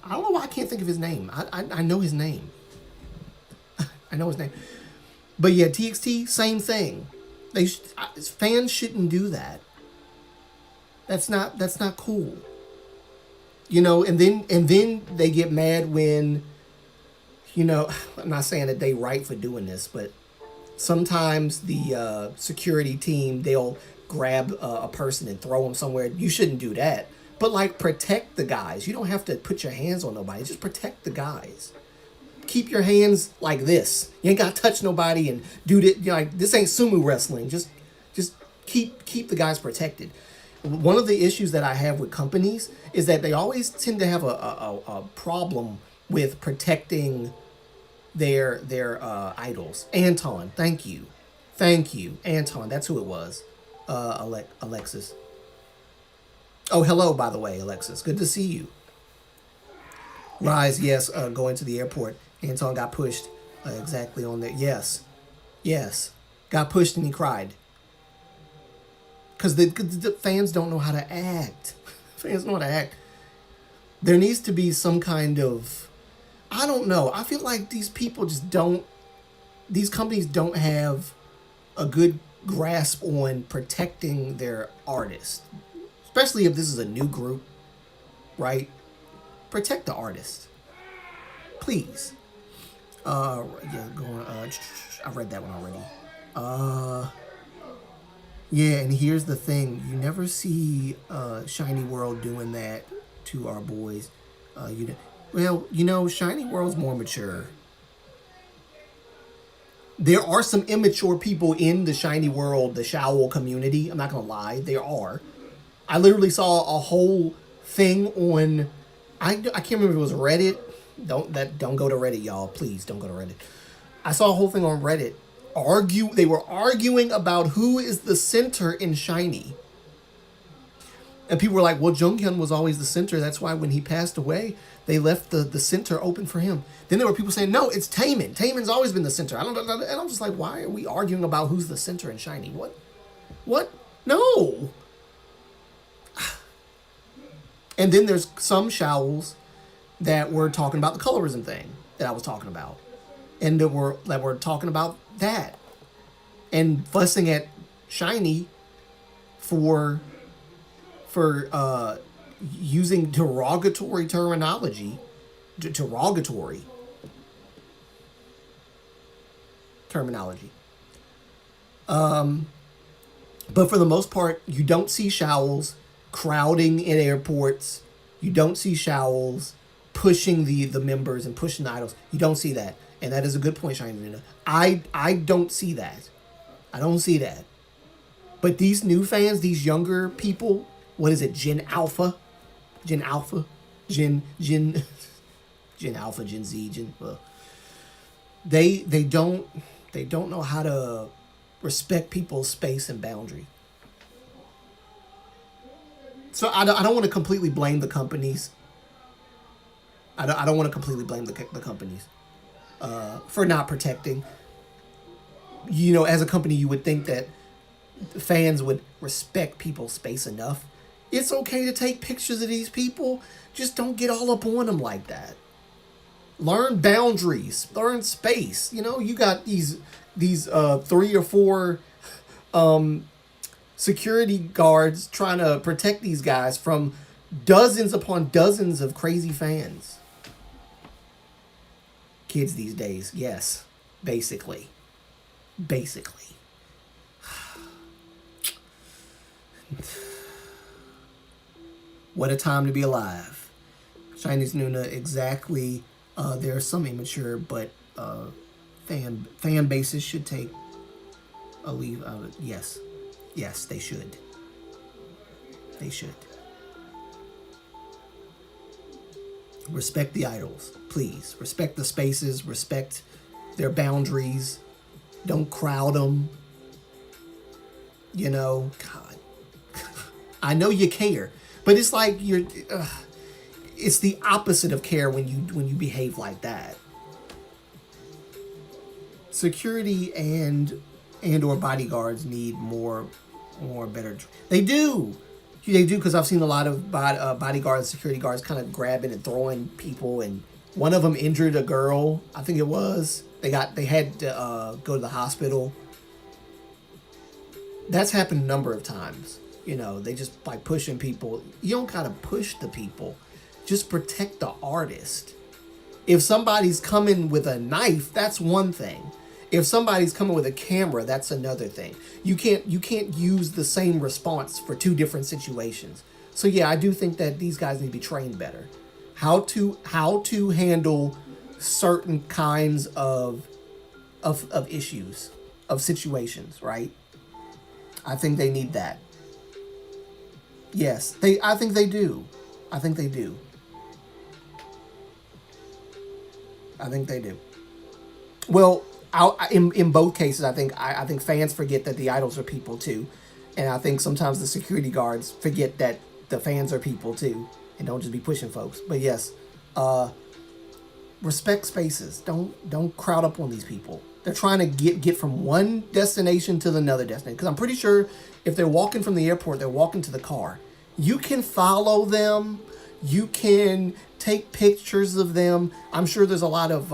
I don't know why I can't think of his name. I know his name. I know his name. But yeah, TXT, same thing. Fans shouldn't do that. That's not cool. And then they get mad when, I'm not saying that they right for doing this, but sometimes the security team, they'll grab a person and throw them somewhere. You shouldn't do that. But protect the guys. You don't have to put your hands on nobody. Just protect the guys. Keep your hands like this. You ain't got to touch nobody and do that. This ain't sumo wrestling. Just keep the guys protected. One of the issues that I have with companies is that they always tend to have a problem with protecting their idols. Anton, thank you, Anton. That's who it was. Alexis. Oh, hello, by the way, Alexis. Good to see you. Rise, yes, going to the airport. Anton got pushed exactly on there. Yes. Got pushed and he cried. Because the fans don't know how to act. Fans know how to act. There needs to be some kind of, I don't know. I feel like these companies don't have a good grasp on protecting their artists, especially if this is a new group, right? Protect the artist, please. I read that one already. Yeah, and here's the thing: you never see Shiny World doing that to our boys. Shiny World's more mature. There are some immature people in the Shiny World, the Showl community. I'm not going to lie. There are. I literally saw a whole thing on, I can't remember if it was Reddit. Don't go to Reddit, y'all. Please don't go to Reddit. I saw a whole thing on Reddit. They were arguing about who is the center in Shiny. And people were like, well, Junghyun was always the center. That's why when he passed away, they left the center open for him. Then there were people saying, no, it's Taemin. Taemin's always been the center. And I'm just like, why are we arguing about who's the center in Shiny? What? No. And then there's some Showls that were talking about the colorism thing that I was talking about. And that were talking about that. And fussing at Shiny for using derogatory terminology. Derogatory terminology. But for the most part, you don't see Showls crowding in airports. You don't see Showls pushing the members and pushing the idols. You don't see that. And that is a good point, Shiny Nuna. I don't see that. I don't see that. But these new fans, these younger people, what is it, Gen Alpha? Gen Alpha? Gen Alpha, Gen Z, they don't know how to respect people's space and boundary. So I don't want to completely blame the companies. I don't want to completely blame the companies for not protecting. You know, as a company, you would think that fans would respect people's space enough. It's okay to take pictures of these people. Just don't get all up on them like that. Learn boundaries. Learn space. You know, you got these 3 or 4 security guards trying to protect these guys from dozens upon dozens of crazy fans. Kids these days, yes, basically. What a time to be alive. Chinese Nuna, exactly. There are some immature, but fan bases should take a leave out of it. Yes, they should. They should. Respect the idols, please. Respect the spaces. Respect their boundaries. Don't crowd them. You know, God. I know you care, but it's like you're. It's the opposite of care when you behave like that. Security and or bodyguards need more better. They do, because I've seen a lot of bodyguards, security guards, kind of grabbing and throwing people, and one of them injured a girl. I think it was. They had to go to the hospital. That's happened a number of times. You know, they just by pushing people. You don't gotta push the people. Just protect the artist. If somebody's coming with a knife, that's one thing. If somebody's coming with a camera, that's another thing. You can't use the same response for 2 different situations. So yeah, I do think that these guys need to be trained better. How to handle certain kinds of issues, of situations, right? I think they need that. Yes, I think they do. I think they do. Well, in both cases, I think fans forget that the idols are people too, and I think sometimes the security guards forget that the fans are people too, and don't just be pushing folks. But yes, respect spaces. Don't crowd up on these people. They're trying to get from one destination to another destination. Because I'm pretty sure if they're walking from the airport, they're walking to the car. You can follow them. You can take pictures of them. I'm sure there's a lot of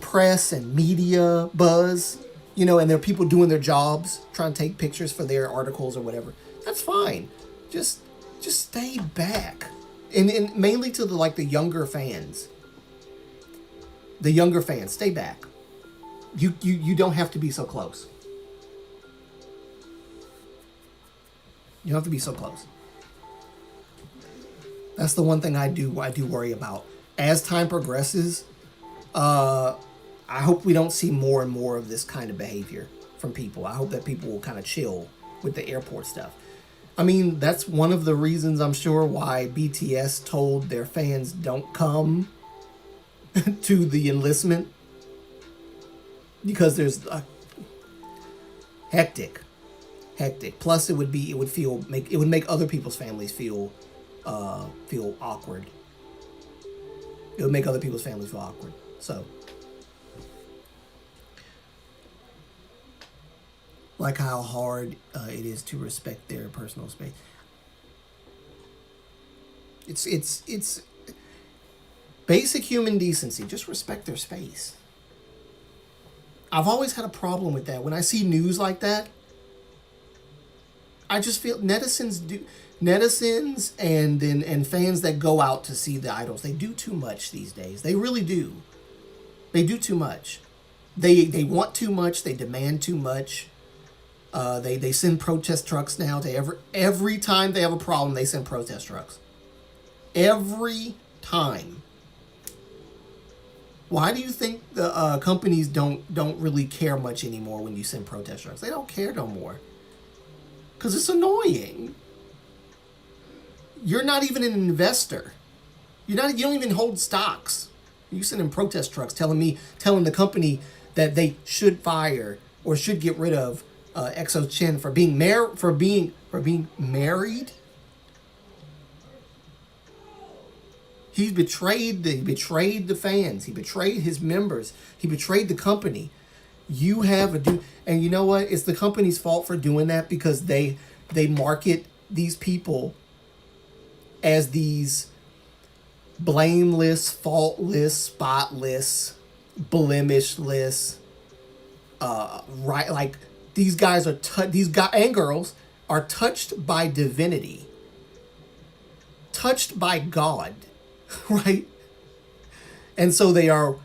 press and media buzz, you know, and there are people doing their jobs, trying to take pictures for their articles or whatever. That's fine. Just stay back, and mainly to the younger fans. The younger fans, stay back. You don't have to be so close. You don't have to be so close. That's the one thing I do worry about. As time progresses, I hope we don't see more and more of this kind of behavior from people. I hope that people will kind of chill with the airport stuff. I mean, that's one of the reasons, I'm sure, why BTS told their fans don't come to the enlistment. Because there's hectic. Plus, it would make other people's families feel awkward. It would make other people's families feel awkward. So, like how hard it is to respect their personal space. It's basic human decency. Just respect their space. I've always had a problem with that. When I see news like that, I just feel netizens and fans that go out to see the idols, they do too much these days. They really do. They do too much. They want too much. They demand too much. They send protest trucks now to every time they have a problem, they send protest trucks. Every time. Why do you think the companies don't really care much anymore when you send protest trucks? They don't care no more. Because it's annoying. You're not even an investor. You don't even hold stocks. You send in protest trucks telling the company that they should fire or should get rid of Exo Chen for being married. He betrayed the fans. He betrayed his members. He betrayed the company. You have and you know what? It's the company's fault for doing that because they market these people as these blameless, faultless, spotless, blemishless, right? Like these guys and girls are touched by divinity, touched by God, right? And so they are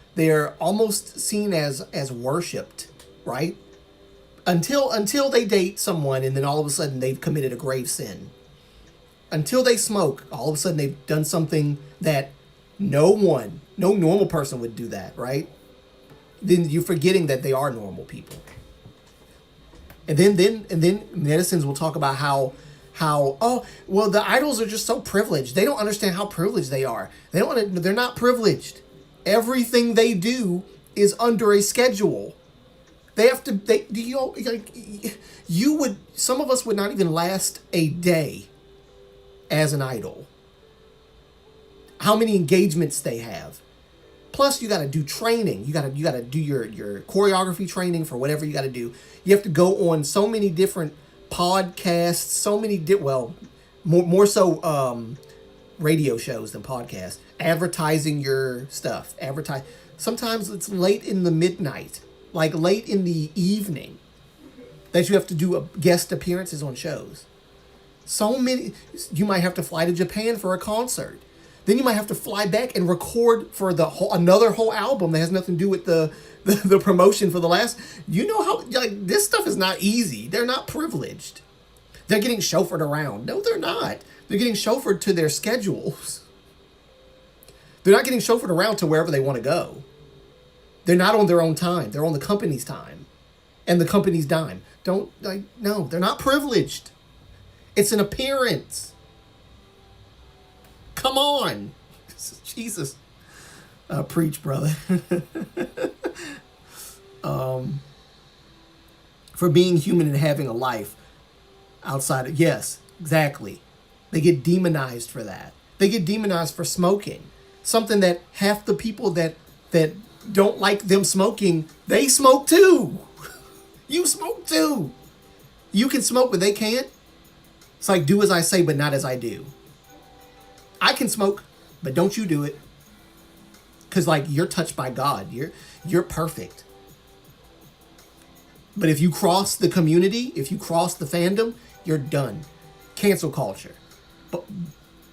almost seen as worshipped, right? Until they date someone and then all of a sudden they've committed a grave sin. Until they smoke, all of a sudden they've done something that no normal person would do that, right? Then you're forgetting that they are normal people. And then medicines will talk about how the idols are just so privileged. They don't understand how privileged they are. They're not privileged. Everything they do is under a schedule. Some of us would not even last a day as an idol. How many engagements they have. Plus you got to do training. You got to do your choreography training for whatever you got to do. You have to go on so many different podcasts, more so radio shows than podcasts, advertising your stuff. Sometimes it's late in the midnight, like late in the evening, that you have to do guest appearances on shows. So many. You might have to fly to Japan for a concert. Then you might have to fly back and record for another whole album that has nothing to do with the promotion for the last. You know how this stuff is not easy. They're not privileged. They're getting chauffeured around. No, they're not. They're getting chauffeured to their schedules. They're not getting chauffeured around to wherever they want to go. They're not on their own time. They're on the company's time and the company's dime. No, they're not privileged. It's an appearance. Come on. Jesus. Preach, brother. For being human and having a life outside of, yes, exactly. They get demonized for that. They get demonized for smoking. Something that half the people that don't like them smoking, they smoke too. You smoke too. You can smoke, but they can't. It's like, do as I say, but not as I do. I can smoke, but don't you do it. Because you're touched by God. You're perfect. But if you cross the community, if you cross the fandom, you're done. Cancel culture.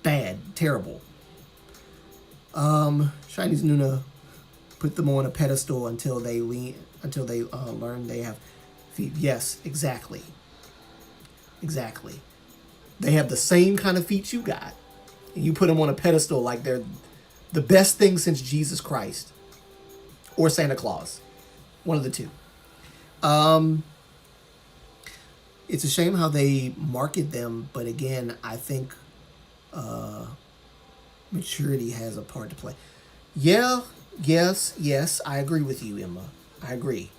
Bad. Terrible. Chinese Nuna put them on a pedestal until they learn they have feet. Yes, exactly. Exactly. They have the same kind of feet you got. And you put them on a pedestal like they're the best thing since Jesus Christ. Or Santa Claus. One of the two. It's a shame how they market them, but again, I think maturity has a part to play. Yeah, yes, I agree with you, Emma. I agree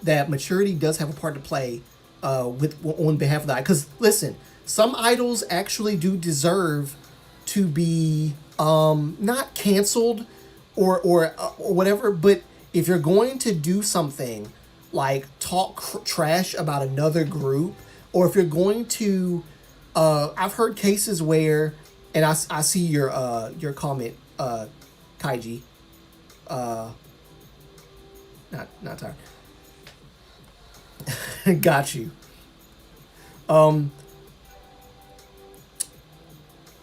that maturity does have a part to play on behalf of that. Because listen, some idols actually do deserve to be not canceled or whatever, but if you're going to do something like talk trash about another group, or if you're going to, I've heard cases where, and I see your comment, Kaiji, not tired. Got you.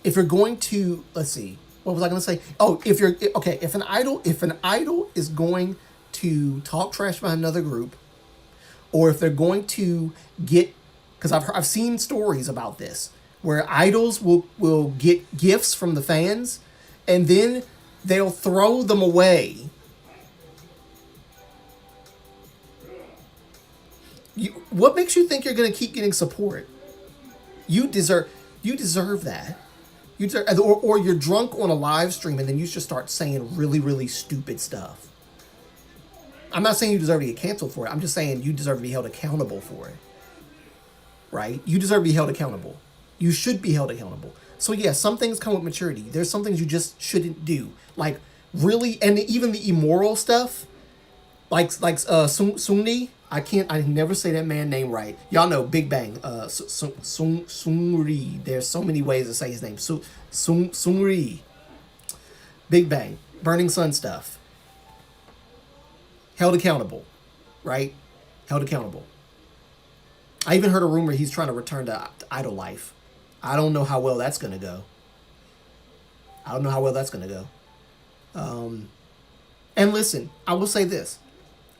If you're going to, let's see, what was I going to say? Oh, if an idol is going to talk trash about another group, or if they're going to get, because I've seen stories about this, where idols will get gifts from the fans, and then they'll throw them away. What makes you think you're going to keep getting support? You deserve that. You deserve, or you're drunk on a live stream and then you just start saying really, really stupid stuff. I'm not saying you deserve to get canceled for it. I'm just saying you deserve to be held accountable for it. Right? You deserve to be held accountable. You should be held accountable. So yeah, some things come with maturity. There's some things you just shouldn't do. Like really, and even the immoral stuff, Sungni. I never say that man name right. Y'all know Big Bang. Sungri. There's so many ways to say his name. Sungri. Big Bang. Burning Sun stuff. Held accountable, right? Held accountable. I even heard a rumor he's trying to return to idol life. I don't know how well that's gonna go. And listen, I will say this.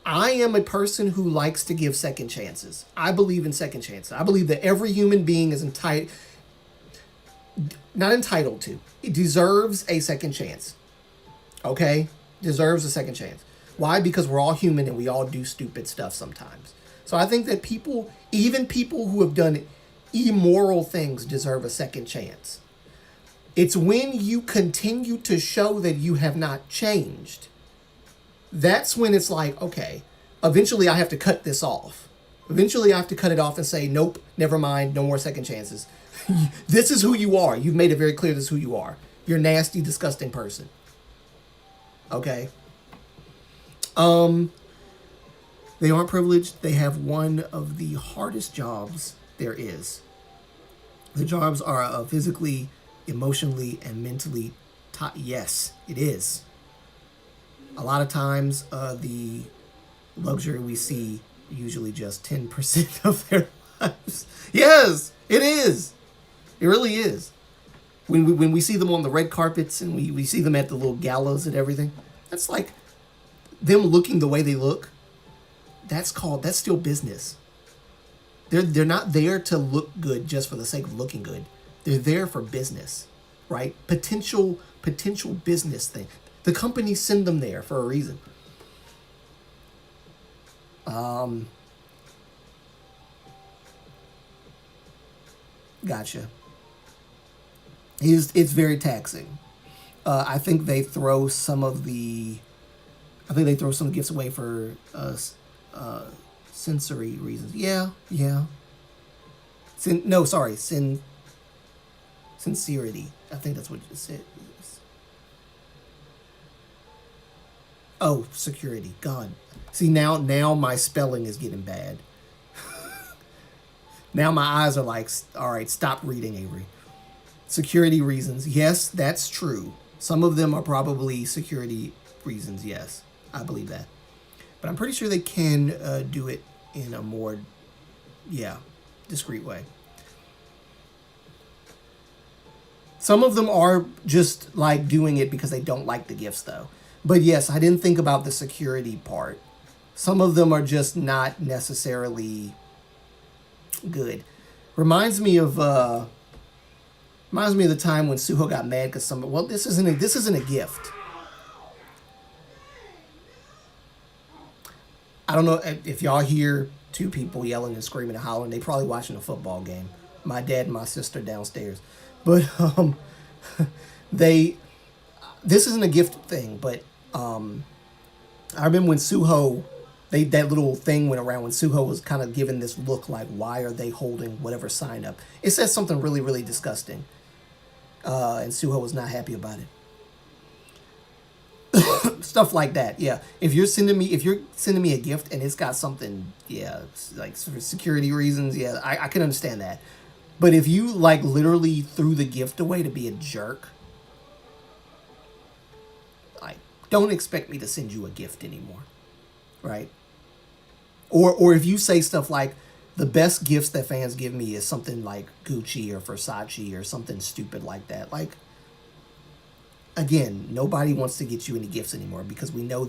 I am a person who likes to give second chances. I believe in second chances. I believe that every human being is not entitled to. It deserves a second chance. Okay? Deserves a second chance. Why? Because we're all human and we all do stupid stuff sometimes. So I think that even people who have done immoral things deserve a second chance. It's when you continue to show that you have not changed. That's when it's like, okay, eventually I have to cut this off. Eventually I have to cut it off and say, nope, never mind, no more second chances. This is who you are. You've made it very clear this is who you are. You're a nasty, disgusting person. Okay? They aren't privileged. They have one of the hardest jobs there is. The jobs are physically, emotionally, and mentally yes, it is. A lot of times, the luxury we see usually just 10% of their lives. Yes, it is. It really is. When we see them on the red carpets and we see them at the little galas and everything, that's like them looking the way they look. That's still business. They're not there to look good just for the sake of looking good. They're there for business, right? Potential business thing. The companies send them there for a reason. Gotcha. It's very taxing. I think they throw some gifts away for sensory reasons. Yeah. Sincerity. I think that's what you said. Oh, security. God. See, now my spelling is getting bad. Now my eyes are like, all right, stop reading, Avery. Security reasons. Yes, that's true. Some of them are probably security reasons. Yes, I believe that. But I'm pretty sure they can do it in a more, discreet way. Some of them are just like doing it because they don't like the gifts, though. But yes, I didn't think about the security part. Some of them are just not necessarily good. Reminds me of the time when Suho got mad because this isn't a gift. I don't know if y'all hear two people yelling and screaming and hollering. They probably watching a football game. My dad and my sister downstairs. But this isn't a gift thing, but I remember when Suho, that little thing went around when Suho was kind of given this look like, why are they holding whatever sign up? It says something really, really disgusting. And Suho was not happy about it. Stuff like that, yeah. If you're sending me a gift and it's got something, like for security reasons, I can understand that. But if you like literally threw the gift away to be a jerk, like, don't expect me to send you a gift anymore, right? Or if you say stuff like, the best gifts that fans give me is something like Gucci or Versace or something stupid like that. Like, again, nobody wants to get you any gifts anymore because we know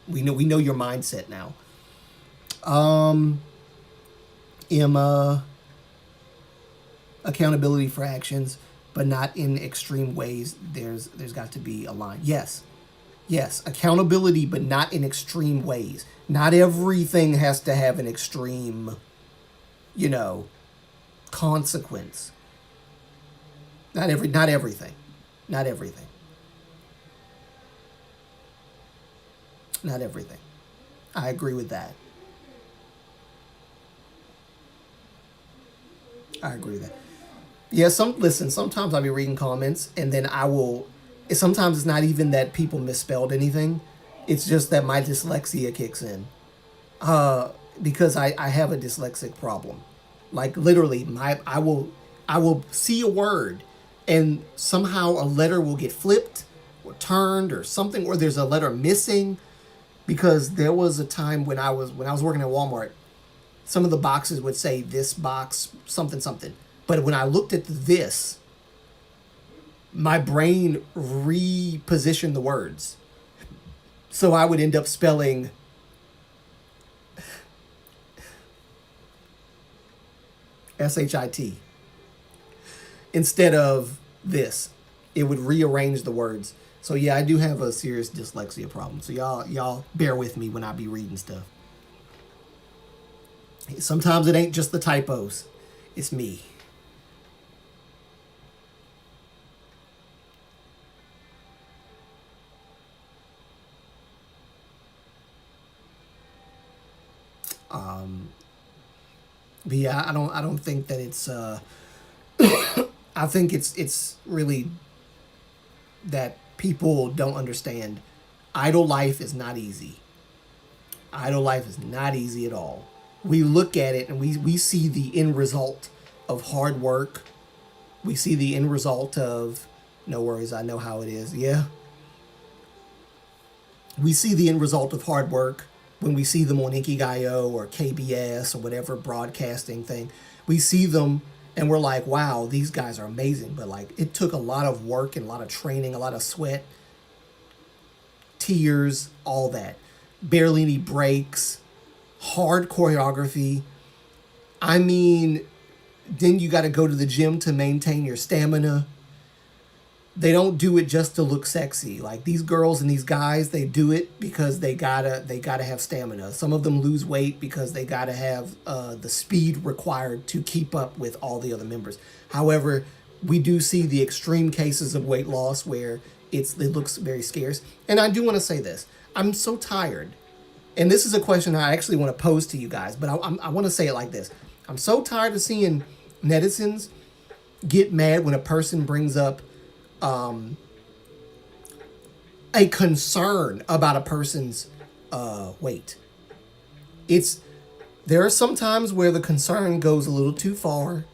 your mindset now. Emma, accountability for actions. but not in extreme ways. There's got to be a line. Yes. Yes, accountability, but not in extreme ways. Not everything has to have an extreme, you know, consequence. Not everything. Not everything. Not everything. I agree with that. I agree with that. Yeah, sometimes I'll be reading comments and then I will sometimes it's not even that people misspelled anything. It's just that my dyslexia kicks in. Because I have a dyslexic problem. Like literally I will see a word and somehow a letter will get flipped or turned or something, or there's a letter missing. Because there was a time when I was working at Walmart, some of the boxes would say this box something something. But when I looked at this, my brain repositioned the words. So I would end up spelling SHIT instead of this. It would rearrange the words. So yeah, I do have a serious dyslexia problem. So y'all bear with me when I be reading stuff. Sometimes it ain't just the typos. It's me. But yeah, I don't think that it's I think it's really that people don't understand idle life is not easy. Idle life is not easy at all. We look at it and we see the end result of hard work. We see the end result of no worries, I know how it is. Yeah. We see the end result of hard work when we see them on Ikigayo or KBS or whatever broadcasting thing. We see them and we're like, wow, these guys are amazing. But like, it took a lot of work and a lot of training, a lot of sweat, tears, all that. Barely any breaks, hard choreography. I mean, then you got to go to the gym to maintain your stamina. They don't do it just to look sexy. Like these girls and these guys, they do it because they gotta have stamina. Some of them lose weight because they gotta have the speed required to keep up with all the other members. However, we do see the extreme cases of weight loss where it looks very scarce. And I do want to say this: I'm so tired, and this is a question I actually want to pose to you guys, but I want to say it like this: I'm so tired of seeing netizens get mad when a person brings up a concern about a person's weight. There are some times where the concern goes a little too far,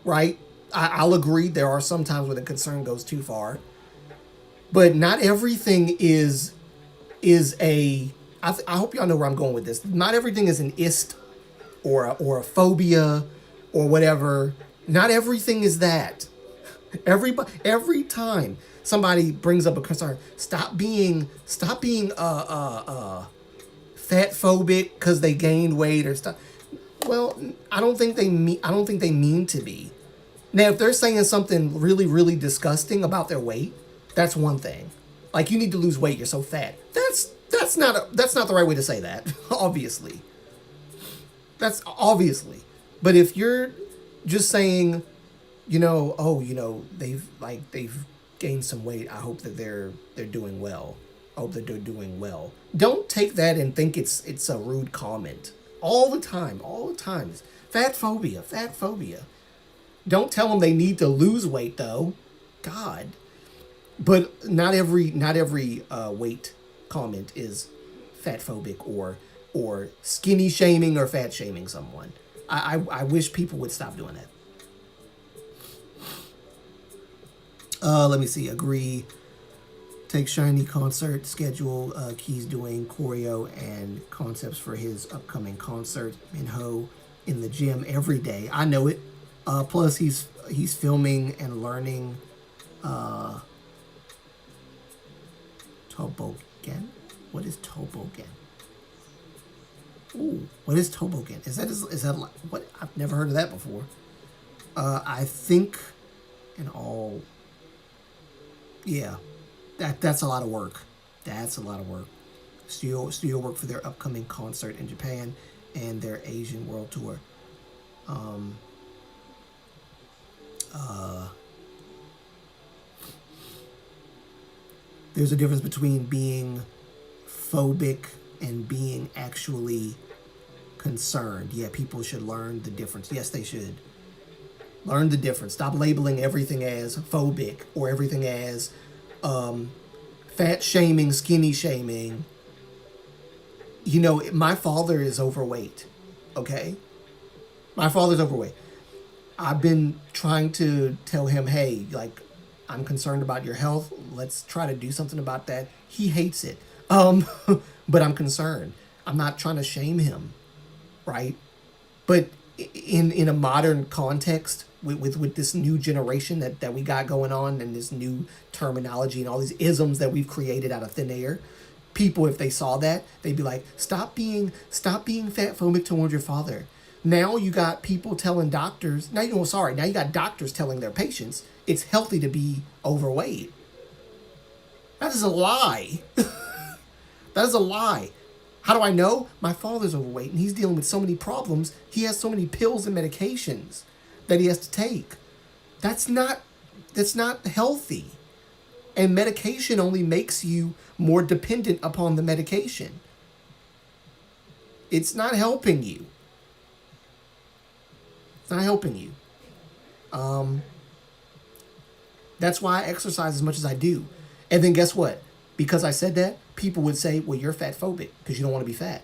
right? I'll agree there are some times where the concern goes too far, but not everything is a. I hope y'all know where I'm going with this. Not everything is an ist or a phobia or whatever. Not everything is that. Every time somebody brings up a concern, stop being fat phobic because they gained weight or stuff. Well, I don't think they mean to be. Now, if they're saying something really, really disgusting about their weight, that's one thing. Like, you need to lose weight, you're so fat. That's not the right way to say that. Obviously. That's obviously. But if you're just saying, they've gained some weight, I hope that they're doing well. I hope that they're doing well. Don't take that and think it's a rude comment. All the time. Fat phobia. Don't tell them they need to lose weight though. God. But not every weight comment is fat phobic or skinny shaming or fat shaming someone. I wish people would stop doing that. Let me see. Agree. Take Shiny concert schedule. Key's doing choreo and concepts for his upcoming concert. Minho in the gym every day. I know it. Plus he's filming and learning. Tobogan. What is Tobogan? Ooh, what is Tobogan? Is that like what? I've never heard of that before. I think and all. Yeah, that's a lot of work. That's a lot of work. Studio work for their upcoming concert in Japan and their Asian World Tour. Um, uh, there's a difference between being phobic and being actually concerned. Yeah, people should learn the difference. Yes, they should. Learn the difference. Stop labeling everything as phobic or everything as fat shaming, skinny shaming. You know, my father is overweight. Okay? My father's overweight. I've been trying to tell him, hey, like, I'm concerned about your health. Let's try to do something about that. He hates it. But I'm concerned. I'm not trying to shame him, right? But in a modern context, with this new generation that we got going on, and this new terminology and all these isms that we've created out of thin air, people, if they saw that, they'd be like, stop being fat phobic towards your father. Now you got people telling doctors, now you got doctors telling their patients it's healthy to be overweight. That is a lie. That is a lie. How do I know? My father's overweight and he's dealing with so many problems. He has so many pills and medications that he has to take. That's not healthy. And medication only makes you more dependent upon the medication. It's not helping you. It's not helping you. That's why I exercise as much as I do. And then guess what? Because I said that, people would say, well, you're fat phobic because you don't want to be fat.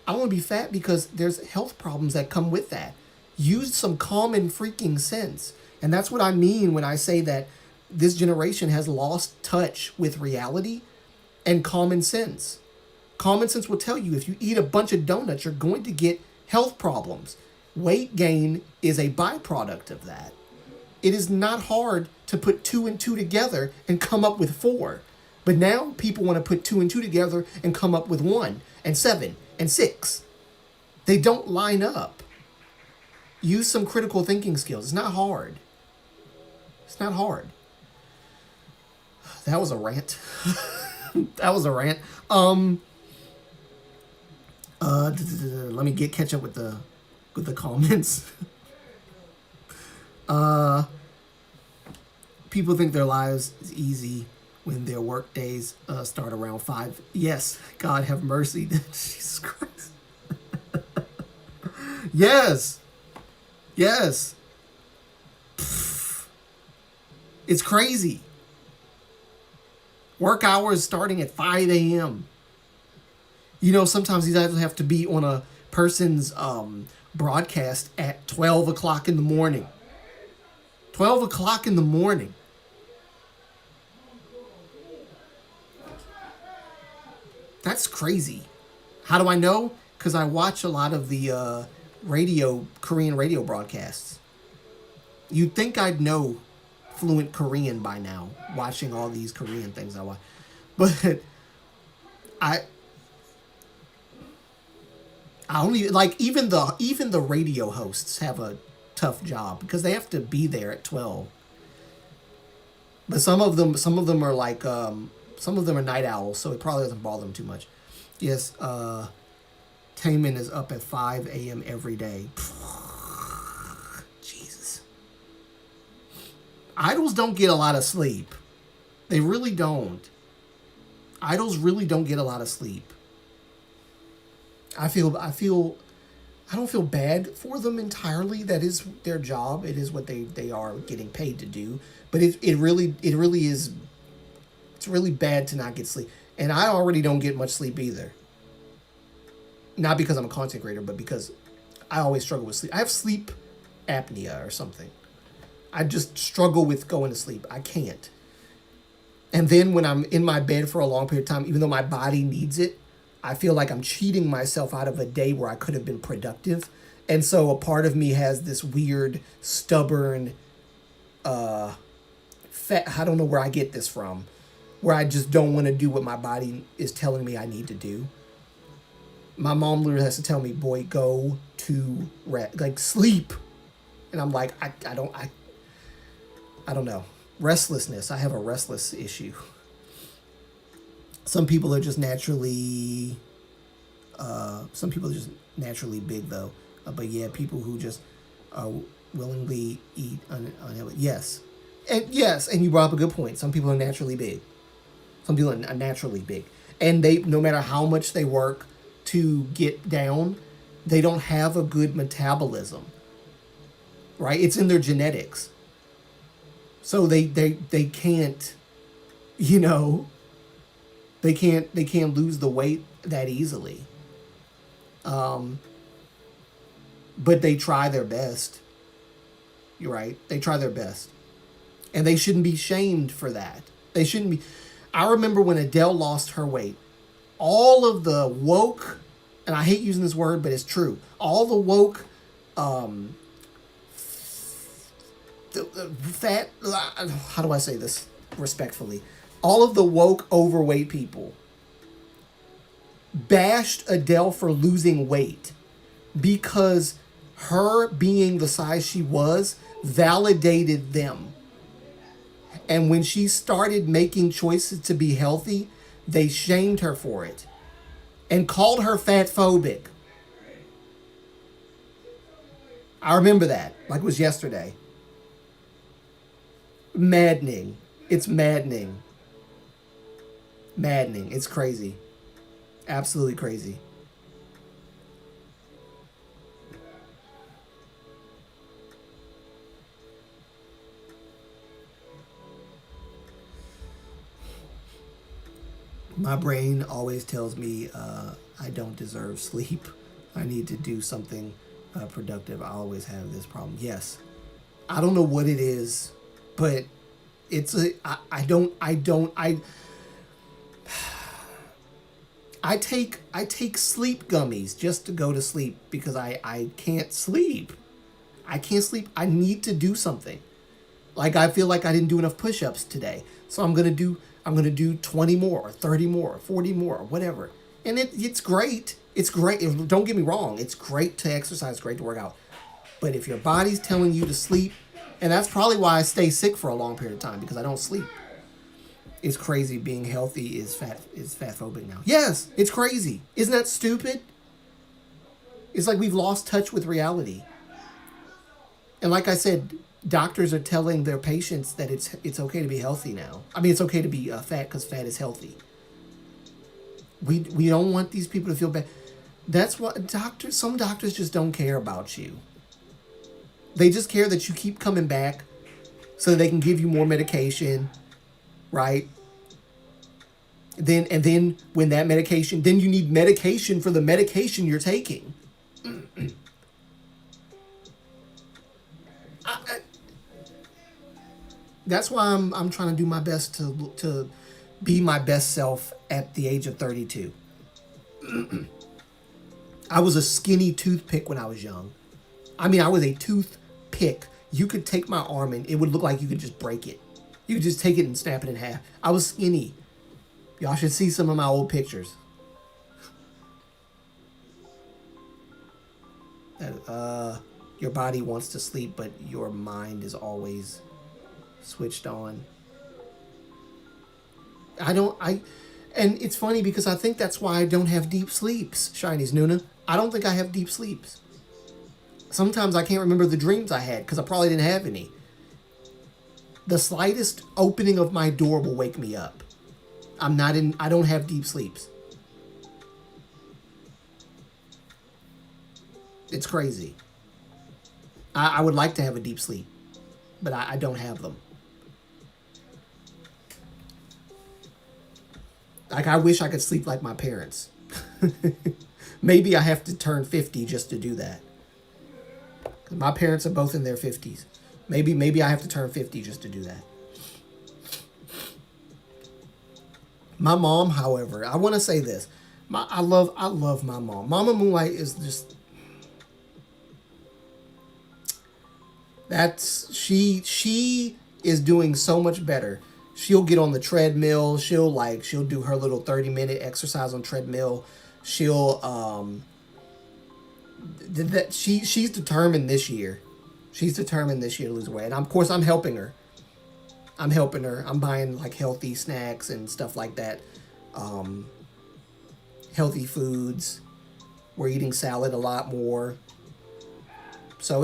I want to be fat because there's health problems that come with that. Use some common freaking sense. And that's what I mean when I say that this generation has lost touch with reality and common sense. Common sense will tell you if you eat a bunch of donuts, you're going to get health problems. Weight gain is a byproduct of that. It is not hard to put 2 and 2 together and come up with 4. But now people want to put 2 and 2 together and come up with 1 and 7 and 6. They don't line up. Use some critical thinking skills. It's not hard. It's not hard. That was a rant. That was a rant. Let me catch up with the comments. People think their lives is easy when their work days start around 5. Yes, God have mercy. Jesus Christ. Yes. Yes. Pfft. It's crazy. Work hours starting at 5 a.m. You know, sometimes these guys have to be on a person's broadcast at 12 o'clock in the morning. 12 o'clock in the morning. That's crazy. How do I know? Because I watch a lot of the Korean radio broadcasts. You'd think I'd know fluent Korean by now, watching all these Korean things I watch. But I only like even the radio hosts have a tough job because they have to be there at 12. But some of them are like some of them are night owls, so it probably doesn't bother them too much. Yes, Taman is up at 5 a.m. every day. Jesus. Idols don't get a lot of sleep. They really don't. Idols really don't get a lot of sleep. I don't feel bad for them entirely. That is their job. It is what they are getting paid to do. But it really is. It's really bad to not get sleep. And I already don't get much sleep either. Not because I'm a content creator, but because I always struggle with sleep. I have sleep apnea or something. I just struggle with going to sleep. I can't. And then when I'm in my bed for a long period of time, even though my body needs it, I feel like I'm cheating myself out of a day where I could have been productive. And so a part of me has this weird, stubborn, I don't know where I get this from, where I just don't want to do what my body is telling me I need to do. My mom literally has to tell me, boy, go to rest, like sleep. And I'm like, I don't know. Restlessness. I have a restless issue. Some people are just naturally. Some people are just naturally big though. But yeah, people who just willingly eat unhealthy. Yes, and you brought up a good point. Some people are naturally big. Some people are naturally big, and they no matter how much they work to get down, they don't have a good metabolism. Right? It's in their genetics. So they can't, you know, they can't lose the weight that easily. But they try their best. You're right. They try their best. And they shouldn't be shamed for that. They shouldn't be. I remember when Adele lost her weight, all of the woke, and I hate using this word, but it's true. All the woke, fat, how do I say this respectfully? All of the woke overweight people bashed Adele for losing weight because her being the size she was validated them. And when she started making choices to be healthy, they shamed her for it and called her fat phobic. I remember that like it was yesterday. Maddening. It's maddening. Maddening. It's crazy. Absolutely crazy. My brain always tells me I don't deserve sleep. I need to do something productive. I always have this problem. Yes. I don't know what it is, but it's I take sleep gummies just to go to sleep because I can't sleep. I can't sleep. I need to do something. Like I feel like I didn't do enough push-ups today. So I'm going to do 20 more, 30 more, 40 more, whatever. And it's great. It's great. Don't get me wrong. It's great to exercise, great to work out. But if your body's telling you to sleep, and that's probably why I stay sick for a long period of time because I don't sleep. It's crazy being healthy is fat phobic now. Yes, it's crazy. Isn't that stupid? It's like we've lost touch with reality. And like I said, doctors are telling their patients that it's okay to be healthy now. I mean, it's okay to be fat because fat is healthy. We don't want these people to feel bad. That's what some doctors just don't care about you. They just care that you keep coming back so they can give you more medication, right? Then when that medication, then you need medication for the medication you're taking. That's why I'm trying to do my best to be my best self at the age of 32. I was a skinny toothpick when I was young. I mean, I was a toothpick. You could take my arm and it would look like you could just break it. You could just take it and snap it in half. I was skinny. Y'all should see some of my old pictures. Your body wants to sleep, but your mind is always switched on. And it's funny because I think that's why I don't have deep sleeps, Shinies Nuna. I don't think I have deep sleeps. Sometimes I can't remember the dreams I had because I probably didn't have any. The slightest opening of my door will wake me up. I don't have deep sleeps. It's crazy. I would like to have a deep sleep, but I don't have them. Like, I wish I could sleep like my parents. Maybe I have to turn 50 just to do that. 'Cause my parents are both in their 50s. Maybe I have to turn 50 just to do that. My mom, however, I want to say this. I love my mom. Mama Moonlight is just... She is doing so much better. She'll get on the treadmill. She'll do her little 30-minute exercise on treadmill. She'll she's determined this year. She's determined this year to lose weight. And of course I'm helping her. I'm helping her. I'm buying like healthy snacks and stuff like that. Healthy foods. We're eating salad a lot more. So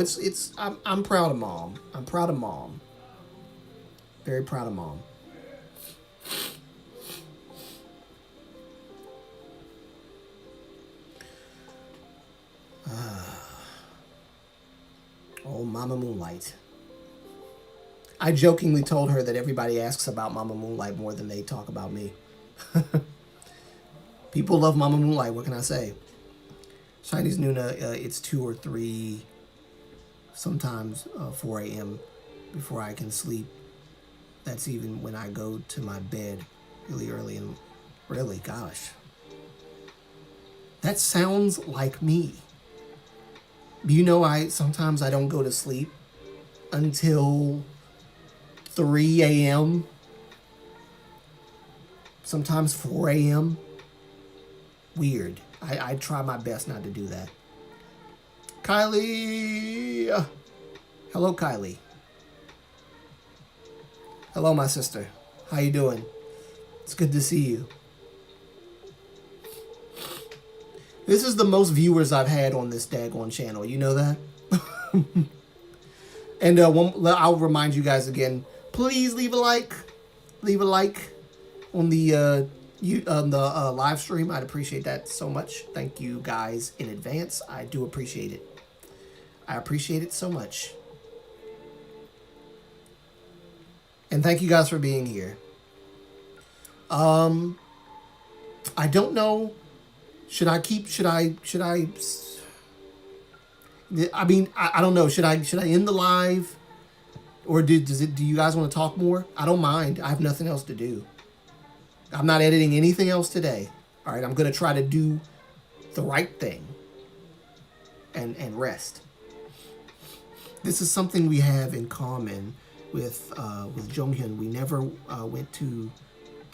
I'm proud of mom. I'm proud of mom. Very proud of mom. Oh, Mama Moonlight. I jokingly told her that everybody asks about Mama Moonlight more than they talk about me. People love Mama Moonlight. What can I say? Chinese Nuna, it's 2 or 3, sometimes 4 a.m. before I can sleep. That's even when I go to my bed really early. And really, gosh. That sounds like me. You know, sometimes I don't go to sleep until 3 a.m. Sometimes 4 a.m. Weird. I try my best not to do that. Kylie! Hello, Kylie. Hello, my sister. How you doing? It's good to see you. This is the most viewers I've had on this daggone channel. You know that? And I'll remind you guys again. Please leave a like. Leave a like on the live stream. I'd appreciate that so much. Thank you guys in advance. I do appreciate it. I appreciate it so much. And thank you guys for being here. I don't know. Should I I mean, I don't know. Should I end the live? Or do you guys want to talk more? I don't mind. I have nothing else to do. I'm not editing anything else today. All right, I'm going to try to do the right thing and rest. This is something we have in common with Jonghyun. We never went to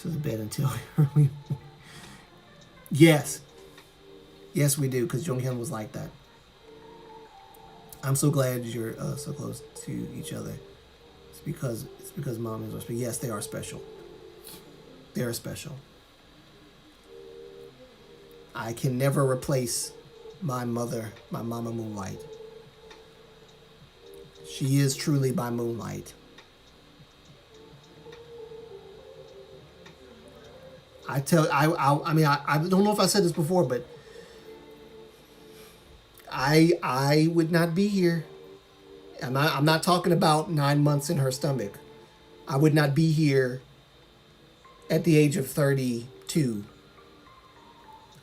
the bed until early. Yes, we do, because Jonghyun was like that. I'm so glad you're so close to each other. It's because mom is special. Yes, they are special. They are special. I can never replace my mother, my Mama Moonlight. She is truly my Moonlight. I mean, I don't know if I said this before, but I would not be here. I'm not talking about 9 months in her stomach. I would not be here at the age of 32.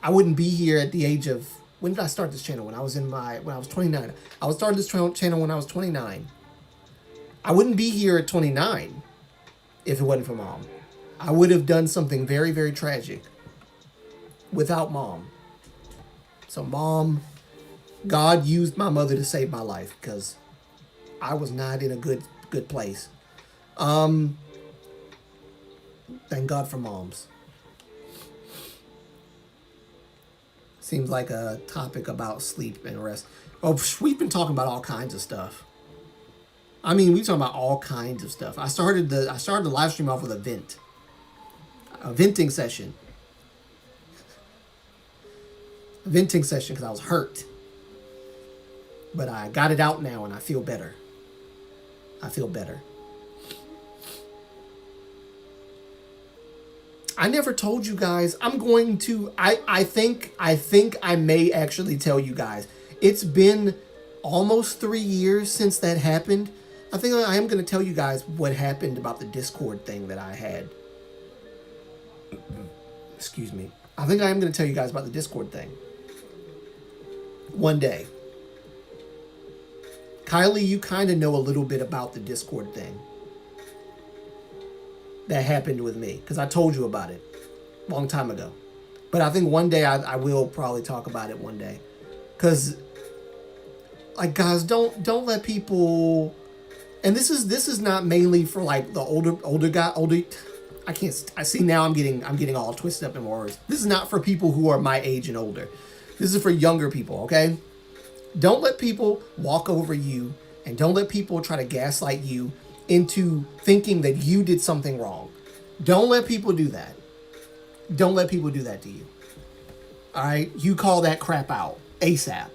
I wouldn't be here at the age of, when did I start this channel? When I was 29. I was starting this channel when I was 29. I wouldn't be here at 29 if it wasn't for mom. I would have done something very, very tragic without mom. So mom, God used my mother to save my life because I was not in a good place. Thank God for moms. Seems like a topic about sleep and rest. Oh, we've been talking about all kinds of stuff. I mean, we're talking about all kinds of stuff. I started the live stream off with a venting session. A venting session because I was hurt. But I got it out now and I feel better. I feel better. I never told you guys. I'm going to, I think I may actually tell you guys. It's been almost 3 years since that happened. I think I am going to tell you guys what happened about the Discord thing that I had. Excuse me. I think I am going to tell you guys about the Discord thing. One day. Kylie, you kind of know a little bit about the Discord thing that happened with me, because I told you about it a long time ago. But I think one day I will probably talk about it one day, because like, guys, don't let people, and this is not mainly for like the older guy. I see now I'm getting all twisted up in words. This is not for people who are my age and older. This is for younger people, okay? Don't let people walk over you, and don't let people try to gaslight you into thinking that you did something wrong. Don't let people do that. Don't let people do that to you. All right? You call that crap out ASAP.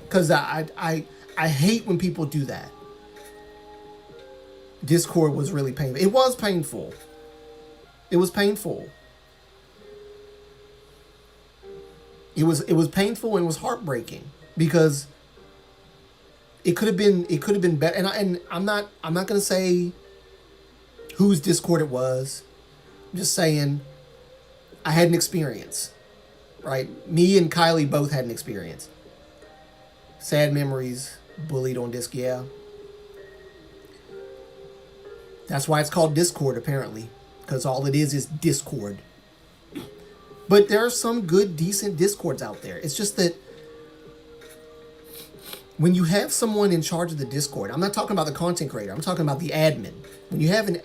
Because I hate when people do that. Discord was really painful. It was painful. It was painful. It was painful and it was heartbreaking because it could have been better. And I'm not gonna say whose Discord it was. I'm just saying I had an experience. Right? Me and Kylie both had an experience. Sad memories, bullied on disc, yeah. That's why it's called Discord, apparently. Because all it is Discord. But there are some good, decent Discords out there. It's just that when you have someone in charge of the Discord, I'm not talking about the content creator, I'm talking about the admin. When you have an...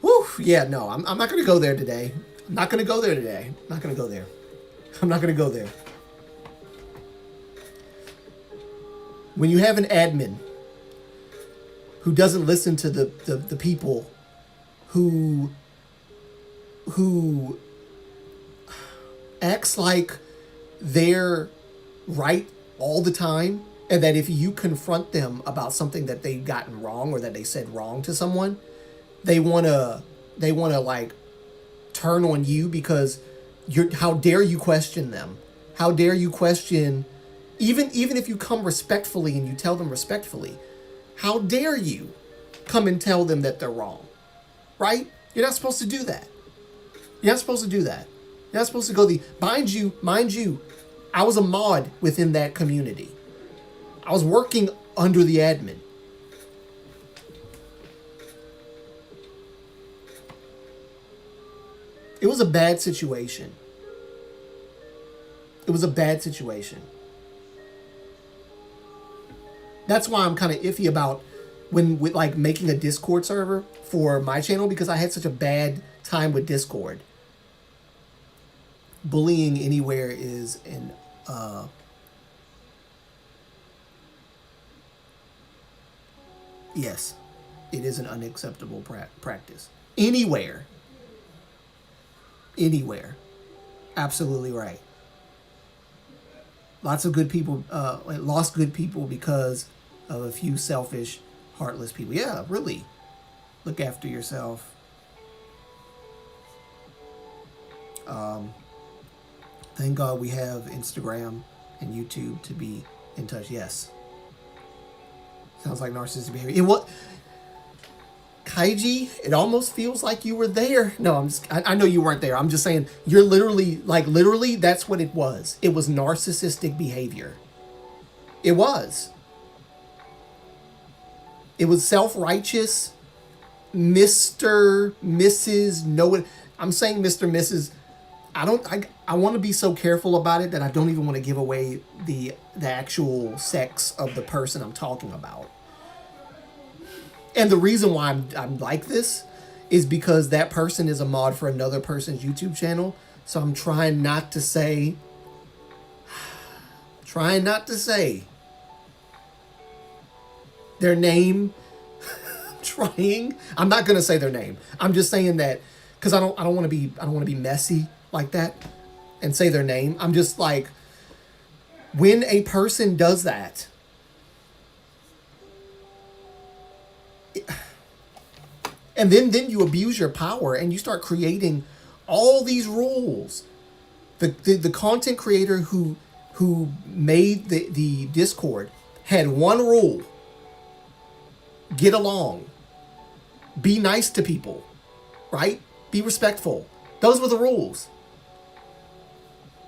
Whew, yeah, no, I'm not going to go there today. I'm not going to go there today. I'm not going to go there. I'm not going to go there. When you have an admin who doesn't listen to the people who acts like they're right all the time, and that if you confront them about something that they've gotten wrong or that they said wrong to someone, they wanna like turn on you because how dare you question them? How dare you question even if you come respectfully and you tell them respectfully, how dare you come and tell them that they're wrong? Right? You're not supposed to do that. You're not supposed to do that. You're not supposed to go mind you, I was a mod within that community. I was working under the admin. It was a bad situation. It was a bad situation. That's why I'm kind of iffy about with like making a Discord server for my channel, because I had such a bad time with Discord. Bullying anywhere is an yes, it is an unacceptable practice. Anywhere. Absolutely right. Lots of good people lost good people because of a few selfish, heartless people. Yeah, really. Look after yourself. Thank God we have Instagram and YouTube to be in touch. Yes. Sounds like narcissistic behavior. Kaiji, it almost feels like you were there. No, I know you weren't there. I'm just saying you're literally, that's what it was. It was narcissistic behavior. It was. It was self-righteous, Mr., Mrs., no one. I'm saying Mr., Mrs. I want to be so careful about it that I don't even want to give away the actual sex of the person I'm talking about. And the reason why I'm like this is because that person is a mod for another person's YouTube channel. So I'm trying not to say their name. I'm not gonna say their name. I'm just saying that because I don't want to be messy like that and say their name. I'm just like, when a person does that, and then you abuse your power and you start creating all these rules. The content creator who made the Discord had one rule: get along, be nice to people, right? Be respectful. Those were the rules.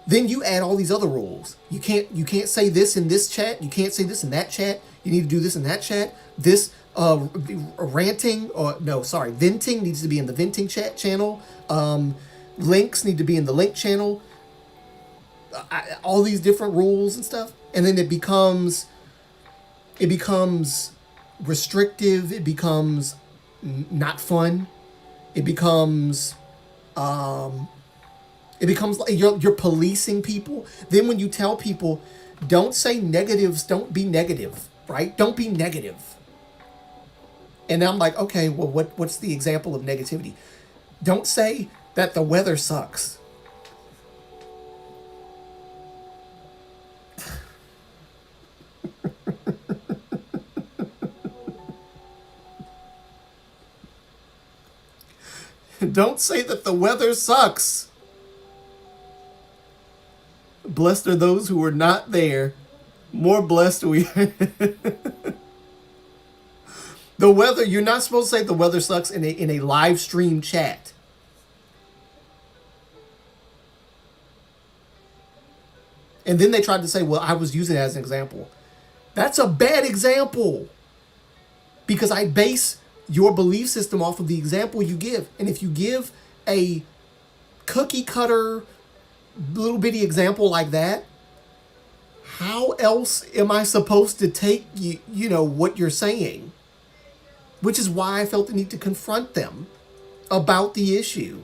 Then you add all these other rules. You can't say this in this chat. You can't say this in that chat. You need to do this in that chat. This venting needs to be in the venting chat channel. Links need to be in the link channel. All these different rules and stuff, and then it becomes restrictive. It becomes not fun. It becomes like you're policing people. Then when you tell people Don't say negatives. Don't be negative, right? Don't be negative. And I'm like, okay, well, what's the example of negativity? Don't say that the weather sucks. Don't say that the weather sucks. Blessed are those who are not there. More blessed we The weather, you're not supposed to say the weather sucks in a live stream chat. And then they tried to say, well, I was using it as an example. That's a bad example. Because I base your belief system off of the example you give. And if you give a cookie cutter little bitty example like that, how else am I supposed to take you know what you're saying? Which is why I felt the need to confront them about the issue.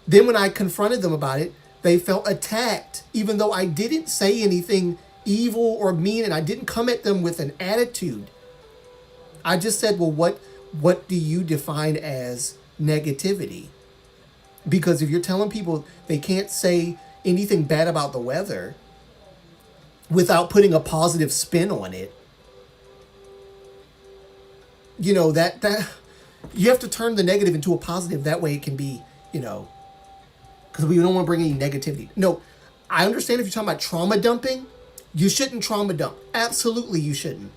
Then when I confronted them about it, they felt attacked, even though I didn't say anything evil or mean, and I didn't come at them with an attitude. I just said, well, what do you define as negativity? Because if you're telling people they can't say anything bad about the weather without putting a positive spin on it, you know, that you have to turn the negative into a positive. That way it can be, you know, because we don't want to bring any negativity. No, I understand if you're talking about trauma dumping, you shouldn't trauma dump. Absolutely you shouldn't.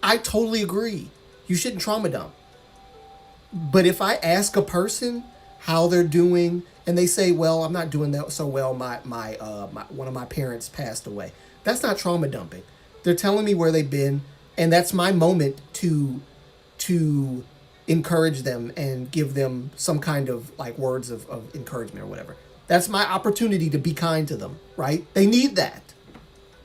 I totally agree. You shouldn't trauma dump. But if I ask a person how they're doing and they say, well, I'm not doing that so well, my one of my parents passed away, that's not trauma dumping. They're telling me where they've been, and that's my moment to encourage them and give them some kind of like words of encouragement or whatever. That's my opportunity to be kind to them, right? They need that,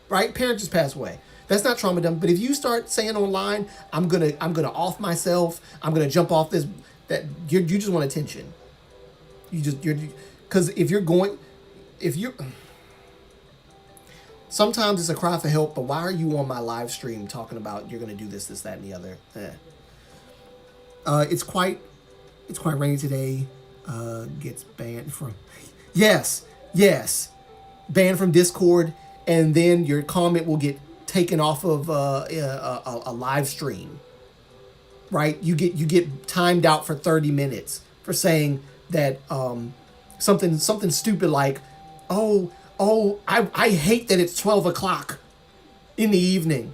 right? Parents just passed away. That's not trauma dump. But if you start saying online, I'm gonna off myself, I'm gonna jump off this, that you just want attention. You're because if you're sometimes it's a cry for help. But why are you on my live stream talking about you're gonna do this, that, and the other? It's quite rainy today. Gets banned from yes, banned from Discord, and then your comment will get taken off of a live stream, right? You get timed out for 30 minutes for saying that something stupid like, I hate that it's 12 o'clock in the evening.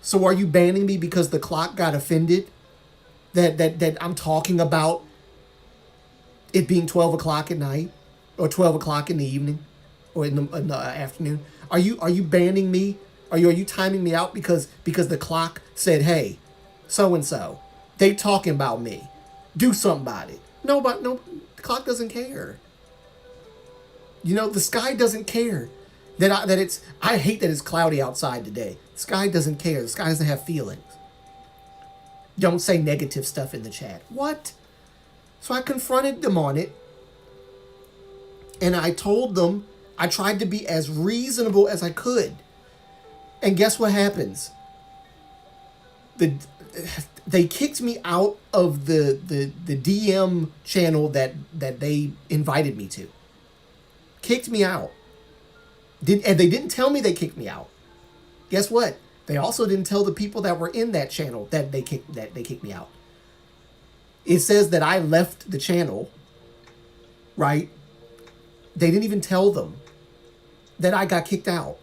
So are you banning me because the clock got offended that I'm talking about it being 12 o'clock at night or 12 o'clock in the evening or in the afternoon? Are you banning me? Are you timing me out because the clock said, hey, so and so, they talking about me, do something about it? No, the clock doesn't care. You know, the sky doesn't care I hate that it's cloudy outside today. The sky doesn't care. The sky doesn't have feelings. Don't say negative stuff in the chat. What? So I confronted them on it, and I told them I tried to be as reasonable as I could. And guess what happens? They kicked me out of the DM channel that they invited me to. Kicked me out. And they didn't tell me they kicked me out. Guess what? They also didn't tell the people that were in that channel that they kicked me out. It says that I left the channel, right? They didn't even tell them that I got kicked out.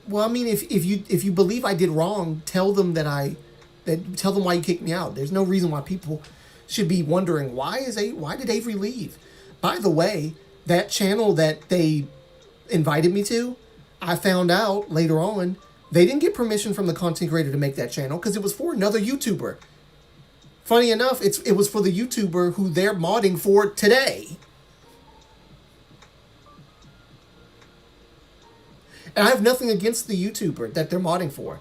Well, I mean, if you believe I did wrong, tell them tell them why you kicked me out. There's no reason why people should be wondering why did Avery leave? By the way, that channel that they invited me to, I found out later on they didn't get permission from the content creator to make that channel because it was for another YouTuber. Funny enough, it was for the YouTuber who they're modding for today. And I have nothing against the YouTuber that they're modding for.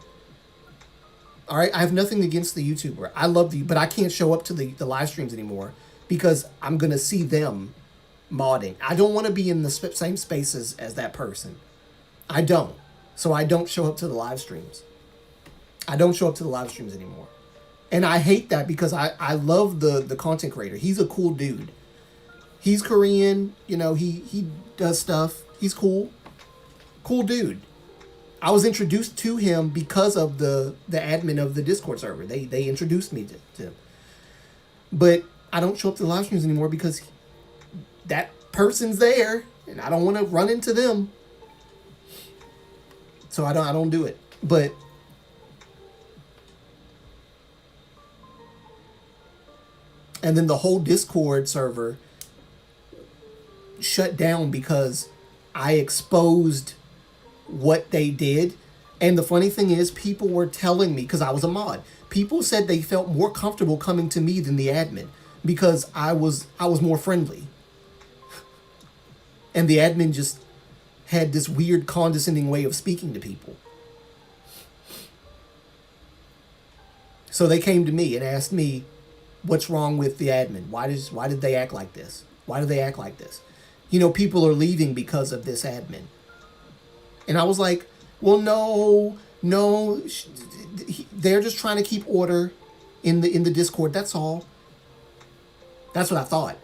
All right, I have nothing against the YouTuber. I love but I can't show up to the live streams anymore because I'm going to see them modding. I don't want to be in the same spaces as that person. I don't. So I don't show up to the live streams. I don't show up to the live streams anymore. And I hate that because I love the content creator. He's a cool dude. He's Korean, you know, he does stuff. He's cool. Cool dude. I was introduced to him because of the admin of the Discord server. They introduced me to him. But I don't show up to the live streams anymore because that person's there and I don't want to run into them. So I don't do it. But and then the whole Discord server shut down because I exposed what they did. And the funny thing is, people were telling me, because I was a mod, people said they felt more comfortable coming to me than the admin because I was more friendly. And the admin just had this weird condescending way of speaking to people. So they came to me and asked me, what's wrong with the admin? Why did they act like this? Why do they act like this? You know, people are leaving because of this admin. And I was like, well, no, they're just trying to keep order in the Discord. That's all. That's what I thought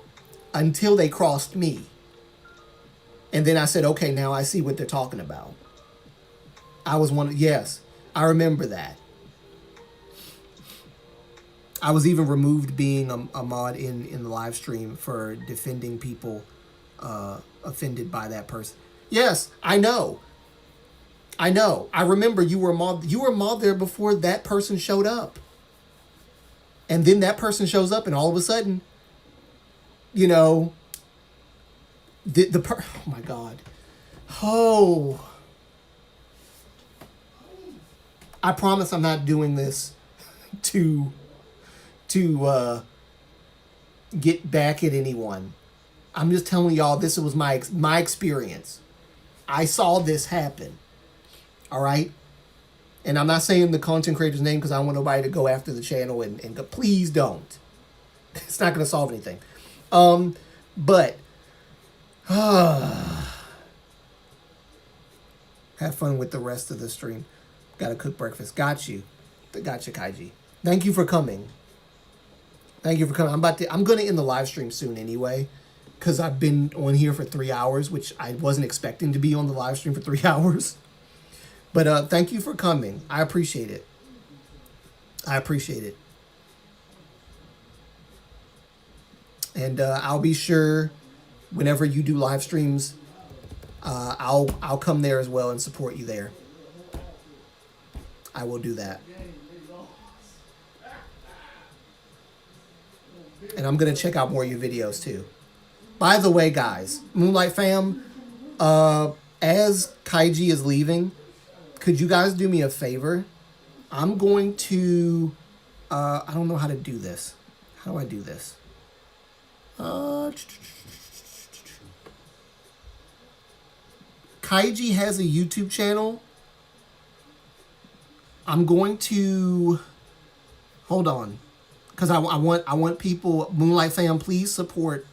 until they crossed me. And then I said, okay, now I see what they're talking about. I was yes, I remember that. I was even removed being a mod in the live stream for defending people offended by that person. Yes, I know. I remember you were a mod there before that person showed up. And then that person shows up and all of a sudden, you know, oh my God. Oh. I promise I'm not doing this to get back at anyone. I'm just telling y'all this was my experience. I saw this happen. All right? And I'm not saying the content creator's name because I don't want nobody to go after the channel and go, please don't. It's not going to solve anything. But have fun with the rest of the stream. Gotta cook breakfast. Got you, Kaiji. Thank you for coming. I'm gonna end the live stream soon anyway, because I've been on here for 3 hours, which I wasn't expecting to be on the live stream for 3 hours. But thank you for coming. I appreciate it. And I'll be sure whenever you do live streams, I'll come there as well and support you there. I will do that. And I'm going to check out more of your videos too. By the way, guys, Moonlight fam, as Kaiji is leaving, could you guys do me a favor? I'm going to, I don't know how to do this. How do I do this? Kaiji has a YouTube channel. I'm going to, hold on. Because I want people, Moonlight fam, please support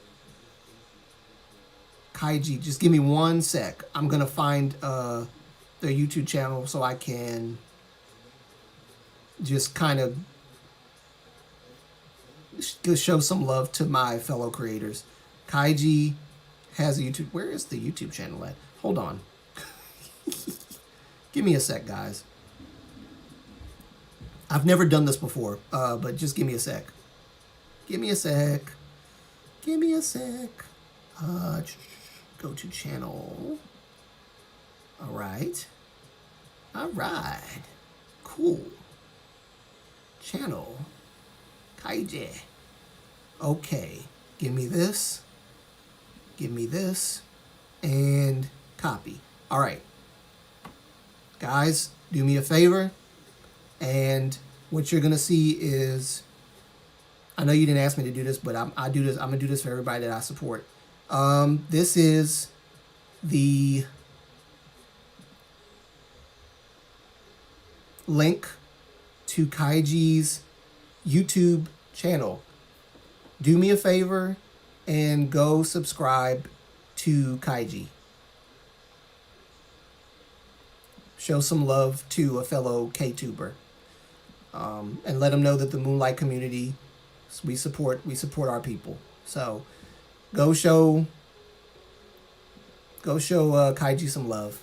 Kaiji. Just give me 1 sec. I'm going to find their YouTube channel so I can just kind of show some love to my fellow creators. Kaiji has a YouTube. Where is the YouTube channel at? Hold on. Give me a sec, guys. I've never done this before, but just give me a sec. Go to channel. All right. Cool. Channel. Kaiji. Okay. Give me this. And copy. All right. Guys, do me a favor. And what you're going to see is, I know you didn't ask me to do this, but I do this. I'm going to do this for everybody that I support. This is the link to Kaiji's YouTube channel. do me a favor and go subscribe to Kaiji. Show some love to a fellow K-tuber, and let them know that the Moonlight community, we support our people. So go show Kaiji some love,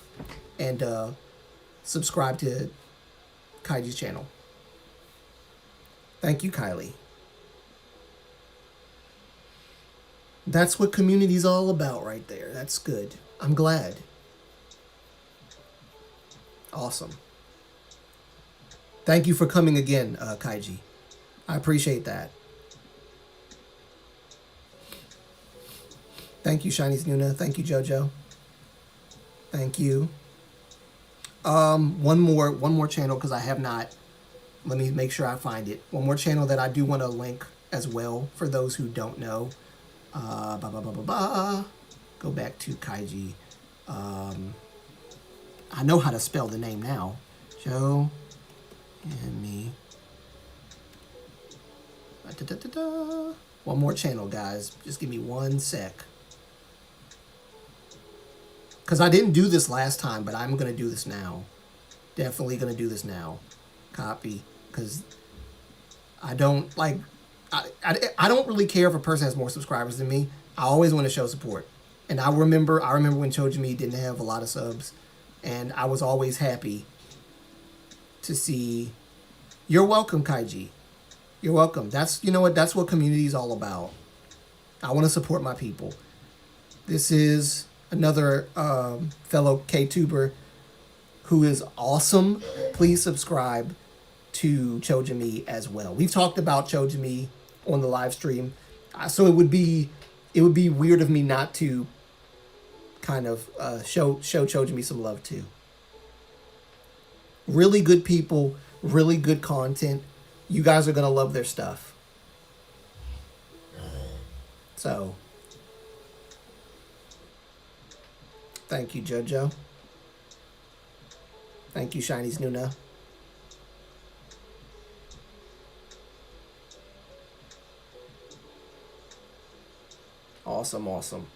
and subscribe to Kaiji's channel. Thank you, Kylie. That's what community's all about right there. That's good. I'm glad. Awesome. Thank you for coming again, Kaiji. I appreciate that. Thank you, Shinies Nuna. Thank you, JoJo. Thank you. One more channel, because I have not. Let me make sure I find it. One more channel that I do want to link as well for those who don't know. Go back to Kaiji. I know how to spell the name now. Joe and me. One more channel, guys. Just give me 1 sec. Because I didn't do this last time, but I'm going to do this now. Definitely going to do this now. Copy. Because I don't, like, I don't really care if a person has more subscribers than me. I always want to show support. And I remember when Chojimi didn't have a lot of subs. And I was always happy to see. You're welcome, Kaiji. You're welcome. You know what? That's what community is all about. I want to support my people. This is another fellow K-tuber who is awesome. Please subscribe to Chojimi as well. We've talked about Chojimi on the live stream, so it would be weird of me not to kind of show Chojimi some love too. Really good people, really good content. You guys are gonna love their stuff. So, thank you, JoJo. Thank you, Shinies Nuna. Awesome, awesome.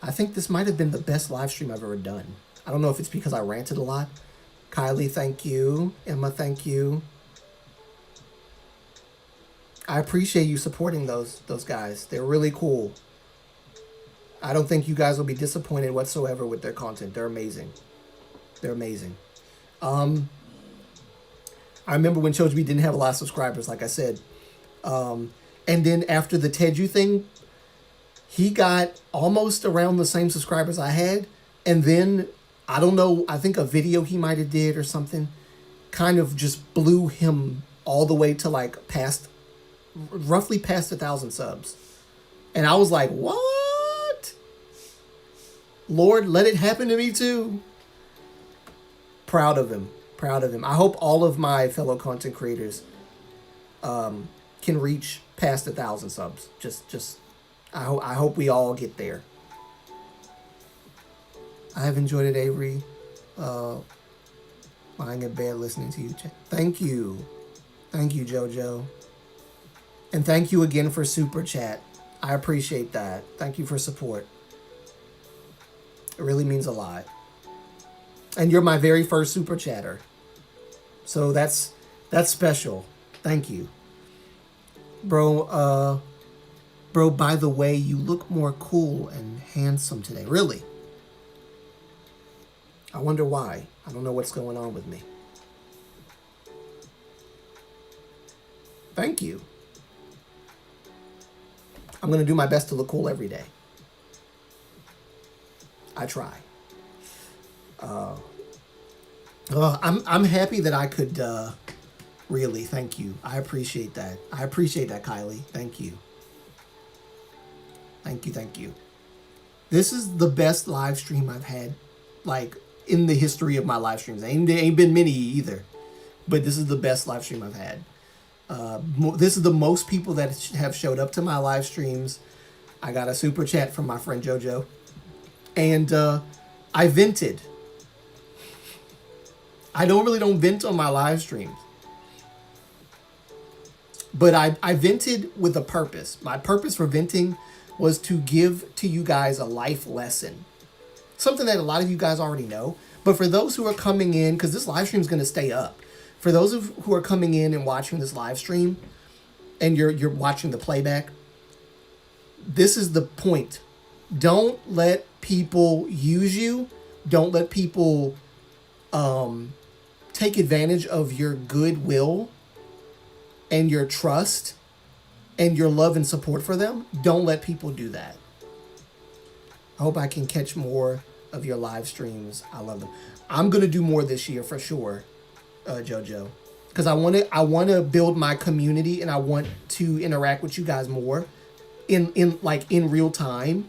I think this might have been the best live stream I've ever done. I don't know if it's because I ranted a lot. Kylie, thank you. Emma, thank you. I appreciate you supporting those guys. They're really cool. I don't think you guys will be disappointed whatsoever with their content. They're amazing. They're amazing. I remember when Chojimi didn't have a lot of subscribers, like I said. And then after the Teju thing, he got almost around the same subscribers I had. And then, I don't know, I think a video he might have did or something kind of just blew him all the way to like roughly past 1,000 subs. And I was like, what? Lord, let it happen to me too. Proud of him. Proud of him. I hope all of my fellow content creators can reach past 1,000 subs. I hope we all get there. I have enjoyed it, Avery. Lying in bed listening to you. Thank you. Thank you, JoJo. And thank you again for Super Chat. I appreciate that. Thank you for support. It really means a lot. And you're my very first Super Chatter. So that's special. Thank you. Bro, by the way, you look more cool and handsome today. Really? I wonder why. I don't know what's going on with me. Thank you. I'm going to do my best to look cool every day. I try. I'm happy that I could, really, thank you. I appreciate that. I appreciate that, Kylie. Thank you. Thank you, thank you. This is the best live stream I've had, like, in the history of my live streams. Ain't been many either, but this is the best live stream I've had. This is the most people that have showed up to my live streams. I got a super chat from my friend JoJo, and I vented. I normally don't vent on my live streams, But I vented with a purpose. My purpose for venting was to give to you guys a life lesson. Something that a lot of you guys already know. But for those who are coming in, because this live stream is going to stay up. For those who are coming in and watching this live stream, and you're watching the playback, this is the point. Don't let people use you. Don't let people take advantage of your goodwill and your trust and your love and support for them. Don't let people do that. I hope I can catch more of your live streams. I love them. I'm going to do more this year for sure, JoJo. Because I want to build my community and I want to interact with you guys more in real time.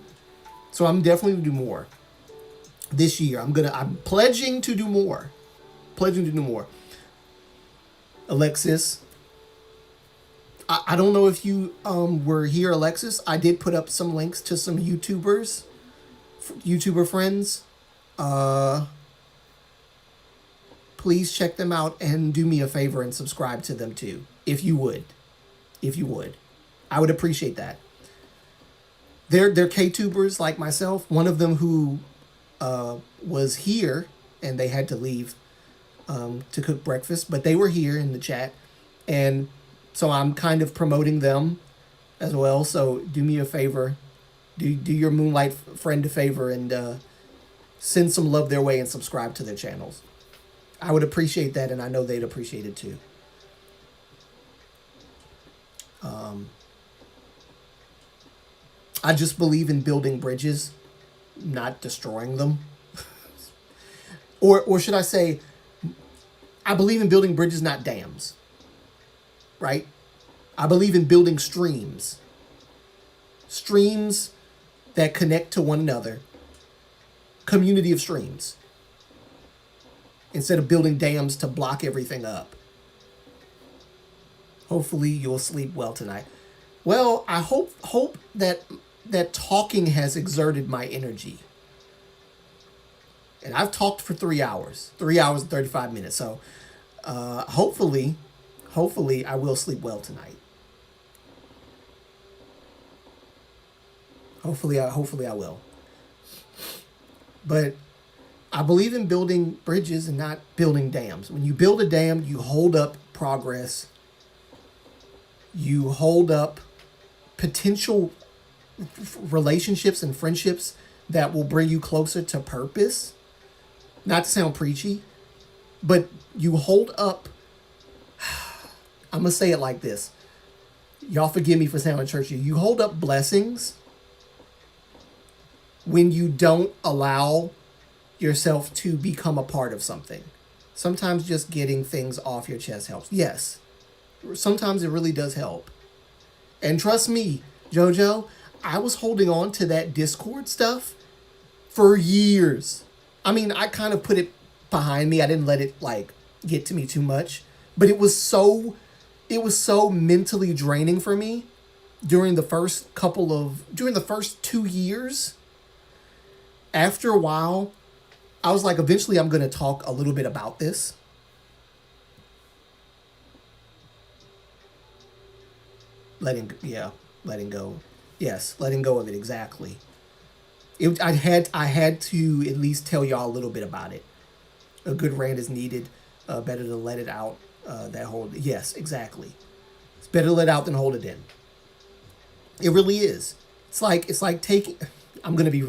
So I'm definitely going to do more this year. I'm pledging to do more. Alexis, I don't know if you were here, Alexis. I did put up some links to some YouTuber friends. Please check them out and do me a favor and subscribe to them too, if you would. I would appreciate that. They're K-tubers like myself. One of them who was here and they had to leave to cook breakfast, but they were here in the chat, and so I'm kind of promoting them as well. So do me a favor, do your Moonlight friend a favor and send some love their way and subscribe to their channels. I would appreciate that, and I know they'd appreciate it too. I just believe in building bridges, not destroying them. Or should I say, I believe in building bridges, not dams. Right? I believe in building streams. Streams that connect to one another. Community of streams. Instead of building dams to block everything up. Hopefully you'll sleep well tonight. Well, I hope that talking has exerted my energy. And I've talked for 3 hours. 3 hours and 35 minutes. So hopefully I will sleep well tonight. Hopefully I will. But I believe in building bridges and not building dams. When you build a dam, you hold up progress. You hold up potential relationships and friendships that will bring you closer to purpose. Not to sound preachy, but you hold up. I'm going to say it like this. Y'all forgive me for sounding churchy. You hold up blessings when you don't allow yourself to become a part of something. Sometimes just getting things off your chest helps. Yes. Sometimes it really does help. And trust me, JoJo, I was holding on to that Discord stuff for years. I mean, I kind of put it behind me. I didn't let it get to me too much, but it was so mentally draining for me during the first 2 years. After a while, I was like, eventually I'm going to talk a little bit about this. Letting go. Yes, letting go of it, exactly. I had to at least tell y'all a little bit about it. A good rant is needed. Better to let it out. Yes, exactly. It's better to let out than hold it in. It really is. It's like taking. I'm gonna be.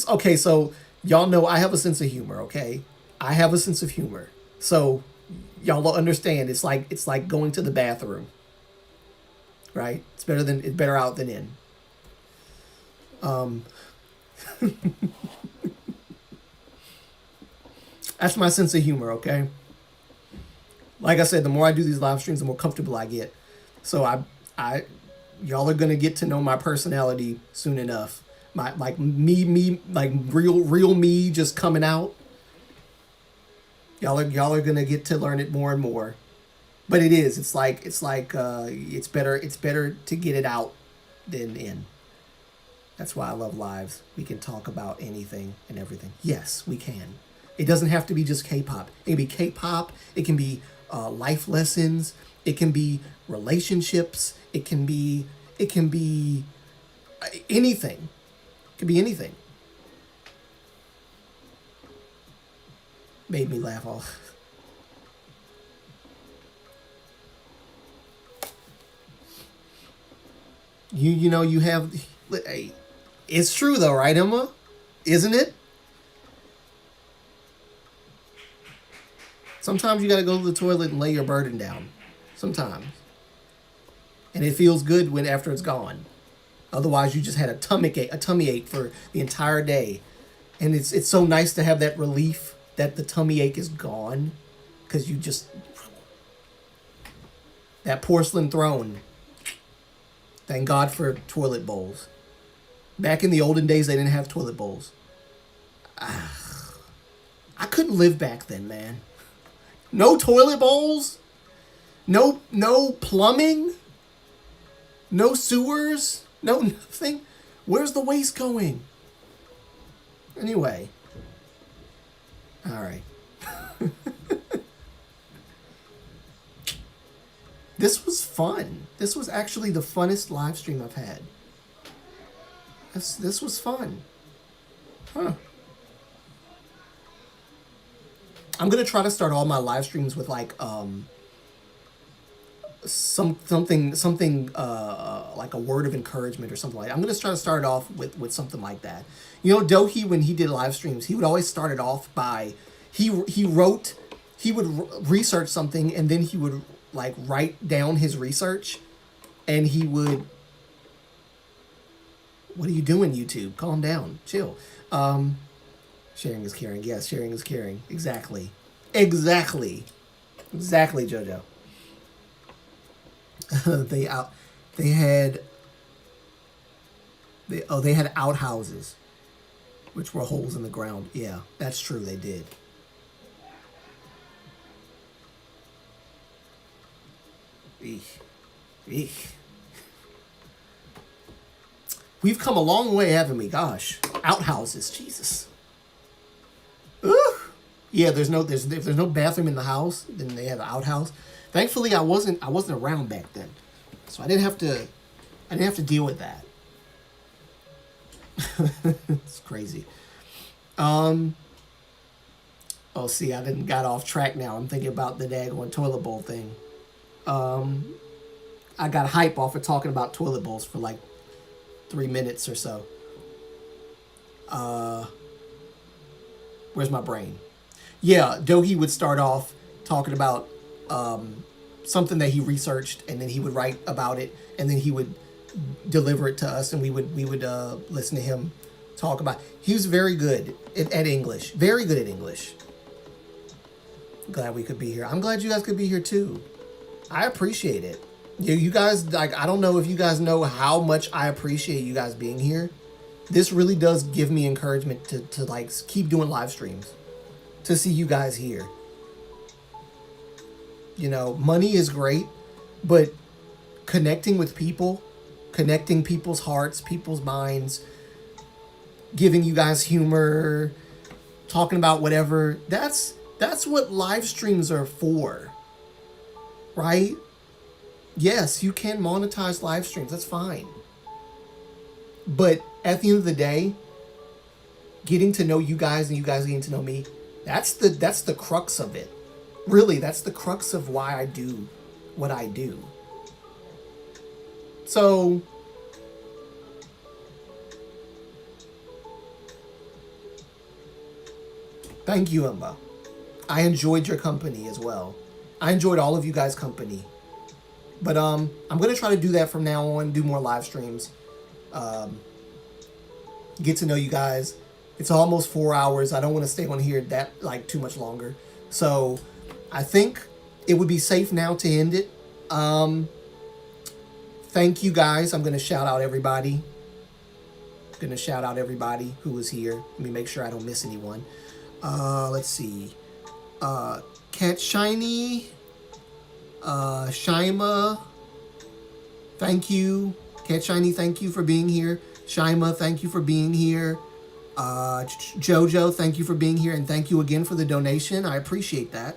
Okay, so y'all know I have a sense of humor. Okay, I have a sense of humor. So y'all will understand. It's like going to the bathroom. Right? It's better out than in. That's my sense of humor, okay? Like I said, the more I do these live streams, the more comfortable I get. So y'all are gonna get to know my personality soon enough. My real me just coming out. Y'all are gonna get to learn it more and more. But it is. It's better to get it out than in. That's why I love lives. We can talk about anything and everything. Yes, we can. It doesn't have to be just K-pop. It can be K-pop. It can be life lessons. It can be relationships. It can be anything. It can be anything. Made me laugh off. You know, you have, it's true though, right, Emma? Isn't it? Sometimes you gotta go to the toilet and lay your burden down. Sometimes. And it feels good when after it's gone. Otherwise you just had a tummy ache for the entire day. And it's so nice to have that relief that the tummy ache is gone. Because you just, that porcelain throne. Thank God for toilet bowls. Back in the olden days, they didn't have toilet bowls. I couldn't live back then, man. No toilet bowls? No plumbing? No sewers? No nothing? Where's the waste going? Anyway. Alright. This was fun. This was actually the funnest live stream I've had. This was fun. Huh. I'm gonna try to start all my live streams with like something like a word of encouragement or something like that. I'm gonna try to start it off with something like that. You know, Dohi, when he did live streams, he would always start it off by he would research something and then he would like write down his research, and he would. What are you doing, YouTube? Calm down, chill. Sharing is caring. Yes, sharing is caring. Exactly, JoJo. They had outhouses, which were holes in the ground. Yeah, that's true. They did. Eek. We've come a long way, haven't we? Gosh, outhouses, Jesus. Ooh. Yeah, if there's no bathroom in the house, then they have an outhouse. Thankfully, I wasn't around back then, so I didn't have to deal with that. It's crazy. Oh, see, I didn't got off track now. I'm thinking about the daggone toilet bowl thing. I got hype off of talking about toilet bowls for like 3 minutes or so. Where's my brain? Yeah, Dohi would start off talking about something that he researched, and then he would write about it, and then he would deliver it to us, and we would listen to him talk about it. He was very good at English. Very good at English. Glad we could be here. I'm glad you guys could be here too. I appreciate it. You guys, like, I don't know if you guys know how much I appreciate you guys being here. This really does give me encouragement to like keep doing live streams, to see you guys here. You know, money is great, but connecting with people, connecting people's hearts, people's minds, giving you guys humor, talking about whatever, that's what live streams are for, right? Yes, you can monetize live streams. That's fine. But at the end of the day, getting to know you guys and you guys getting to know me, that's the crux of it. Really, that's the crux of why I do what I do. So, thank you, Emma. I enjoyed your company as well. I enjoyed all of you guys' company. But I'm going to try to do that from now on, do more live streams. Get to know you guys. It's almost 4 hours. I don't want to stay on here that like too much longer. So I think it would be safe now to end it. Thank you guys. I'm going to shout out everybody. Who was here. Let me make sure I don't miss anyone. Let's see. Cat Shiny. Shima, thank you. Cat Shiny, thank you for being here. Shima, thank you for being here. Jojo, thank you for being here, and thank you again for the donation. I appreciate that.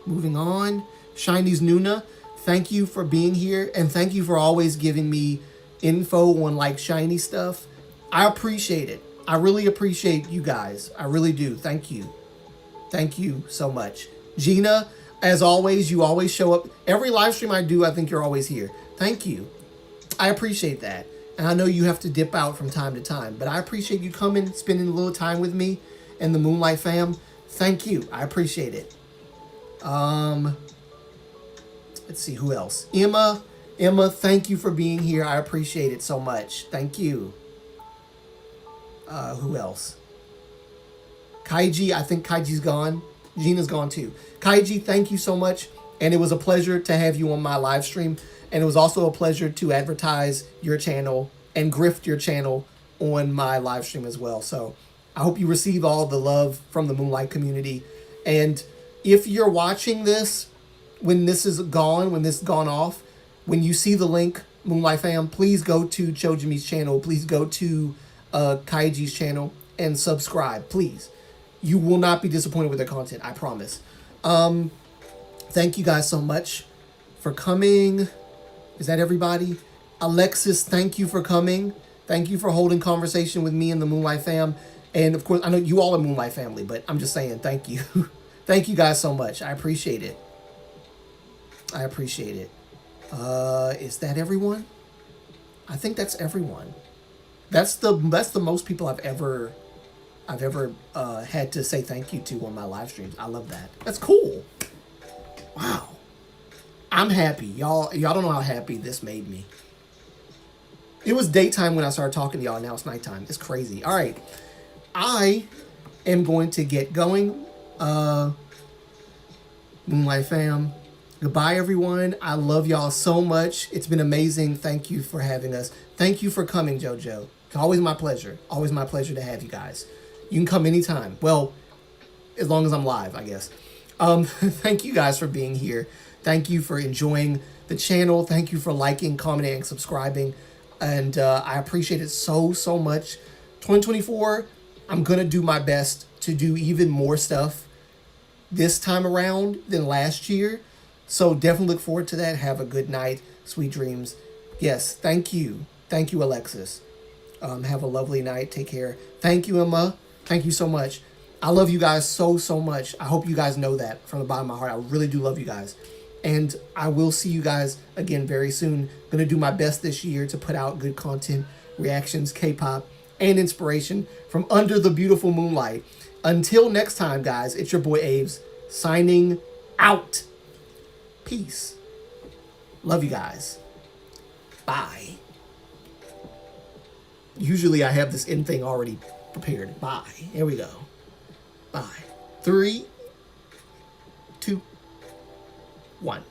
Moving on. Shiny's Nuna, thank you for being here. And thank you for always giving me info on like shiny stuff. I appreciate it. I really appreciate you guys. I really do. Thank you. Thank you so much. Gina, as always, you always show up. Every live stream I do, I think you're always here. Thank you. I appreciate that. And I know you have to dip out from time to time, but I appreciate you coming, spending a little time with me and the Moonlight fam. Thank you. I appreciate it. Let's see, who else? Emma, thank you for being here. I appreciate it so much. Thank you. Who else? Kaiji, I think Kaiji's gone. Gina's gone too. Kaiji, thank you so much. And it was a pleasure to have you on my live stream. And it was also a pleasure to advertise your channel and grift your channel on my live stream as well. So I hope you receive all the love from the Moonlight community. And if you're watching this, when this is gone, when this is gone off, when you see the link, Moonlight fam, please go to Chojimi's channel. Please go to Kaiji's channel and subscribe, please. You will not be disappointed with their content, I promise. Thank you guys so much for coming. Is that everybody? Alexis, thank you for coming. Thank you for holding conversation with me and the Moonlight fam. And of course, I know you all are Moonlight family, but I'm just saying thank you. Thank you guys so much. I appreciate it. I appreciate it. Is that everyone? I think that's everyone. That's the most people I've ever had to say thank you to on my live streams. I love that. That's cool. Wow. I'm happy. Y'all don't know how happy this made me. It was daytime when I started talking to y'all. Now it's nighttime. It's crazy. All right. I am going to get going. Moonlight fam. Goodbye, everyone. I love y'all so much. It's been amazing. Thank you for having us. Thank you for coming, JoJo. It's always my pleasure. Always my pleasure to have you guys. You can come anytime. Well, as long as I'm live, I guess. Thank you guys for being here. Thank you for enjoying the channel. Thank you for liking, commenting, and subscribing. And I appreciate it so, so much. 2024, I'm going to do my best to do even more stuff this time around than last year. So definitely look forward to that. Have a good night. Sweet dreams. Yes, thank you. Thank you, Alexis. Have a lovely night. Take care. Thank you, Emma. Thank you so much. I love you guys so, so much. I hope you guys know that from the bottom of my heart. I really do love you guys. And I will see you guys again very soon. I'm going to do my best this year to put out good content, reactions, K-pop, and inspiration from under the beautiful moonlight. Until next time, guys, it's your boy Aves signing out. Peace. Love you guys. Bye. Usually I have this end thing already prepared. Bye. Here we go. Bye. 3, 2, 1.